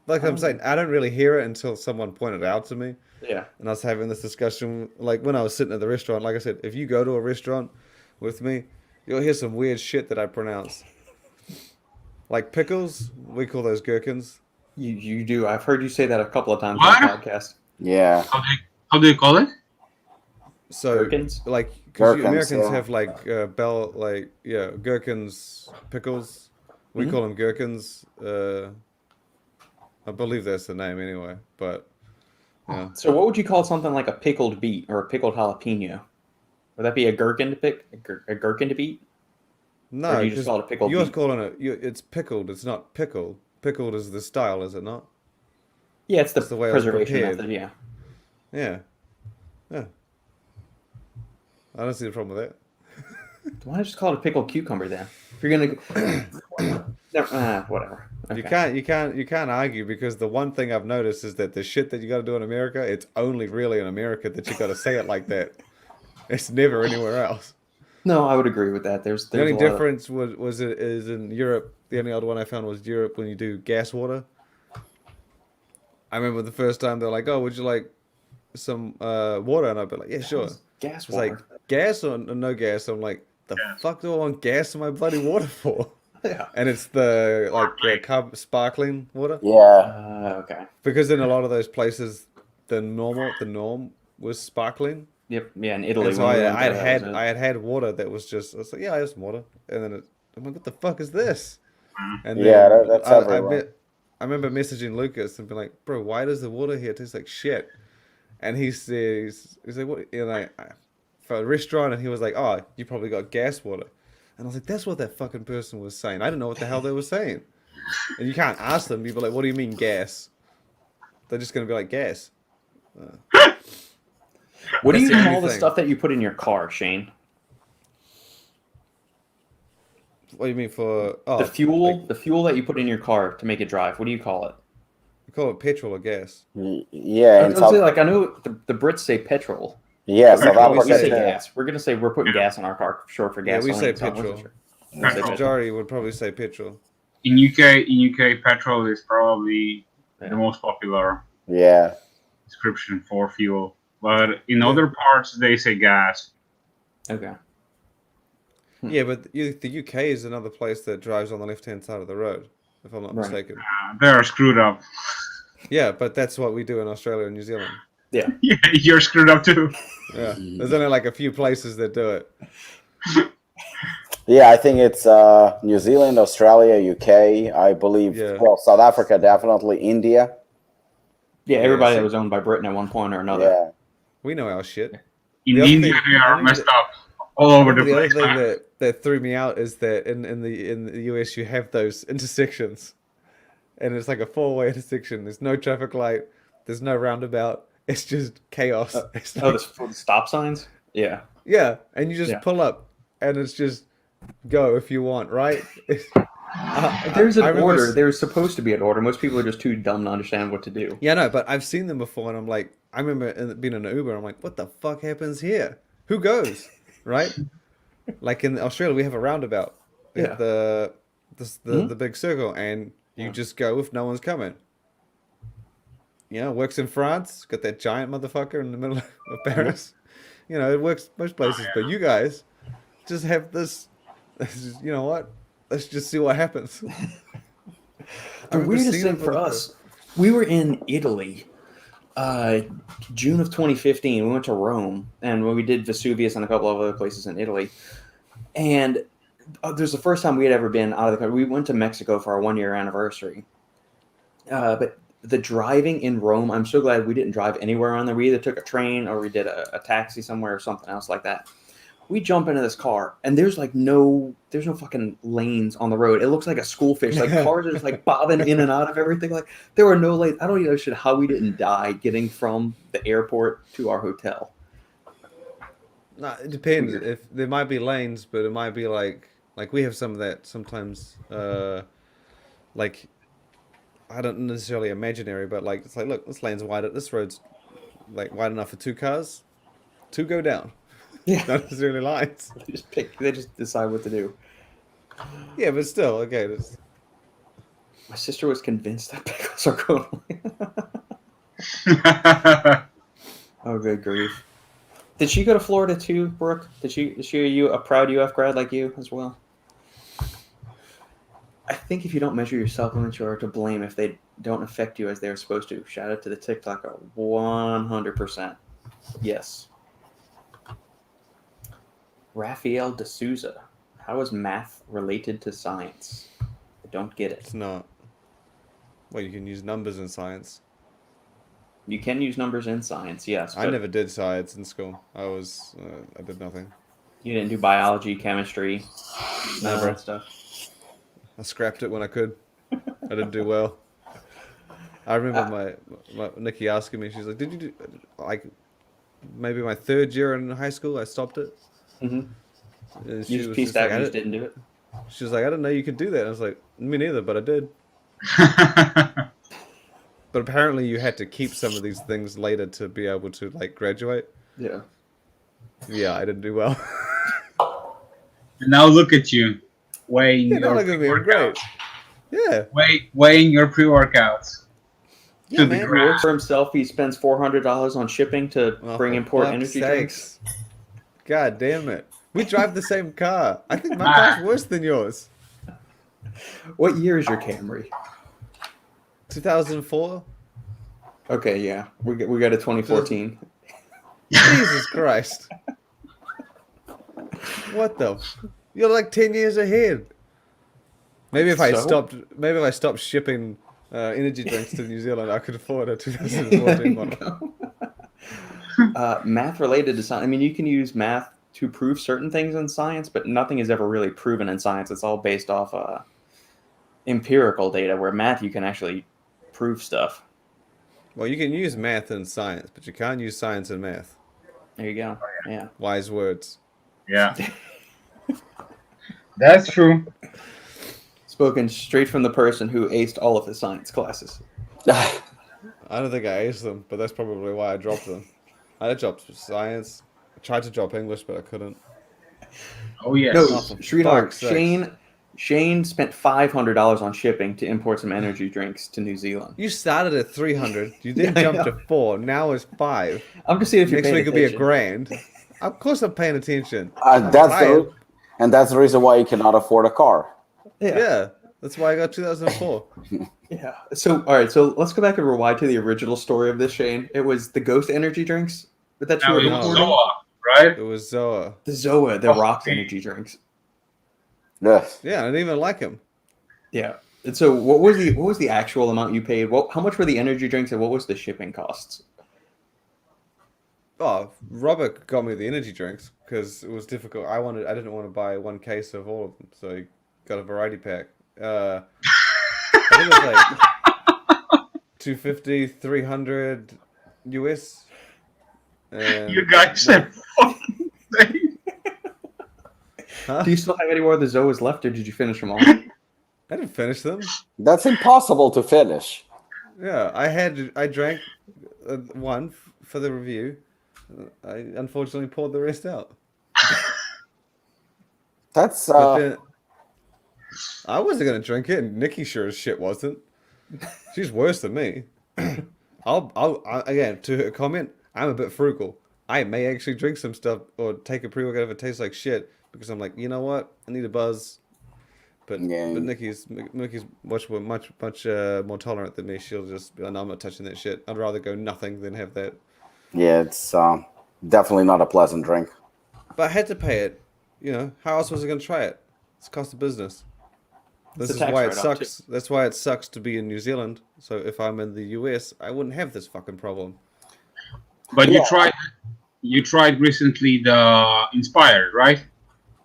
Like I'm saying, I don't really hear it until someone pointed it out to me. Yeah. And I was having this discussion, like when I was sitting at the restaurant. Like I said, if you go to a restaurant with me, you'll hear some weird shit that I pronounce. Like pickles, we call those gherkins. You do. I've heard you say that a couple of times What? on the podcast. Yeah. How do you call it? So, Gherkins? like, because Gherkins, Americans yeah. have like gherkins, pickles. We call them gherkins. I believe that's the name anyway. But yeah, So, what would you call something like a pickled beet or a pickled jalapeno? Would that be a gherkin to pick? A gherkin to beat? no, Or do you just call it a pickled you're beet? calling it. It's pickled. It's not pickled. Pickled is the style, is it not? Yeah, it's the, It's the way it was preservation prepared. method. Yeah. Yeah, yeah. I don't see the problem with that. Why not just call it a pickled cucumber then? If you're gonna, whatever. Okay. You can't argue because the one thing I've noticed is that the shit that you got to do in America, it's only really in America that you got to say it like that. It's never anywhere else. No, I would agree with that. There's The only a lot of- difference is in Europe. The only other one I found was Europe when you do gas water. I remember the first time they're like, "Oh, would you like some water?" And I'd be like, "Yeah, sure." gas It's water. like gas or no gas. I'm like, the fuck do I want gas in my bloody water for? Yeah. And it's the sparkling water. Yeah. Okay. Because in a lot of those places, the norm was sparkling. Yep. Yeah, in Italy. And so when I we went there, that was it. had water that was just, I was like, yeah, I have some water. And then I'm like, what the fuck is this? And Yeah, then that's I everywhere. I remember messaging Lukasz and being like, bro, why does the water here taste like shit? And he says, he's like, what? And I for a restaurant, and he was like, oh, you probably got gas water. And I was like, that's what that fucking person was saying. I didn't know what the hell they were saying. And you can't ask them. You'd be like, what do you mean gas? They're just going to be like, gas. What do you That's the call only the thing. stuff that you put in your car, Shane? What do you mean for... Oh, The fual, like, the fuel that you put in your car to make it drive. What do you call it? you call it petrol or gas. Yeah. I In was South, like, I know the Brits say petrol. yeah, South Petrol, we We say Africa. say too. gas. We're gonna say we're putting gas in our car, short for Yeah, gas. we say petrol. The majority would probably say petrol. In UK, petrol is probably Yeah. the most popular Yeah. description for fuel. But in other parts, they say gas. Okay. Yeah, but the UK is another place that drives on the left-hand side of the road, if I'm not Right. mistaken. They're screwed up. Yeah, but that's what we do in Australia and New Zealand. Yeah. Yeah, you're screwed up too. Yeah, there's only like a few places that do it. Yeah, I think it's New Zealand, Australia, UK, I believe. Yeah. Well, South Africa, definitely. India. Yeah, everybody so- that was owned by Britain at one point or another. Yeah. We know our shit. In The other India, thing- they I are think messed that- up all over the The other place. thing man. that threw me out is that in the US you have those intersections, and it's like a four-way intersection. There's no traffic light. There's no roundabout. It's just chaos. It's Oh, like- the stop signs. Yeah. yeah, and you just Yeah. pull up, and it's just go if you want, right? There's an I remember order. s- There's supposed to be an order. Most people are just too dumb to understand what to do. Yeah, no, but I've seen them before, and I'm like, I remember being in an Uber. I'm like, what the fuck happens here? Who goes, right? Like in Australia, we have a roundabout. We Yeah. have the big circle, and you just go if no one's coming. You know, it works in France. Got that giant motherfucker in the middle of Paris. You know, it works most places. But you guys just have this. You know what? Let's just see what happens. The I've never weirdest seen thing it for before. us, we were in Italy, June of 2015. We went to Rome, and we did Vesuvius and a couple of other places in Italy. And there's the first time we had ever been out of the country. We went to Mexico for our 1 year anniversary. But the driving in Rome, I'm so glad we didn't drive anywhere on there. We either took a train or we did a taxi somewhere or something else like that. We jump into this car, and there's no fucking lanes on the road. It looks like a school fish. Like cars are just like bobbing in and out of everything. Like there were no lanes. I don't even know how we didn't die getting from the airport to our hotel. No, it depends. If there might be lanes, but it might be like we have some of that sometimes. Like I don't necessarily imaginary, but like it's like look, this lane's wide. This road's like wide enough for two cars. Two go down. Yeah, Not necessarily lines. they just decide what to do. Yeah, but still, okay. My sister was convinced that pickles are going. Oh, good grief! Did she go to Florida too, Brooke? Is she a proud UF grad like you as well? I think if you don't measure your supplements, you are to blame if they don't affect you as they're supposed to. Shout out to the TikToker, 100%. Yes. Rafael D'Souza. How is math related to science? I don't get it. It's not. Well, you can use numbers in science. You can use numbers in science, yes. I But never did science in school. I did nothing. you didn't do biology, chemistry, none of Never. that stuff. I scrapped it when I could. I didn't do well. I remember my Nikki asking me. She's like, "Did you do like maybe my third year in high school? I stopped it." Mm-hmm. And You just pieced out and just didn't do it? She was like, "I didn't know you could do that." And I was like, "Me neither, but I did." But apparently, you had to keep some of these things later to be able to like graduate. Yeah. Yeah, I didn't do well. And now look at you, weighing Yeah, your look at me, I'm great. pre-workouts. Yeah, Weighing your pre-workouts. yeah, To the man. He ground. works for himself. He spends $400 on shipping to Oh, bring for import fuck's energy sakes. drinks. God damn it. We drive the same car. I think my Ah. car's worse than yours. What year is your Camry? 2004? Okay, yeah. We got a 2014. Jesus Christ. What the? You're like 10 years ahead. Maybe if I stopped shipping energy drinks to New Zealand, I could afford a 2014 model. Math related to science. I mean, you can use math to prove certain things in science, but nothing is ever really proven in science. It's all based off empirical data, where math you can actually prove stuff. Well, you can use math in science, but you can't use science in math. There you go. Yeah. Wise words. Yeah. That's true. Spoken straight from the person who aced all of his science classes. I don't think I aced them, but that's probably why I dropped them. I dropped science. I tried to drop English, but I couldn't. Oh yes. No, Oh, for sweetheart, fuck's sakes. Shane spent $500 on shipping to import some energy drinks to New Zealand. You started at 300. You then Yeah, I jumped know. to 4. Now it's 5. I'm just seeing if you're Next paying week will be attention. $1,000. Of course I'm paying attention. That's the reason why you cannot afford a car. Yeah, that's why I got 2004. Yeah. So, all right. So let's go back and rewind to the original story of this, Shane. It was the Ghost energy drinks that you Now were it was importing. Zoa, right? It was Zoa. The Zoa, the Oh, Rocks man. energy drinks. Yes. Yeah, I didn't even like him. Yeah. And so, what was the actual amount you paid? How much were the energy drinks, and what was the shipping costs? Oh, Robert got me the energy drinks because it was difficult. I didn't want to buy one case of all of them, so he got a variety pack. I think it was like 250, 300 US. And You guys have fucking insane. Huh? Do you still have any more of the Zoas left, or did you finish them all? I didn't finish them. That's impossible to finish. Yeah, I drank one for the review. I unfortunately poured the rest out. That's But then I wasn't gonna drink it, and Nikki sure as shit wasn't. She's worse than me. Again, to her comment, I'm a bit frugal. I may actually drink some stuff or take a pre-workout if it tastes like shit because I'm like, you know what, I need a buzz. But Yeah. Nikki's much more tolerant than me. She'll just be like, no, I'm not touching that shit. I'd rather go nothing than have that. yeah, it's definitely not a pleasant drink. But I had to pay it. You know, how else was I going to try it? It's cost of business. This It's a is tax why it write-off, sucks. That's why it sucks to be in New Zealand. So if I'm in the US, I wouldn't have this fucking problem. But Yeah. you tried recently the Inspired, right?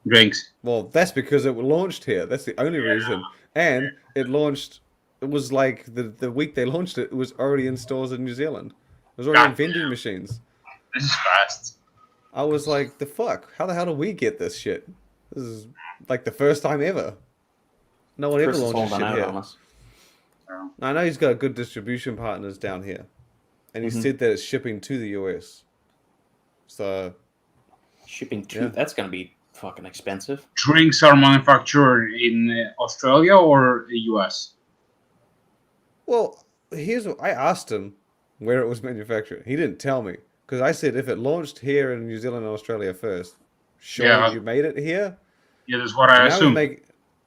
Drinks. Well, that's because it was launched here. That's the only reason. And it launched. It was like the week they launched it, it was already in stores in New Zealand. It was already in vending machines. This is fast. I was like, the fuck? How the hell do we get this shit? This is like the first time ever. No one Chris ever is launches holding shit out here. on us. I know he's got good distribution partners down here. And he said that it's shipping to the US. So, Shipping to Yeah. that's going to be fucking expensive. Drinks are manufactured in Australia or the US? well, here's what I asked him where it was manufactured. He didn't tell me. Because I said if it launched here in New Zealand and Australia first, sure, Yeah. you made it here. Yeah, that's what I Now we assume.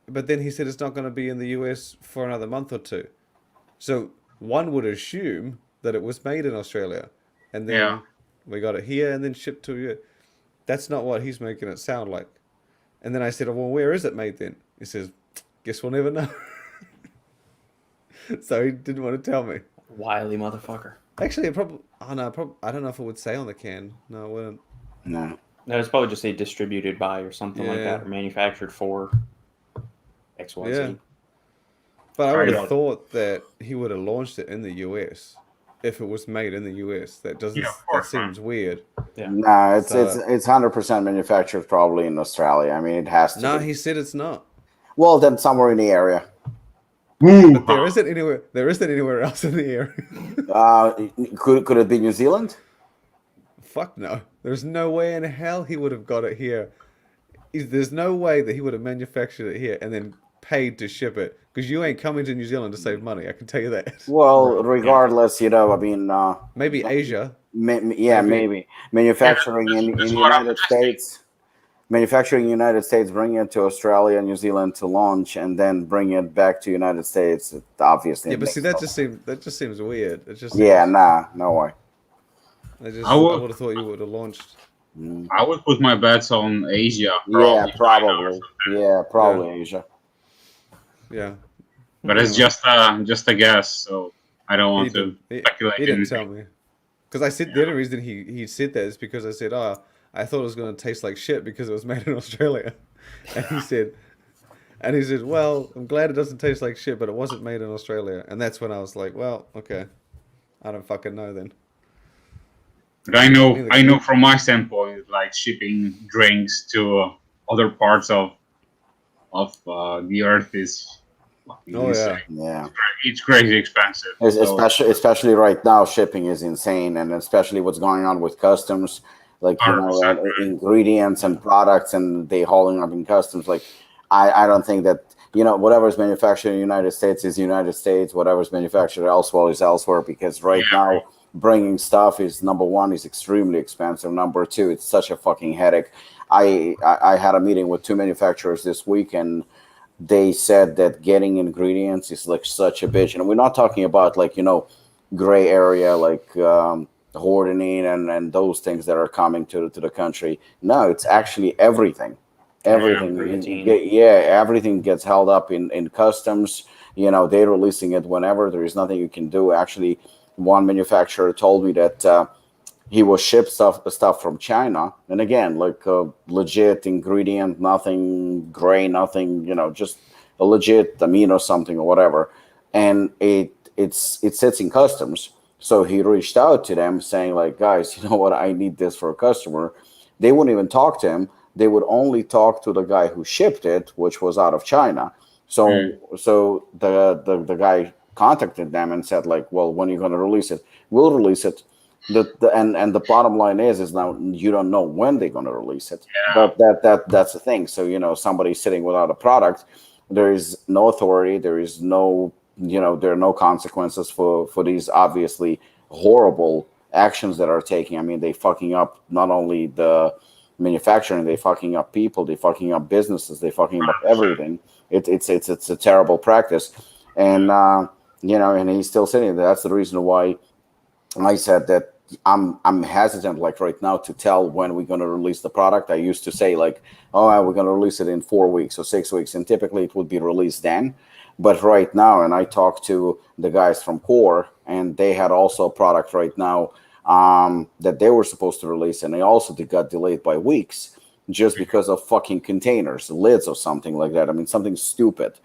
but then he said it's not going to be in the US for another month or two. So one would assume that it was made in Australia, and then Yeah. we got it here and then shipped to you. That's not what he's making it sound like. And then I said, well, where is it made then? He says, guess we'll never know. So he didn't want to tell me. Wily motherfucker. Actually, it probably. Oh no, I don't know if it would say on the can. No, it wouldn't. No. No, it's probably just a distributed by or something like Yeah. that, or manufactured for XYZ. Yeah. But I Right. would have thought that he would have launched it in the US if it was made in the US. That doesn't. Yeah, of That course, seems weird. No, it's So- it's 100% manufactured probably in Australia. I mean, it has to. No, be. he said it's not. Well, then somewhere in the area. But there isn't anywhere. There isn't anywhere else in the area. Could it be New Zealand? Fuck no. There's no way in hell he would have got it here. There's no way that he would have manufactured it here and then paid to ship it. Because you ain't coming to New Zealand to save money. I can tell you that. Well, regardless, you know, I mean, Maybe Asia. maybe manufacturing in That's what I'm United suggesting. States. Manufacturing in the United States, bring it to Australia and New Zealand to launch, and then bring it back to United States. It obviously, Yeah, but makes see, no- that just seems weird. It just yeah, seems- nah, no way. I I would- would have thought you would have launched. I would put my bets on Asia. Yeah, China or probably. something. Yeah, probably Asia. Yeah. But it's just a guess, so I don't want to He speculate. didn't anything. tell me. Because I said the only reason he said that is because I said, oh, I thought it was going to taste like shit because it was made in Australia. And he said, well, I'm glad it doesn't taste like shit, but it wasn't made in Australia. And that's when I was like, well, okay. I don't fucking know then. But I know from my standpoint, like shipping drinks to other parts of the earth is fucking Oh, insane. Yeah. It's crazy expensive. So, Especially right now, shipping is insane, and especially what's going on with customs, like 100%, ingredients and products, and they hauling up in customs. Like, I don't think that whatever's manufactured in the United States is United States. Whatever's manufactured elsewhere is elsewhere, because right now bringing stuff is number one is extremely expensive. Number two, it's such a fucking headache. I had a meeting with two manufacturers this week, and they said that getting ingredients is like such a bitch. And we're not talking about like, gray area, like Arginine and those things that are coming to the country. No, it's actually everything. Everything. Everything gets held up in customs. They're releasing it whenever. There is nothing you can do. Actually, one manufacturer told me that he was shipped stuff from China, and again, like a legit ingredient, nothing gray, nothing, just a legit amino something or whatever, and it sits in customs. So he reached out to them saying, like, guys, you know what, I need this for a customer. They wouldn't even talk to him. They would only talk to the guy who shipped it, which was out of China. So the guy contacted them and said, like, well, when are you going to release it? We'll release it. And the bottom line is now you don't know when they're going to release it. Yeah. But that's the thing. So somebody sitting without a product, there is no authority, there is no there are no consequences for these obviously horrible actions that are taking. I mean, they fucking up not only the manufacturing, they fucking up people, they fucking up businesses, they fucking up everything. It's a terrible practice, and and he's still sitting there. That's the reason why I said that I'm hesitant, like right now, to tell when we're going to release the product. I used to say like, oh, we're going to release it in 4 weeks or 6 weeks, and typically it would be released then. But right now, and I talked to the guys from Core, and they had also a product right now that they were supposed to release, and they also got delayed by weeks just because of fucking containers, lids, or something like that. I mean, something stupid,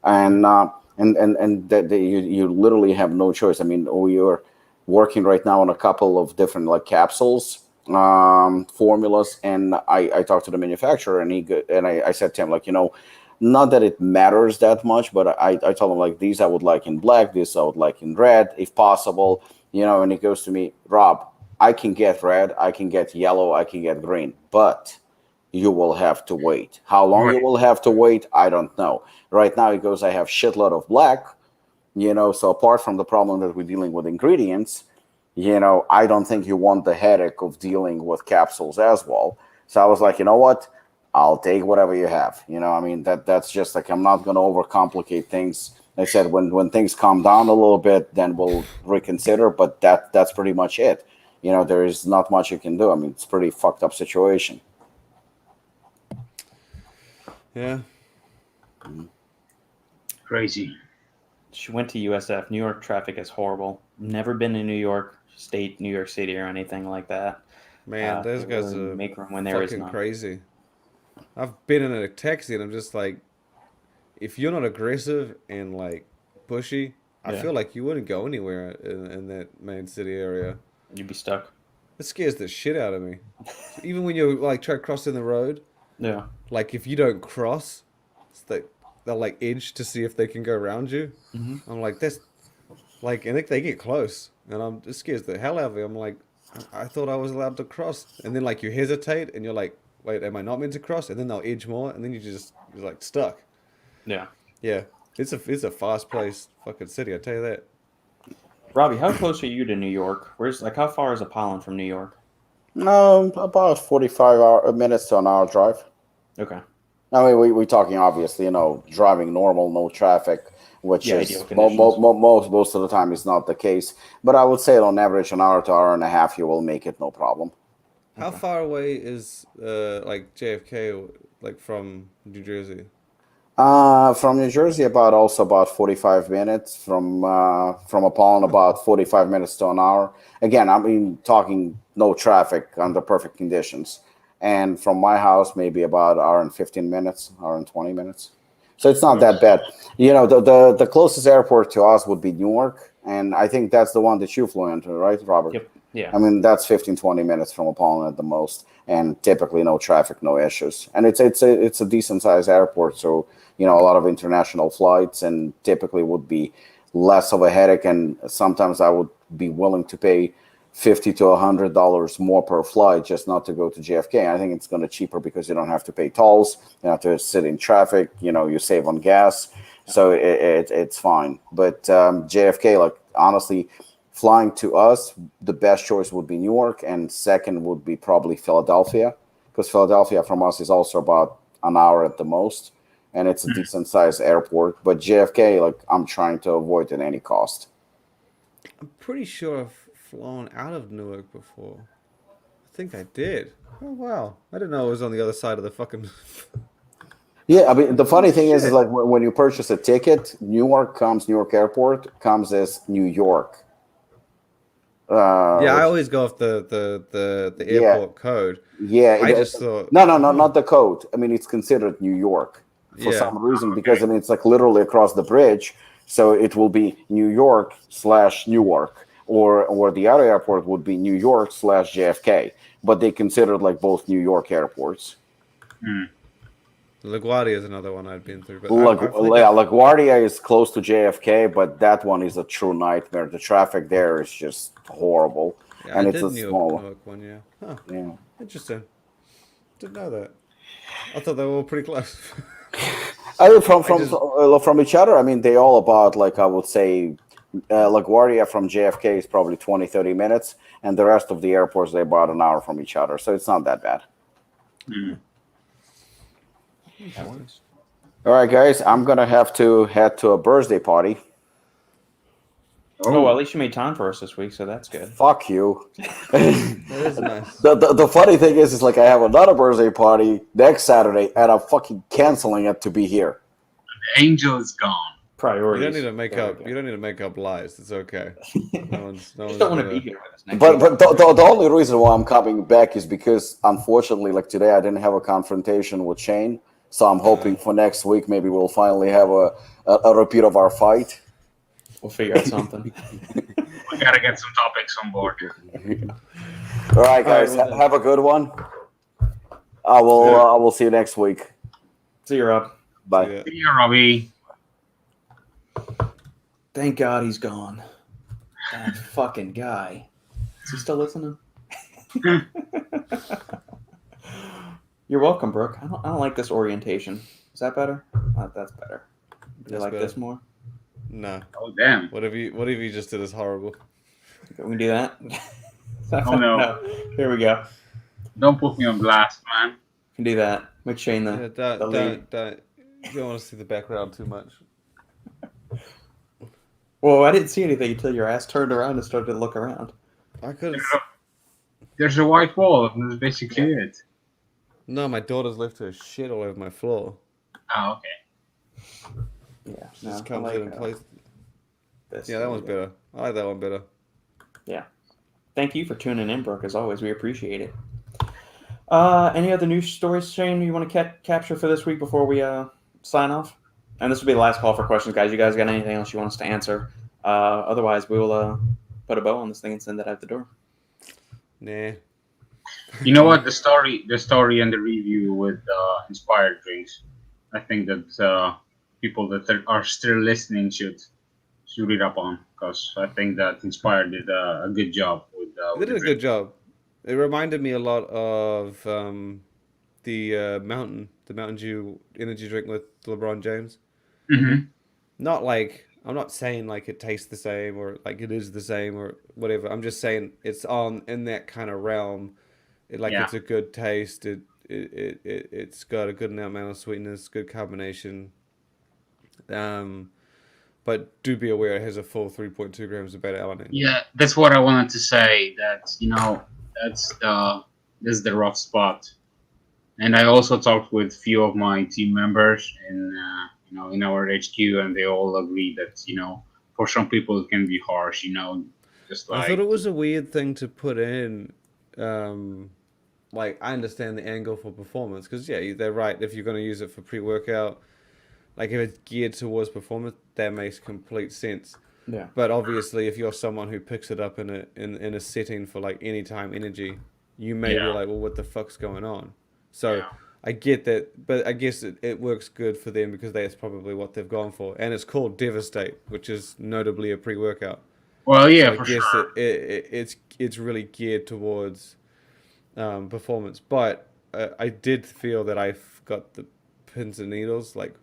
and that you literally have no choice. I mean, you're working right now on a couple of different like capsules formulas, and I talked to the manufacturer, and I said to him like, not that it matters that much, but I told him like, these I would like in black, this I would like in red if possible, and he goes to me, Rob, I can get red, I can get yellow, I can get green, but you will have to wait. How long you will have to wait, I don't know. Right now he goes, I have shitload of black, so apart from the problem that we're dealing with ingredients, I don't think you want the headache of dealing with capsules as well. So I was like, you know what? I'll take whatever you have. I mean, that's just like, I'm not going to overcomplicate things. I said, when things calm down a little bit, then we'll reconsider. But that's pretty much it. There is not much you can do. I mean, it's a pretty fucked up situation. Yeah. Crazy. She went to USF. New York traffic is horrible. Never been to New York State, New York City, or anything like that. Man, those guys really are make room when there is fucking none. crazy. I've been in a taxi and I'm just like, if you're not aggressive and like pushy, I feel like you wouldn't go anywhere in that main city area. You'd be stuck. It scares the shit out of me. Even when you're like try crossing the road, Yeah. like if you don't cross, it's like they'll like edge to see if they can go around you. Mm-hmm. I'm like, that's like, and they get close, and it scares the hell out of me. I'm like, I thought I was allowed to cross, and then like you hesitate, and you're like, wait, am I not meant to cross? And then they'll edge more, and then you're like stuck. Yeah. Yeah, it's a fast-paced fucking city, I tell you that. Robbie, how close are you to New York? How far is Apollon from New York? About 45 minutes to an hour drive. Okay. I mean, we're talking obviously, driving normal, no traffic, which is ideal most of the time is not the case. But I would say on average, an hour to hour and a half, you will make it no problem. How far away is like JFK, like from New Jersey? From New Jersey, about 45 minutes. From Apollon, about 45 minutes to an hour. Again, I mean, talking no traffic under perfect conditions. And from my house, maybe about an hour and 15 minutes, hour and 20 minutes. So it's not that bad. The closest airport to us would be Newark. And I think that's the one that you flew into, right, Robert? Yep. Yeah. I mean, that's 15, 20 minutes from Apollon at the most. And typically no traffic, no issues. And it's a decent sized airport. So, a lot of international flights, and typically would be less of a headache. And sometimes I would be willing to pay $50 to $100 more per flight just not to go to JFK. I think it's going to cheaper because you don't have to pay tolls, you don't have to sit in traffic, you save on gas, so it's fine. But JFK, like honestly, flying to us, the best choice would be Newark, and second would be probably Philadelphia, because Philadelphia from us is also about an hour at the most, and it's a decent sized airport. But JFK, like I'm trying to avoid at any cost. I'm pretty sure I've flown out of Newark before. I think I did. Oh wow! I didn't know it was on the other side of the fucking. Yeah, I mean the funny thing is like when you purchase a ticket, Newark Airport comes as New York. Yeah, I always go off the airport code. Yeah, I just thought no, not the code. I mean, it's considered New York for some reason because I mean it's like literally across the bridge, so it will be New York / Newark. Or the other airport would be New York / JFK, but they considered like both New York airports. LaGuardia is another one I've been through. But LaGuardia is close to JFK, but that one is a true nightmare. The traffic there is just horrible. Yeah, and I it's did a New small. York one, yeah. Huh, Yeah. interesting. Didn't know that. I thought they were all pretty close. I mean, from I just from each other. I mean, they all about like I would say, LaGuardia from JFK is probably 20, 30 minutes, and the rest of the airports they about an hour from each other. So it's not that bad. That works. All right, guys, I'm gonna have to head to a birthday party. Oh, well, at least you made time for us this week, so that's good. Fuck you. that is nice. The funny thing is like I have another birthday party next Saturday, and I'm fucking canceling it to be here. The angel is gone. Priorities. You don't need to make There we up. go. You don't need to make up lies. It's okay. No one's. No I one's just don't want to gonna- be here with us next But week. the only reason why I'm coming back is because unfortunately, like today, I didn't have a confrontation with Shane, so I'm hoping for next week maybe we'll finally have a repeat of our fight. We'll figure out something. We gotta get some topics on board. All right, guys, well then. have a good one. I will see you next week. See you, Rob. Bye. Yeah. See you, Robbie. Thank God he's gone. That fucking guy. Is he still listening? You're welcome, Brooke. I don't like this orientation. Is that better? That's better. Do you That's like better. this more? No. Oh damn. Whatever you just did is horrible. Can we do that? Oh, no. Here we go. Don't put me on blast, man. Can do that. Make Shane Yeah, the lead. don't. You don't want to see the background too much. Well, I didn't see anything until your ass turned around and started to look around. I could. There's a white wall, and that's basically it. No, my daughter's left her shit all over my floor. Oh, okay. Yeah. She just comes in and plays. This. Yeah, that one's better. I like that one better. Yeah. Thank you for tuning in, Brooke, as always. We appreciate it. Any other news stories, Shane, you want to capture for this week before we sign off? And this will be the last call for questions, guys. You guys got anything else you want us to answer? Otherwise, we will put a bow on this thing and send it out the door. Nah. You know what? The story and the review with inspired drinks. I think that people that are still listening should read up on, because I think that Inspired did a good job with. They did a good job. It reminded me a lot of the Mountain Dew energy drink with LeBron James. Mm-hmm. Not like, I'm not saying like it tastes the same or like it is the same or whatever. I'm just saying it's in that kind of realm. It's a good taste. It's got a good amount of sweetness, good carbonation. But do be aware it has a full 3.2 grams of beta-alanine. Yeah, that's what I wanted to say. That that's the rough spot. And I also talked with a few of my team members in our HQ, and they all agree that for some people it can be harsh. Just like I thought it was a weird thing to put in. Like, I understand the angle for performance because they're right. If you're going to use it for pre-workout, like if it's geared towards performance, that makes complete sense. Yeah. But obviously, if you're someone who picks it up in a setting for like anytime energy, you may be like, well, what the fuck's going on? So I get that, but I guess it works good for them because that's probably what they've gone for, and it's called Devastate, which is notably a pre-workout. Well, yeah, so I guess sure. It's really geared towards performance, but I did feel that I've got the pins and needles like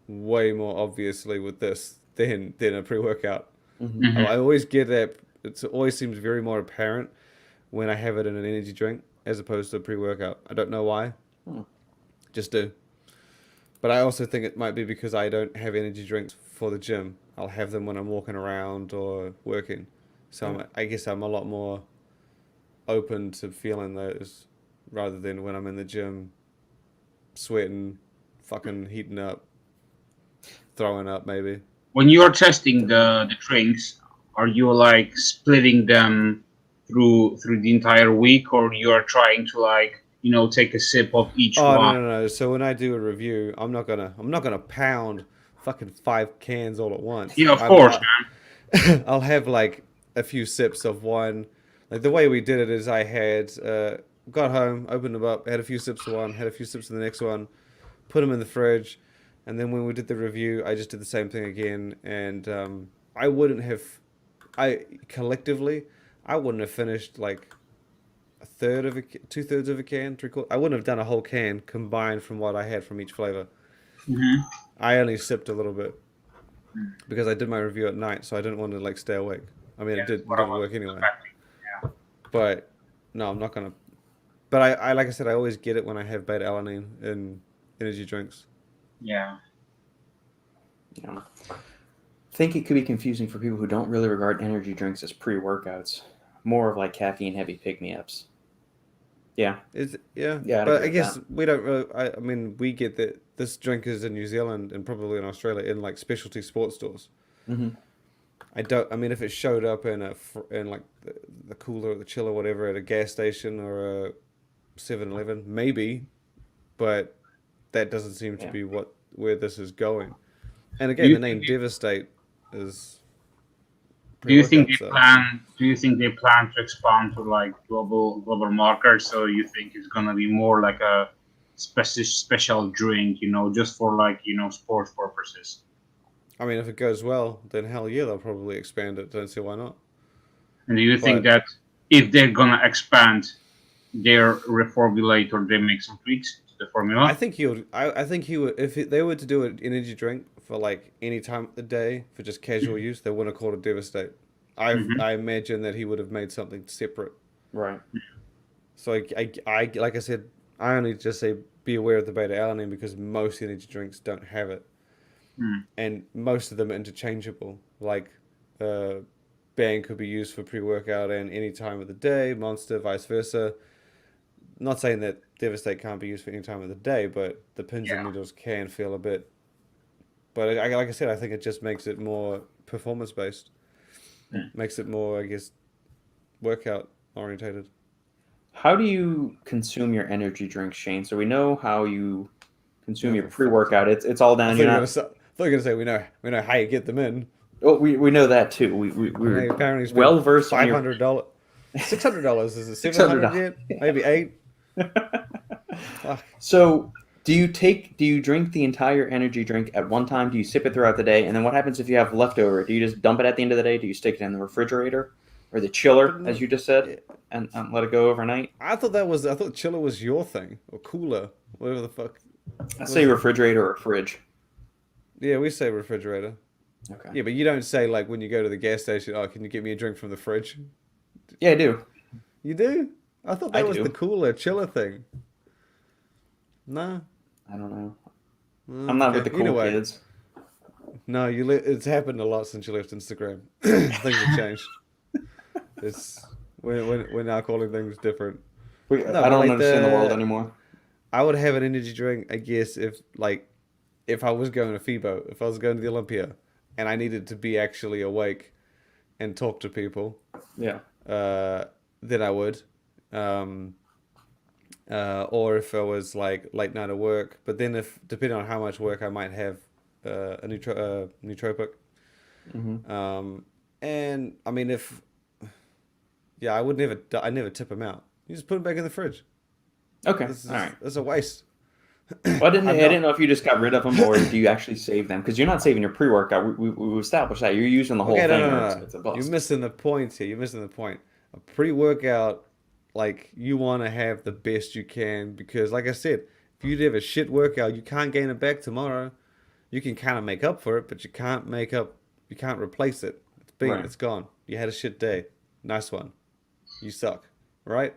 way more obviously with this than a pre-workout. Mm-hmm. I always get that. It always seems very more apparent when I have it in an energy drink as opposed to a pre-workout. I don't know why. Just do. But I also think it might be because I don't have energy drinks for the gym. I'll have them when I'm walking around or working. So I guess I'm a lot more open to feeling those rather than when I'm in the gym sweating, fucking heating up, throwing up maybe. When you're testing the drinks, are you like splitting them through the entire week, or you are trying to take a sip of each one? No. So when I do a review, I'm not gonna pound fucking 5 cans all at once. Yeah, of course, man. I'll have like a few sips of one. Like the way we did it is I had got home, opened them up, had a few sips of one, had a few sips of the next one, put them in the fridge, and then when we did the review, I just did the same thing again. And I I wouldn't have finished like a third of a 2/3 of a can, 3/4. I wouldn't have done a whole can combined from what I had from each flavor. Mm-hmm. I only sipped a little bit because I did my review at night, so I didn't want to like stay awake. I mean, Yeah, it that's what I didn't was work anyway. expecting. Yeah. But no, I'm not gonna. But I like I said, I always get it when I have beta alanine in energy drinks. Yeah. Yeah. I think it could be confusing for people who don't really regard energy drinks as pre-workouts. More of like caffeine-heavy pick-me-ups. Yeah. Yeah. Yeah, I'd But agree I with guess that. we don't really. I mean, we get that this drink is in New Zealand and probably in Australia in like specialty sports stores. Mm-hmm. I don't. I mean, if it showed up in in like the cooler or the chill or whatever at a gas station or a 7-Eleven, maybe, but that doesn't seem to Yeah. be where this is going. And Do again, you the name think Devastate is Do you think pre-workout, they so plan? Do you think they plan to expand to like global markets? So you think it's gonna be more like a special drink, just for like sports purposes? I mean, if it goes well, then hell yeah, they'll probably expand it. Don't see why not. And do you think But that if they're gonna expand, their reformulate or they make some tweaks to the I formula? think he would. I think he would. If they were to do an energy drink for like any time of the day for just casual use, they wouldn't have called it Devastate. Mm-hmm. I imagine that he would have made something separate. Right. So like I said, I only just say be aware of the beta alanine because most energy drinks don't have it, Mm. and most of them are interchangeable. Like, Bang could be used for pre-workout and any time of the day. Monster, vice versa. Not saying that Devastate can't be used for any time of the day, but the pins and Yeah. needles can feel a bit. But like I said, I think it just makes it more performance based. Mm. Makes it more, I guess, workout orientated. How do you consume your energy drinks, Shane? So we know how you consume No, your for fuck's pre-workout. It's all I down. thought You're you were not. gonna say. I thought you were gonna say we know how you get them in. Oh, we know that too. I mean, We're apparently spent well versed on your $500, $600. Is it $600. 700 yet? Maybe 8. Fuck. So do you drink the entire energy drink at one time? Do you sip it throughout the day? And then what happens if you have leftover? Do you just dump it at the end of the day? Do you stick it in the refrigerator or the chiller, But as no, you just said, yeah, and let it go overnight? I thought chiller was your thing or cooler, whatever the fuck. I Was say it? refrigerator or fridge. Yeah, we say refrigerator. Okay. Yeah, but you don't say like when you go to the gas station, oh, can you get me a drink from the fridge? Yeah, I do. You do? I thought I that was do. the cooler chiller thing. No. I don't know. Mm, I'm not okay. with the Either cool way, kids. no, it's happened a lot since you left Instagram. Things have changed. It's we're now calling things different. No, I but don't like understand the world anymore. I would have an energy drink, I guess, if I was going to FIBO, if I was going to the Olympia, and I needed to be actually awake and talk to people, Yeah. then I would. Or if I was like late night at work, but then if depending on how much work I might have, a nootropic. Hmm. And I mean, yeah, I never tip them out. You just put them back in the fridge. Okay. This All right. is a waste. Well, I didn't I'm know if you just got rid of them or do you actually save them? Because you're not saving your pre-workout. We established that. You're using the whole Okay, thing no, or no, no. it's a You're bust. missing the point here. You're missing the point. A pre-workout, like you want to have the best you can because, like I said, if you have a shit workout, you can't gain it back tomorrow. You can kind of make up for it, but you can't replace it. Right. It's gone. You had a shit day. Nice one. You suck, right?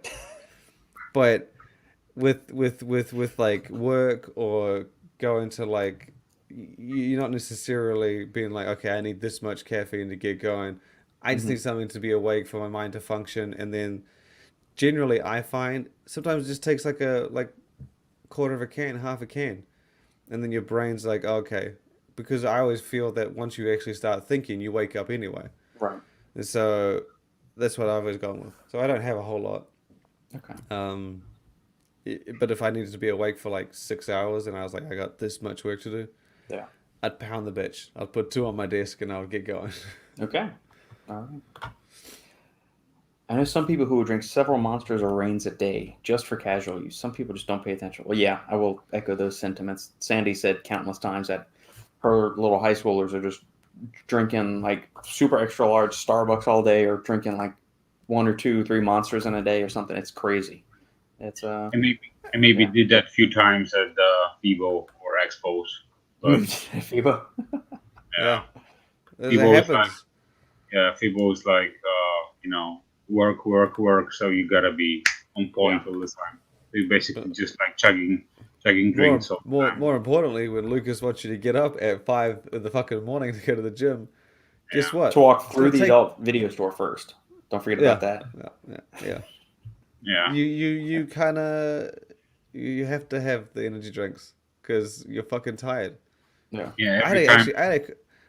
But with like work or going to like you're not necessarily being like, okay, I need this much caffeine to get going. I just Mhm. need something to be awake for my mind to function. And then generally I find sometimes it just takes like a quarter of a can, half a can. And then your brain's like, okay. Because I always feel that once you actually start thinking, you wake up anyway. Right. And so that's what I've always gone with. So I don't have a whole lot. Okay. But if I needed to be awake for like 6 hours and I was like, I got this much work to do, Yeah. I'd pound the bitch. I'd put 2 on my desk and I would get going. Okay. All right. I know some people who will drink several monsters or rains a day just for casual use. Some people just don't pay attention. Well, yeah, I will echo those sentiments. Sandy said countless times that her little high schoolers are just drinking like super extra large Starbucks all day or drinking like 1 or 2, 3 monsters in a day or something. It's crazy. It's I maybe did that a few times at the FIBO or Expos. But FIBO. Yeah. It FIBO is happens. FIBO is like work. So you gotta be on point all the time. So you basically just like chugging drinks. More importantly, when Lukasz wants you to get up at 5 in the fucking morning to go to the gym, guess what? To walk through It's the gonna adult video store first. Don't forget about that. Yeah. You kind of you have to have the energy drinks because you're fucking tired. Yeah. Yeah. I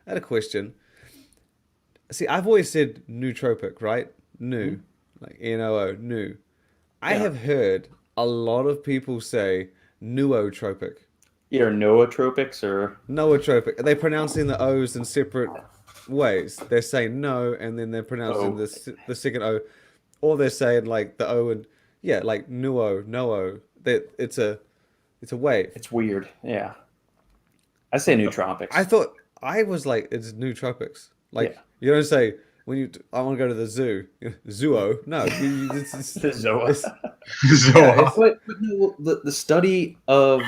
had a question. See, I've always said nootropic, right? Like NOO, new. I have heard a lot of people say nootropic. Either nootropics or Nootropic. They're pronouncing the O's in separate ways. They're saying no, and then they're pronouncing the second O, or they're saying like the O and like no. That it's a wave. it's weird. Yeah. I say nootropics. I thought I was like it's nootropics. Like you don't say when I want to go to the zoo. Zoo. No, it's the Zoa. So But no, the study of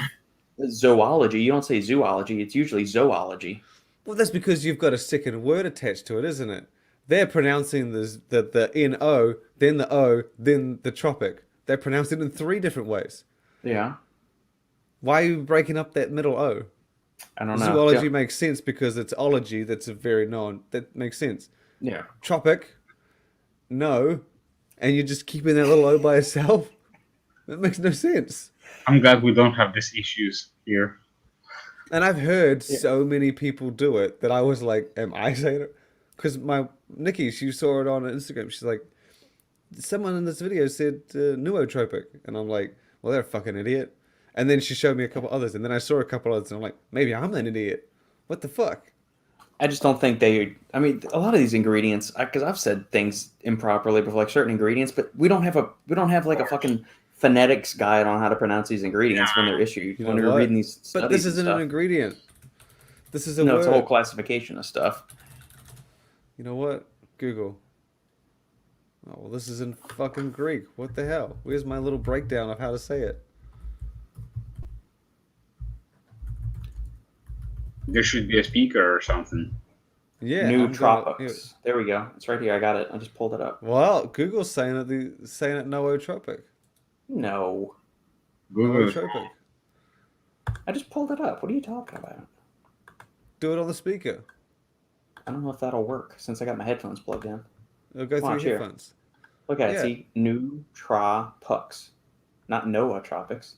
zoology, you don't say zoology, it's usually zoology. Well, that's because you've got a second word attached to it, isn't it? They're pronouncing the N-O, then the O, then the tropic. They're pronouncing it in 3 different ways. Yeah. Why are you breaking up that middle O? I don't know. Zoology makes sense because it's ology that's a very known. That makes sense. Yeah. Tropic, no, and you're just keeping that little O by itself? That makes no sense. I'm glad we don't have these issues here. And I've heard so many people do it that I was like, am I saying it? Because Nikki, she saw it on Instagram. She's like, someone in this video said nootropic. And I'm like, well, they're a fucking idiot. And then she showed me a couple others. And then I saw a couple others. And I'm like, maybe I'm an idiot. What the fuck? I just don't think I mean, a lot of these ingredients, because I've said things improperly before, like certain ingredients, but we don't have like a fucking phonetics guide on how to pronounce these ingredients when they're issued. You when know you're what? reading these studies. But this and isn't stuff. an ingredient. This is a No, word. it's a whole classification of stuff. You know what? Google. Oh, well, this is in fucking Greek. What the hell? Where's my little breakdown of how to say it? There should be a speaker or something. Yeah. Nootropics. There we go. It's right here. I got it. I just pulled it up. Well, Google's saying it nootropic. No. Google. Nootropic. I just pulled it up. What are you talking about? Do it on the speaker. I don't know if that'll work since I got my headphones plugged in. It'll go through Watch your here. headphones. Look at it. Yeah. See? Nootropics. Not nootropics.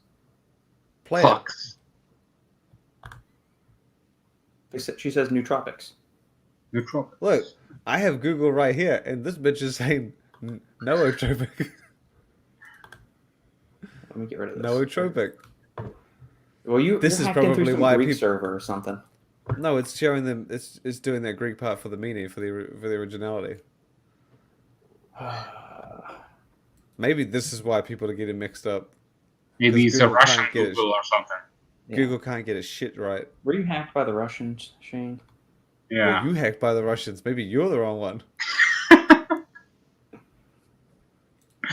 Play it. Pucks. She says nootropics. Nootropics. Look, I have Google right here, and this bitch is saying nootropic. Let me get rid of this. Nootropic. Well, This you're is hacking through probably some why Greek people- server or something. No, it's showing them. It's doing that Greek part for the meaning, for the originality. Maybe this is why people are getting mixed up. Maybe it's a Google Russian can't get it. Google or something. Yeah. Google can't get its shit right. Were you hacked by the Russians, Shane? Yeah. Well, you hacked by the Russians. Maybe you're the wrong one.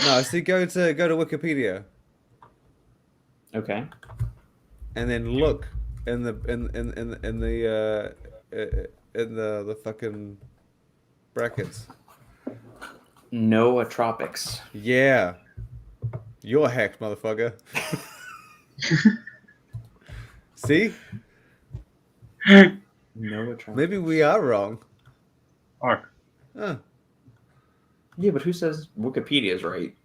No, see, go to Wikipedia Okay. and then look in the fucking brackets. Nootropics. Yeah, you're hacked, motherfucker. See, Nootropics. maybe we are wrong. Fuck. Huh. Yeah, but who says Wikipedia's right?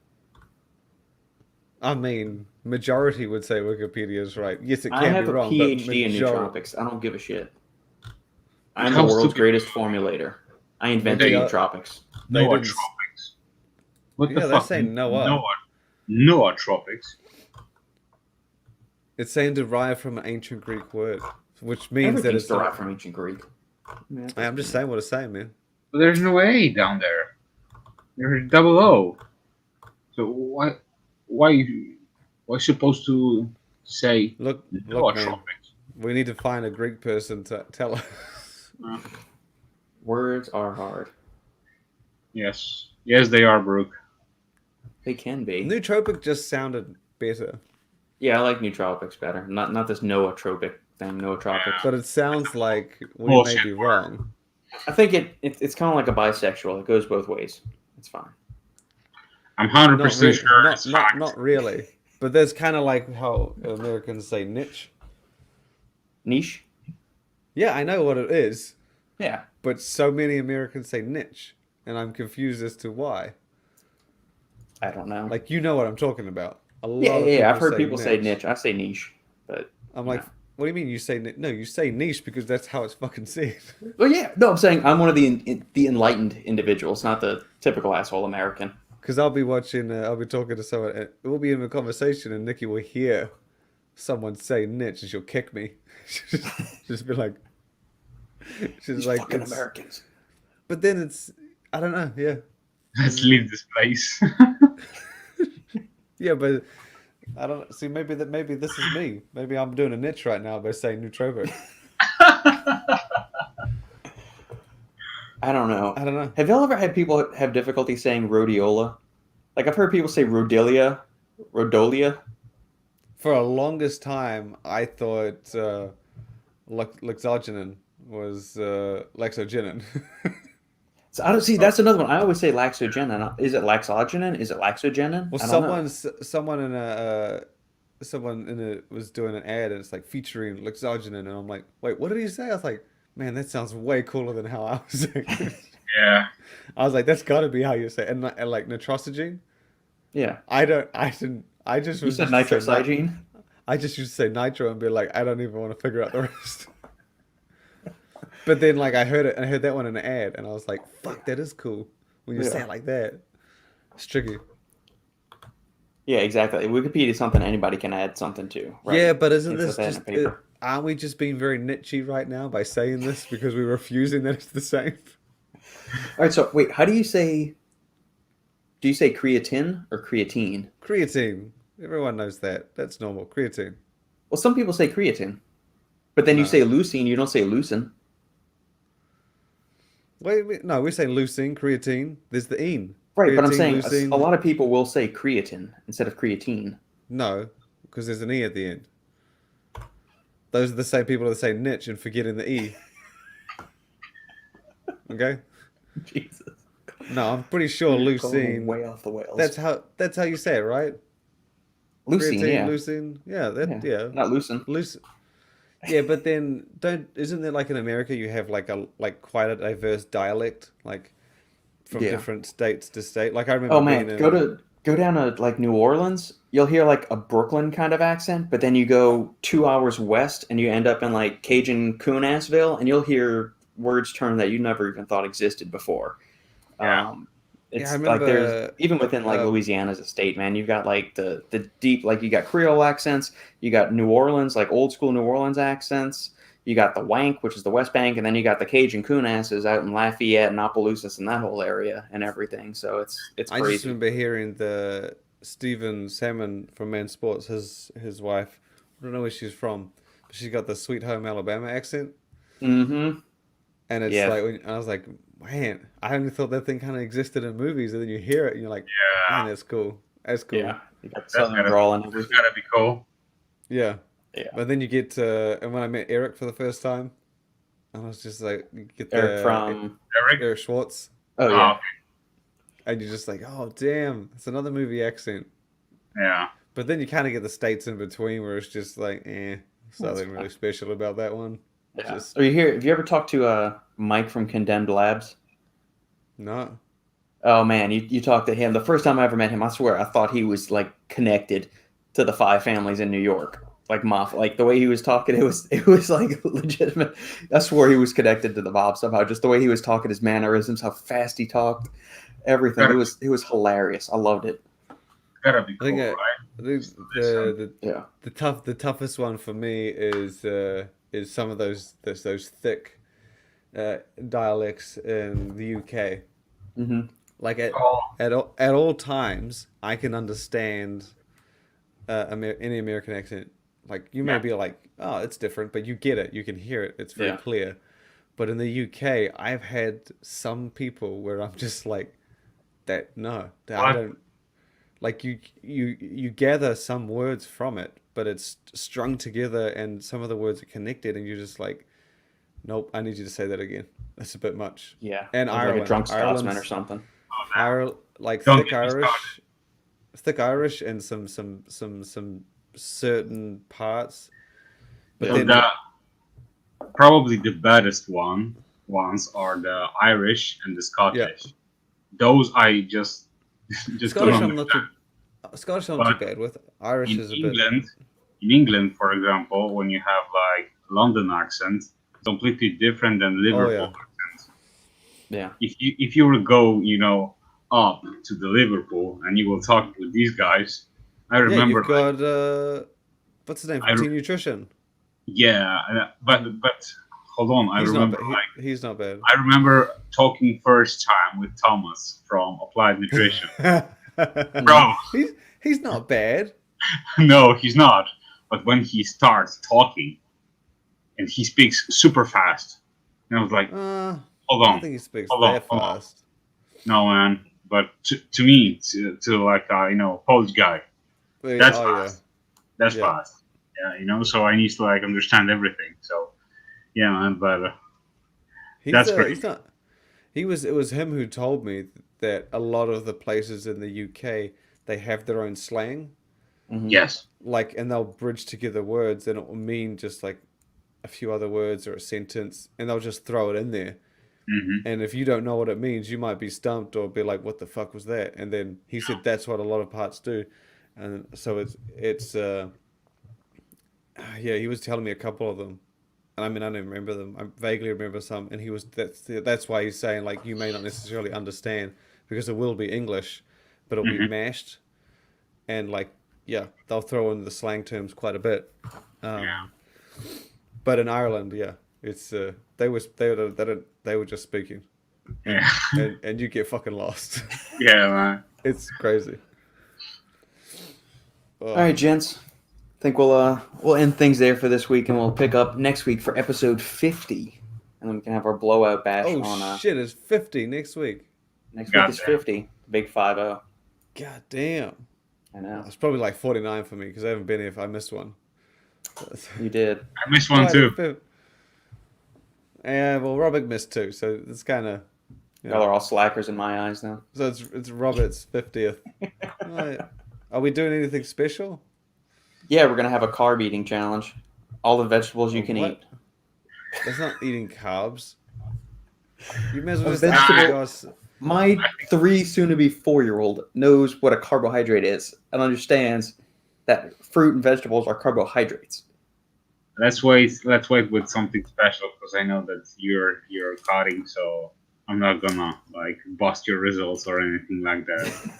I mean, majority would say Wikipedia is right. Yes, it I can have be a wrong, PhD in but nootropics. I don't give a shit. I'm How the world's stupid. greatest formulator. I invented They are- nootropics. They didn't- Nootropics. What Yeah, the they're fuck? saying Noah. Nootropics. It's saying derived from an ancient Greek word, which means that Everything's it's derived from ancient Greek. Yeah. I'm just saying what it's saying, man. But there's no A down there. There's double O. So why supposed to say Look, man. nootropics? We need to find a Greek person to tell us. Words are hard. Yes. Yes, they are, Brooke. They can be. Nootropic just sounded better, Yeah, I like nootropics better. Not this nootropic thing, nootropics. but it sounds like we may Bullshit be word. wrong. I think it's kind of like a bisexual. It goes both ways. It's fine. I'm 100% Not, sure not, it's not, fact. not really. But there's kind of like how Americans say niche. Niche? Yeah, I know what it is, Yeah. but so many Americans say niche, and I'm confused as to why. I don't know. Like, you know what I'm talking about. A lot yeah, of yeah. people I've heard people say niche. I say niche, but I'm like, no. what do you mean you say niche? No, you say niche because that's how it's fucking said. Well, yeah. No, I'm saying I'm one of the enlightened individuals, not the typical asshole American. Because I'll be watching, I'll be talking to someone, and we'll be in a conversation, and Nikki will hear someone say niche, and she'll kick me. She'll just be like, she's These like, fucking Americans. But then it's, I don't know, yeah. Let's leave this place. Yeah, but I don't see. Maybe this is me. Maybe I'm doing a niche right now by saying nootropic. I don't know. I don't know. Have y'all ever had people have difficulty saying rhodiola? Like I've heard people say rhodelia. For a longest time, I thought Luxoginin was Lexoginin. So I don't see. That's another one. I always say laxoginin. Is it laxoginin? Is it laxoginin? Well, I don't know. someone in a was doing an ad, and it's like featuring Luxoginin, and I'm like, wait, what did he say? I was like, man, that sounds way cooler than how I was saying it. Yeah. I was like, that's got to be how you say it. And like Nitrosigine. Yeah. I didn't. I just You was said used to say nitrosigine. I just used to say nitro and be like, I don't even want to figure out the rest. But then, like, I heard that one in an ad, and I was like, fuck, that is cool. When you say Yeah. it like that, it's tricky. Yeah, exactly. Wikipedia is something anybody can add something to. Right? Yeah, but isn't It's this like that in just, paper. aren't we just being very niche right now by saying this because we're refusing that it's the same? All right. So wait, how do you say? Do you say creatine or creatine? Creatine. Everyone knows that. That's normal. Creatine. Well, some people say creatine, but then you No. say leucine. You don't say leucine. Wait, no, we're saying leucine, creatine. There's the ene. Right, but I'm Creatine, saying leucine. a lot of people will say creatine instead of creatine. No, because there's an E at the end. Those are the same people that say niche and forgetting the E. Okay? Jesus. No, I'm pretty sure You're going leucine. way off the whales. That's how you say it, right? leucine, Creatine, yeah. leucine. Yeah, yeah. Not leucine. Leucine. Yeah, but then isn't there like in America you have like quite a diverse dialect, like from Yeah. different states to state? Like I remember Oh man, being go down to like New Orleans. You'll hear like a Brooklyn kind of accent, but then you go 2 hours west and you end up in like Cajun Coonassville, and you'll hear words turned that you never even thought existed before. Yeah. It's I like there's remember, even within like Louisiana as a state, man. You've got like the deep, like you got Creole accents, you got New Orleans, like old school New Orleans accents. You got the Wank, which is the West Bank, and then you got the Cajun Coonasses out in Lafayette and Opelousas and that whole area and everything. So it's I just crazy. remember hearing the Stephen Salmon from Man Sports, his wife. I don't know where she's from, but she's got the Sweet Home Alabama accent, Mm-hmm. and it's Yeah. like I was like, man, I only thought that thing kind of existed in movies, and then you hear it, and you're like, man, that's cool. That's cool. Yeah. You got the That's Southern gotta drawl and It's everything. gotta be cool. Yeah. Yeah. But then you get and when I met Eric for the first time, and I was just like, you get Eric from Eric? Eric Schwartz, Oh yeah. okay. and you're just like, oh damn, it's another movie accent. Yeah. But then you kind of get the states in between where it's just like, there's nothing really special about that one. Yeah. Just Are you here? Have you ever talked to Mike from Condemned Labs? no. Oh man, you talked to him. The first time I ever met him, I swear I thought he was like connected to the five families in New York. Like like the way he was talking, it was like legitimate. I swore he was connected to the mob somehow. Just the way he was talking, his mannerisms, how fast he talked, everything. It was hilarious. I loved it. Gotta be I think cool, right? Yeah. the toughest one for me is some of those thick dialects in the UK. Mm-hmm. Like Oh, at all times, I can understand any American accent. Like you may Yeah. be like, oh, it's different, but you get it. You can hear it. It's very Yeah. clear. But in the UK, I've had some people where I'm just like, that no, that I What? don't like. You gather some words from it, but it's strung together, and some of the words are connected, and you're just like, nope, I need you to say that again. That's a bit much. Yeah. And Sounds like a drunk Scotsman or Ireland's something. Like Don't thick get me started. Irish, and some certain parts. But Yeah. So then probably the baddest ones are the Irish and the Scottish. Those I just Scottish, don't I'm not understand. Scottish, I'm not But too bad with. Irish In is a England, in England, for example, when you have like London accent, it's completely different than Liverpool yeah. accent. Yeah. If you will go, up to the Liverpool and you will talk with these guys, I bit. Yeah, remember you've got what's his name from I, Team Nutrition? but hold on, I He's remember not bad. He's not bad. I remember talking first time with Thomas from Applied Nutrition. Bro, he's not bad. no, he's not. But when he starts talking and he speaks super fast, and I was like, I hold don't on, think he speaks hold on, that hold on. fast. No, man. But to me, to like Polish guy, But, that's yeah. fast. That's Yeah. fast. Yeah, so I need to like understand everything. So, yeah, man. But that's pretty. He's not. It was him who told me that a lot of the places in the UK they have their own slang, Mhm. Yes. like, and they'll bridge together words, and it will mean just like a few other words or a sentence, and they'll just throw it in there. hmm And if you don't know what it means, you might be stumped or be like, "What the fuck was that?" And then he said that's what a lot of parts do, and so it's yeah, he was telling me a couple of them, and I mean I don't remember them. I vaguely remember some, and that's why he's saying like you may not necessarily understand because it will be English, but it'll be hmm mashed, and like yeah, they'll throw in the slang terms quite a bit. Yeah. But in Ireland, yeah, it's they were just speaking, Yeah. and you get fucking lost. Yeah, man. It's crazy. Oh. All right, gents. I think we'll end things there for this week, and we'll pick up next week for episode 50, and then we can have our blowout bash Oh on. shit! It's 50 next week. Next week God is damn. 50, big 5-0. God damn. I know It's probably like 49 for me because I haven't been here if I missed one. you did. I missed one too. Yeah, well, Robert missed two, so it's kind of. Y'all are all slackers in my eyes now. So it's Robert's 50th. Right. Are we doing anything special? Yeah, we're gonna have a carb eating challenge. All the vegetables you can What? eat. That's not eating carbs. You may as well A just vegetable- ask us. My 3 soon-to-be 4-year-old knows what a carbohydrate is and understands that fruit and vegetables are carbohydrates. Let's wait with something special because I know that you're cutting, so I'm not gonna like bust your results or anything like that.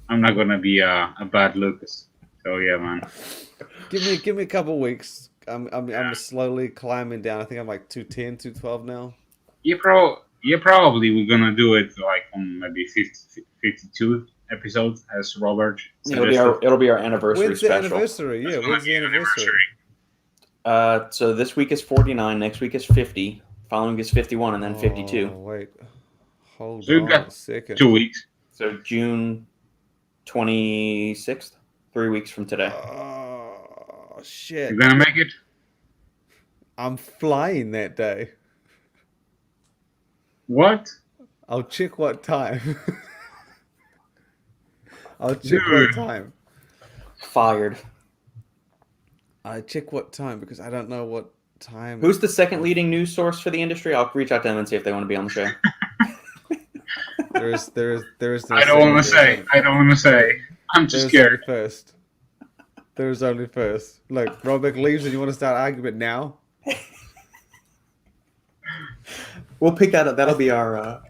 I'm not gonna be a bad Lucas. So yeah, man. Give me a couple weeks. I'm slowly climbing down. I think I'm like 210, 212 now. Probably we're gonna do it like on maybe 52 episodes as Robert suggested. It'll be our anniversary When's the special. anniversary? Yeah, It's gonna when's be the an anniversary? So this week is 49, next week is 50, following week is 51, and then 52. Oh, wait. Hold So you've on got a second. 2 weeks. So June 26th, 3 weeks from today. Oh, shit. You gonna make it? I'm flying that day. What? I'll check what time. I'll check Dude. what time. Fired. I check what time because I don't know what time. Who's the second leading news source for the industry? I'll reach out to them and see if they want to be on the show. There is. I don't want to say. I'm just There's scared. only first. There's only first. Look, Robert leaves and you want to start argument now? We'll pick that up. That'll be our.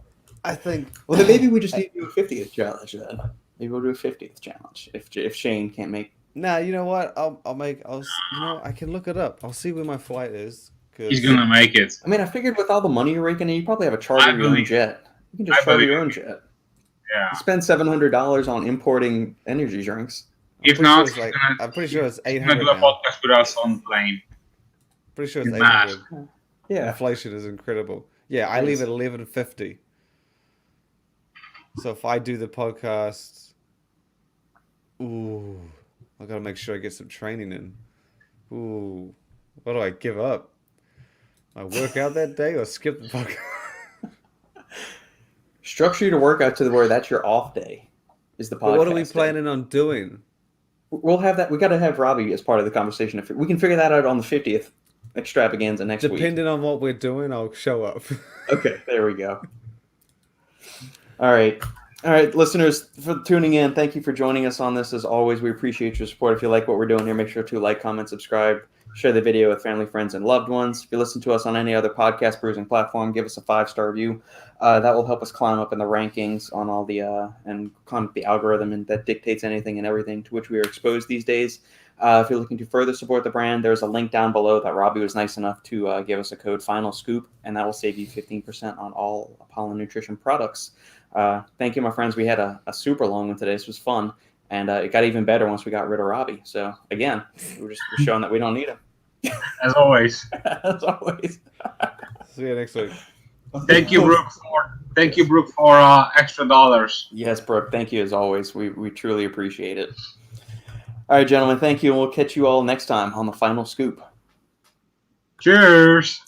I think. Well, then maybe we just need to do a 50th challenge then. Maybe we'll do a 50th challenge if Shane can't make. Nah, you know what? I can look it up. I'll see where my flight is. He's gonna make it. I mean, I figured with all the money you're raking in, you probably have a charter your own believe- jet. You can just I charter believe your own it. jet. Yeah. You spend $700 on importing energy drinks. If not, I'm pretty sure it's he's gonna 800 do a now. podcast with us on plane. Pretty sure it's He's mad. 800. Yeah. Inflation is incredible. Yeah, I leave at 11:50. So if I do the podcast, ooh, I gotta make sure I get some training in. Ooh, what do I give up? I work out that day or skip the podcast? Structure your workout to where that's your off day. Is the podcast? But what are we day. planning on doing? We'll have that. We got to have Robbie as part of the conversation. If we can figure that out on the 50th extravaganza next week. Depending on what we're doing, I'll show up. Okay, there we go. All right, listeners, for tuning in, thank you for joining us on this. As always, we appreciate your support. If you like what we're doing here, make sure to like, comment, subscribe, share the video with family, friends, and loved ones. If you listen to us on any other podcast bruising platform, give us a 5-star review. That will help us climb up in the rankings on all the and climb up the algorithm, and that dictates anything and everything to which we are exposed these days. If you're looking to further support the brand, there's a link down below that Robbie was nice enough to give us a code Final Scoop, and that will save you 15% on all Apollon Nutrition products. Thank you, my friends. We had a super long one today. This was fun, and it got even better once we got rid of Robbie. So again, we're showing that we don't need him. As always. As always. See you next week. Thank you, Brooke, for extra dollars. Yes, Brooke. Thank you as always. We truly appreciate it. All right, gentlemen. Thank you, and we'll catch you all next time on the Final Scoop. Cheers.